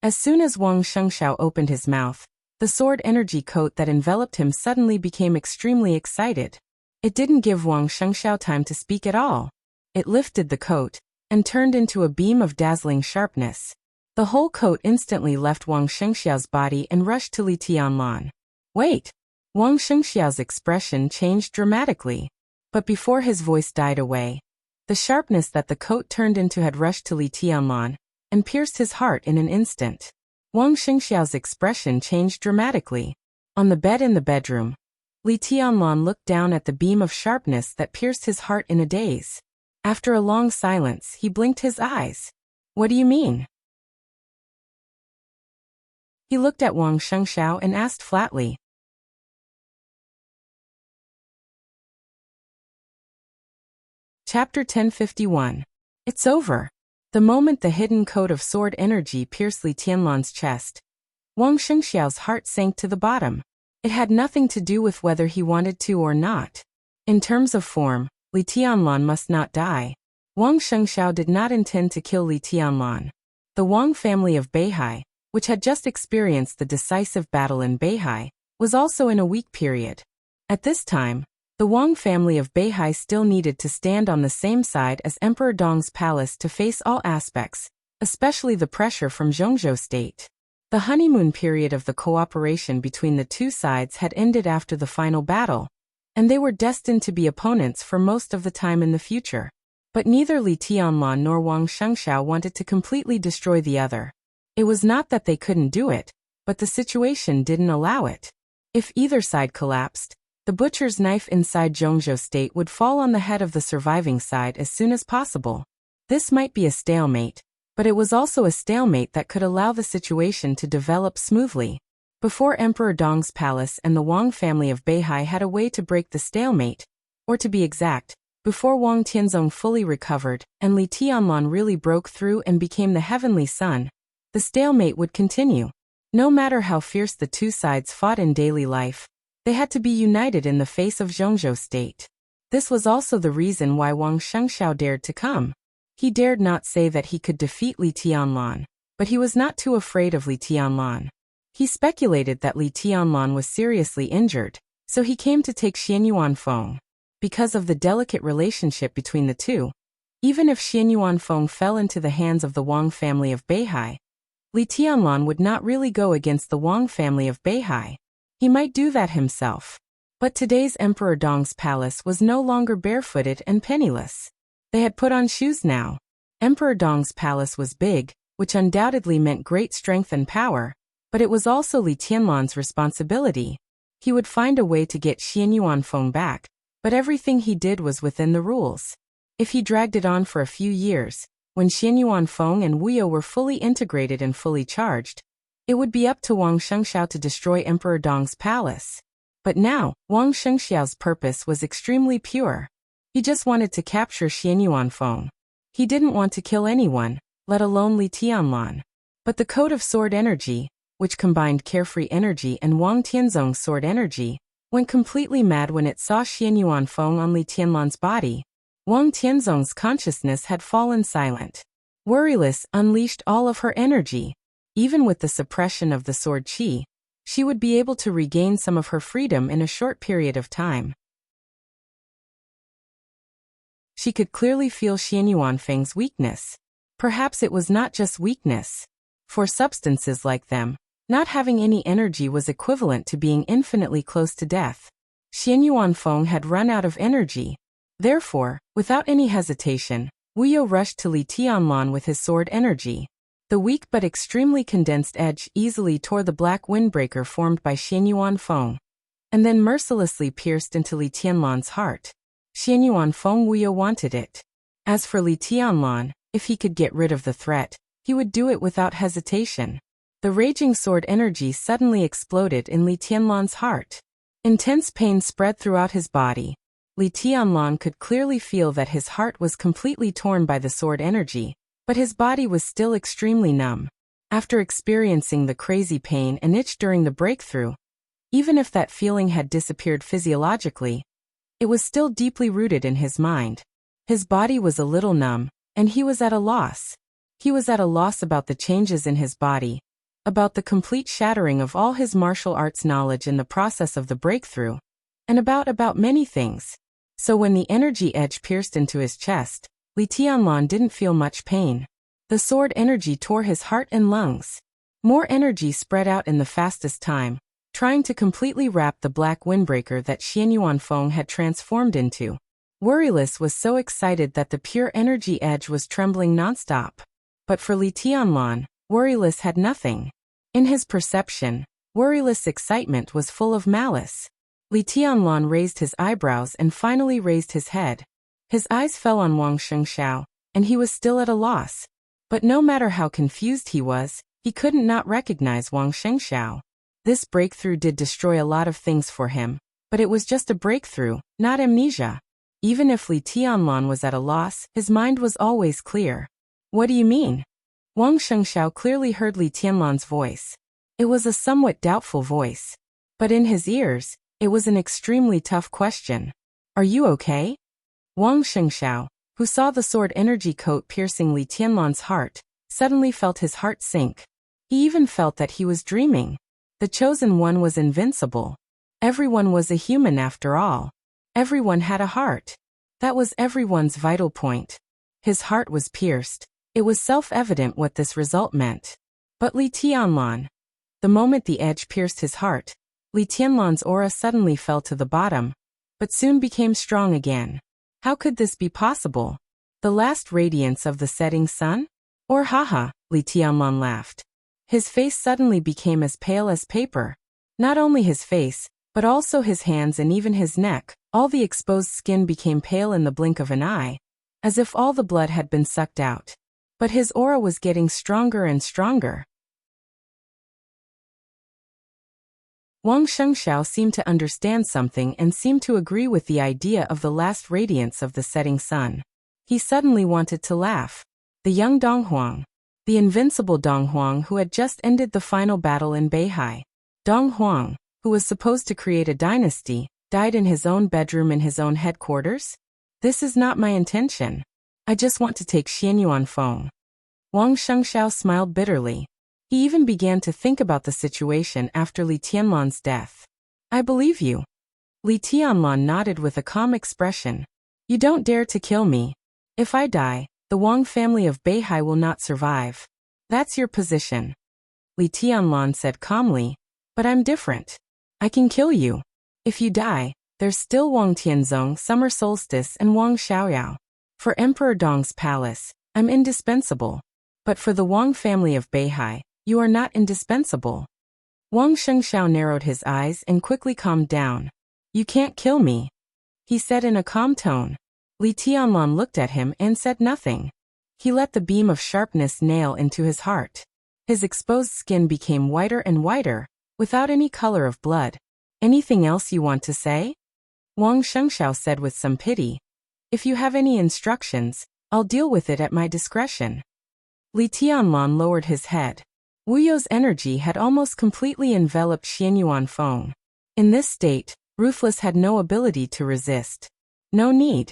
As soon as Wang Shengxiao opened his mouth, the sword energy coat that enveloped him suddenly became extremely excited. It didn't give Wang Shengxiao time to speak at all. It lifted the coat and turned into a beam of dazzling sharpness. The whole coat instantly left Wang Shengxiao's body and rushed to Li Tianlan. Wait! Wang Shengxiao's expression changed dramatically. But before his voice died away, the sharpness that the coat turned into had rushed to Li Tianlan and pierced his heart in an instant. Wang Shengxiao's expression changed dramatically. On the bed in the bedroom, Li Tianlan looked down at the beam of sharpness that pierced his heart in a daze. After a long silence, he blinked his eyes. What do you mean? He looked at Wang Shengxiao and asked flatly. Chapter 1051. It's over. The moment the hidden coat of sword energy pierced Li Tianlan's chest, Wang Shengxiao's heart sank to the bottom. It had nothing to do with whether he wanted to or not. In terms of form, Li Tianlan must not die. Wang Shengxiao did not intend to kill Li Tianlan. The Wang family of Beihai, which had just experienced the decisive battle in Beihai, was also in a weak period. At this time, the Wang family of Beihai still needed to stand on the same side as Emperor Dong's palace to face all aspects, especially the pressure from Zhongzhou state. The honeymoon period of the cooperation between the two sides had ended after the final battle, and they were destined to be opponents for most of the time in the future. But neither Li Tianlan nor Wang Shengxiao wanted to completely destroy the other. It was not that they couldn't do it, but the situation didn't allow it. If either side collapsed, the butcher's knife inside Zhongzhou state would fall on the head of the surviving side as soon as possible. This might be a stalemate, but it was also a stalemate that could allow the situation to develop smoothly. Before Emperor Dong's palace and the Wang family of Beihai had a way to break the stalemate, or to be exact, before Wang Tianzong fully recovered and Li Tianlan really broke through and became the heavenly sun, the stalemate would continue. No matter how fierce the two sides fought in daily life, they had to be united in the face of Zhongzhou state. This was also the reason why Wang Shengxiao dared to come. He dared not say that he could defeat Li Tianlan, but he was not too afraid of Li Tianlan. He speculated that Li Tianlan was seriously injured, so he came to take Xianyuan Feng. Because of the delicate relationship between the two, even if Xianyuan Feng fell into the hands of the Wang family of Beihai, Li Tianlan would not really go against the Wang family of Beihai. He might do that himself. But today's Emperor Dong's palace was no longer barefooted and penniless. They had put on shoes now. Emperor Dong's palace was big, which undoubtedly meant great strength and power, but it was also Li Tianlan's responsibility. He would find a way to get Xianyuan Feng back, but everything he did was within the rules. If he dragged it on for a few years, when Xianyuan Feng and Wuyo were fully integrated and fully charged, it would be up to Wang Shengxiao to destroy Emperor Dong's palace. But now, Wang Shengxiao's purpose was extremely pure. He just wanted to capture Xianyuan Feng. He didn't want to kill anyone, let alone Li Tianlan. But the code of sword energy, which combined carefree energy and Wang Tianzong's sword energy, went completely mad when it saw Xianyuan Feng on Li Tianlan's body. Wang Tianzong's consciousness had fallen silent. Worryless unleashed all of her energy. Even with the suppression of the sword qi, she would be able to regain some of her freedom in a short period of time. She could clearly feel Xian Yuanfeng's weakness. Perhaps it was not just weakness. For substances like them, not having any energy was equivalent to being infinitely close to death. Xian Yuanfeng had run out of energy. Therefore, without any hesitation, Wu You rushed to Li Tianlan with his sword energy. The weak but extremely condensed edge easily tore the black windbreaker formed by Xian Yuanfeng, and then mercilessly pierced into Li Tianlan's heart. Xian Yuanfeng Wu You wanted it. As for Li Tianlan, if he could get rid of the threat, he would do it without hesitation. The raging sword energy suddenly exploded in Li Tianlan's heart. Intense pain spread throughout his body. Li Tianlan could clearly feel that his heart was completely torn by the sword energy, but his body was still extremely numb. After experiencing the crazy pain and itch during the breakthrough, even if that feeling had disappeared physiologically, it was still deeply rooted in his mind. His body was a little numb, and he was at a loss. He was at a loss about the changes in his body, about the complete shattering of all his martial arts knowledge in the process of the breakthrough, and about many things. So when the energy edge pierced into his chest, Li Tianlan didn't feel much pain. The sword energy tore his heart and lungs. More energy spread out in the fastest time, trying to completely wrap the black windbreaker that Xian Yuanfeng had transformed into. Worryless was so excited that the pure energy edge was trembling nonstop. But for Li Tianlan, Worryless had nothing. In his perception, Worryless' excitement was full of malice. Li Tianlan raised his eyebrows and finally raised his head. His eyes fell on Wang Shengxiao, and he was still at a loss. But no matter how confused he was, he couldn't not recognize Wang Shengxiao. This breakthrough did destroy a lot of things for him, but it was just a breakthrough, not amnesia. Even if Li Tianlan was at a loss, his mind was always clear. What do you mean? Wang Shengxiao clearly heard Li Tianlan's voice. It was a somewhat doubtful voice. But in his ears, it was an extremely tough question. Are you okay? Wang Shengxiao, who saw the sword energy coat piercing Li Tianlan's heart, suddenly felt his heart sink. He even felt that he was dreaming. The chosen one was invincible. Everyone was a human after all. Everyone had a heart. That was everyone's vital point. His heart was pierced. It was self-evident what this result meant. But Li Tianlan. The moment the edge pierced his heart, Li Tianlan's aura suddenly fell to the bottom, but soon became strong again. How could this be possible? The last radiance of the setting sun? Or haha, Li Tianlan laughed. His face suddenly became as pale as paper. Not only his face, but also his hands and even his neck, all the exposed skin became pale in the blink of an eye, as if all the blood had been sucked out. But his aura was getting stronger and stronger. Wang Shengxiao seemed to understand something and seemed to agree with the idea of the last radiance of the setting sun. He suddenly wanted to laugh. The young Donghuang. The invincible Donghuang who had just ended the final battle in Beihai. Donghuang, who was supposed to create a dynasty, died in his own bedroom in his own headquarters? This is not my intention. I just want to take Xian Yuanfeng. Wang Shengxiao smiled bitterly. He even began to think about the situation after Li Tianlan's death. I believe you. Li Tianlan nodded with a calm expression. You don't dare to kill me. If I die, the Wang family of Beihai will not survive. That's your position. Li Tianlan said calmly. But I'm different. I can kill you. If you die, there's still Wang Tianzong, Summer Solstice, and Wang Xiaoyao. For Emperor Dong's palace, I'm indispensable. But for the Wang family of Beihai, you are not indispensable. Wang Shengxiao narrowed his eyes and quickly calmed down. You can't kill me, he said in a calm tone. Li Tianlan looked at him and said nothing. He let the beam of sharpness nail into his heart. His exposed skin became whiter and whiter, without any color of blood. Anything else you want to say? Wang Shengxiao said with some pity. If you have any instructions, I'll deal with it at my discretion. Li Tianlan lowered his head. Wu You's energy had almost completely enveloped Xian Yuanfeng. In this state, Ruthless had no ability to resist. No need.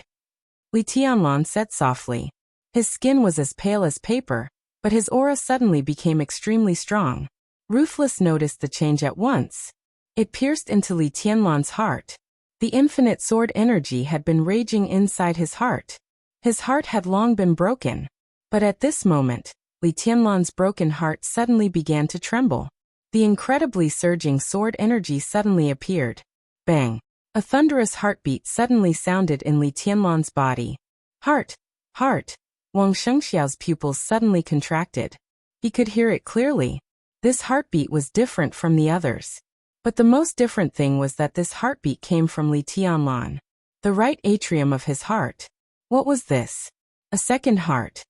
Li Tianlan said softly. His skin was as pale as paper, but his aura suddenly became extremely strong. Ruthless noticed the change at once. It pierced into Li Tianlan's heart. The infinite sword energy had been raging inside his heart. His heart had long been broken. But at this moment, Li Tianlan's broken heart suddenly began to tremble. The incredibly surging sword energy suddenly appeared. Bang! A thunderous heartbeat suddenly sounded in Li Tianlan's body. Heart! Heart! Wang Shengxiao's pupils suddenly contracted. He could hear it clearly. This heartbeat was different from the others. But the most different thing was that this heartbeat came from Li Tianlan. The right atrium of his heart. What was this? A second heart.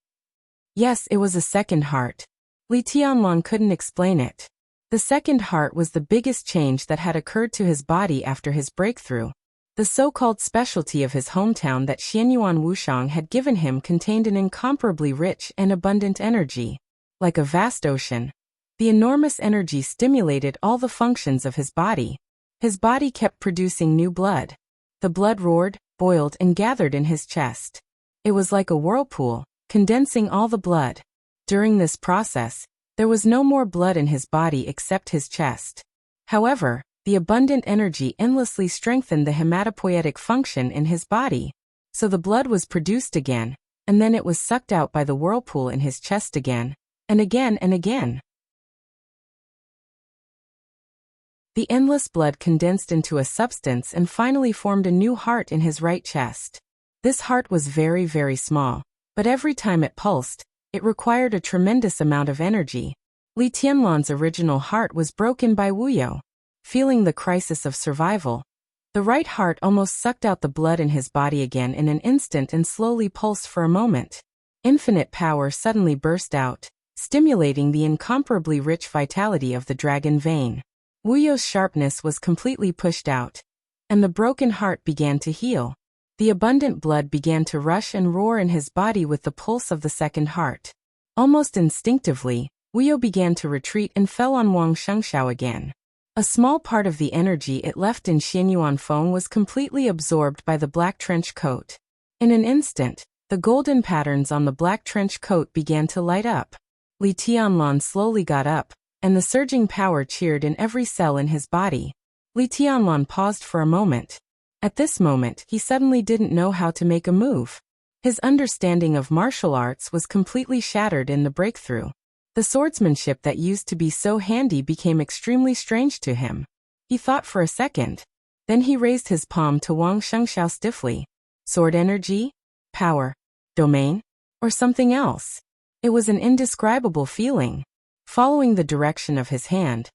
Yes, it was a second heart. Li Tianlan couldn't explain it. The second heart was the biggest change that had occurred to his body after his breakthrough. The so-called specialty of his hometown that Xianyuan Wushang had given him contained an incomparably rich and abundant energy. Like a vast ocean, the enormous energy stimulated all the functions of his body. His body kept producing new blood. The blood roared, boiled, and gathered in his chest. It was like a whirlpool, condensing all the blood. During this process, there was no more blood in his body except his chest. However, the abundant energy endlessly strengthened the hematopoietic function in his body. So the blood was produced again, and then it was sucked out by the whirlpool in his chest again, and again and again. The endless blood condensed into a substance and finally formed a new heart in his right chest. This heart was very, very small, but every time it pulsed, it required a tremendous amount of energy. Li Tianlan's original heart was broken by Wuyo. Feeling the crisis of survival, the right heart almost sucked out the blood in his body again in an instant and slowly pulsed for a moment. Infinite power suddenly burst out, stimulating the incomparably rich vitality of the dragon vein. Wuyo's sharpness was completely pushed out, and the broken heart began to heal. The abundant blood began to rush and roar in his body with the pulse of the second heart. Almost instinctively, Wuyo began to retreat and fell on Wang Shengxiao again. A small part of the energy it left in Xianyuan Feng was completely absorbed by the black trench coat. In an instant, the golden patterns on the black trench coat began to light up. Li Tianlan slowly got up, and the surging power cheered in every cell in his body. Li Tianlan paused for a moment. At this moment, he suddenly didn't know how to make a move. His understanding of martial arts was completely shattered in the breakthrough. The swordsmanship that used to be so handy became extremely strange to him. He thought for a second. Then he raised his palm to Wang Shengxiao stiffly. Sword energy? Power? Domain? Or something else? It was an indescribable feeling. Following the direction of his hand,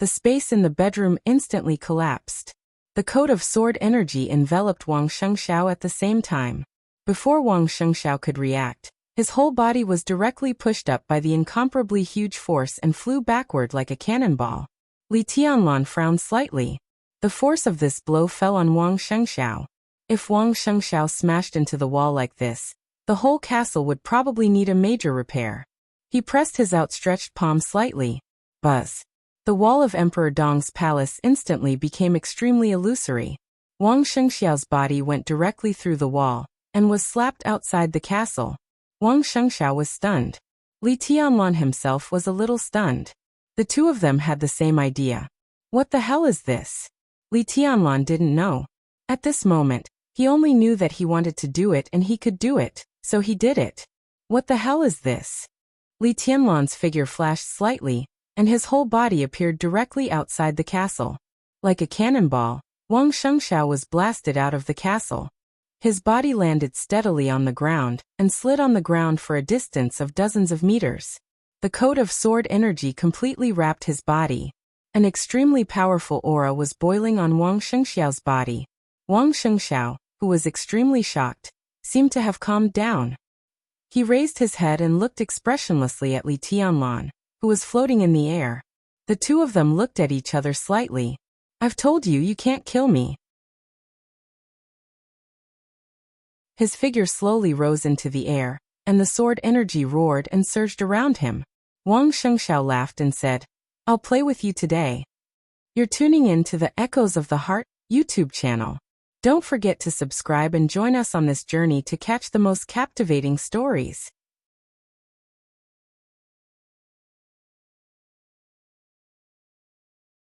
the space in the bedroom instantly collapsed. The coat of sword energy enveloped Wang Shengxiao at the same time. Before Wang Shengxiao could react, his whole body was directly pushed up by the incomparably huge force and flew backward like a cannonball. Li Tianlan frowned slightly. The force of this blow fell on Wang Shengxiao. If Wang Shengxiao smashed into the wall like this, the whole castle would probably need a major repair. He pressed his outstretched palm slightly. Buzz. The wall of Emperor Dong's palace instantly became extremely illusory. Wang Shengxiao's body went directly through the wall, and was slapped outside the castle. Wang Shengxiao was stunned. Li Tianlan himself was a little stunned. The two of them had the same idea. What the hell is this? Li Tianlan didn't know. At this moment, he only knew that he wanted to do it and he could do it, so he did it. What the hell is this? Li Tianlan's figure flashed slightly, and his whole body appeared directly outside the castle. Like a cannonball, Wang Shengxiao was blasted out of the castle. His body landed steadily on the ground, and slid on the ground for a distance of dozens of meters. The coat of sword energy completely wrapped his body. An extremely powerful aura was boiling on Wang Shengxiao's body. Wang Shengxiao, who was extremely shocked, seemed to have calmed down. He raised his head and looked expressionlessly at Li Tianlan, who was floating in the air. The two of them looked at each other slightly. "I've told you you can't kill me." His figure slowly rose into the air, and the sword energy roared and surged around him. Wang Shengxiao laughed and said, "I'll play with you today." You're tuning in to the Echoes of the Heart YouTube channel. Don't forget to subscribe and join us on this journey to catch the most captivating stories.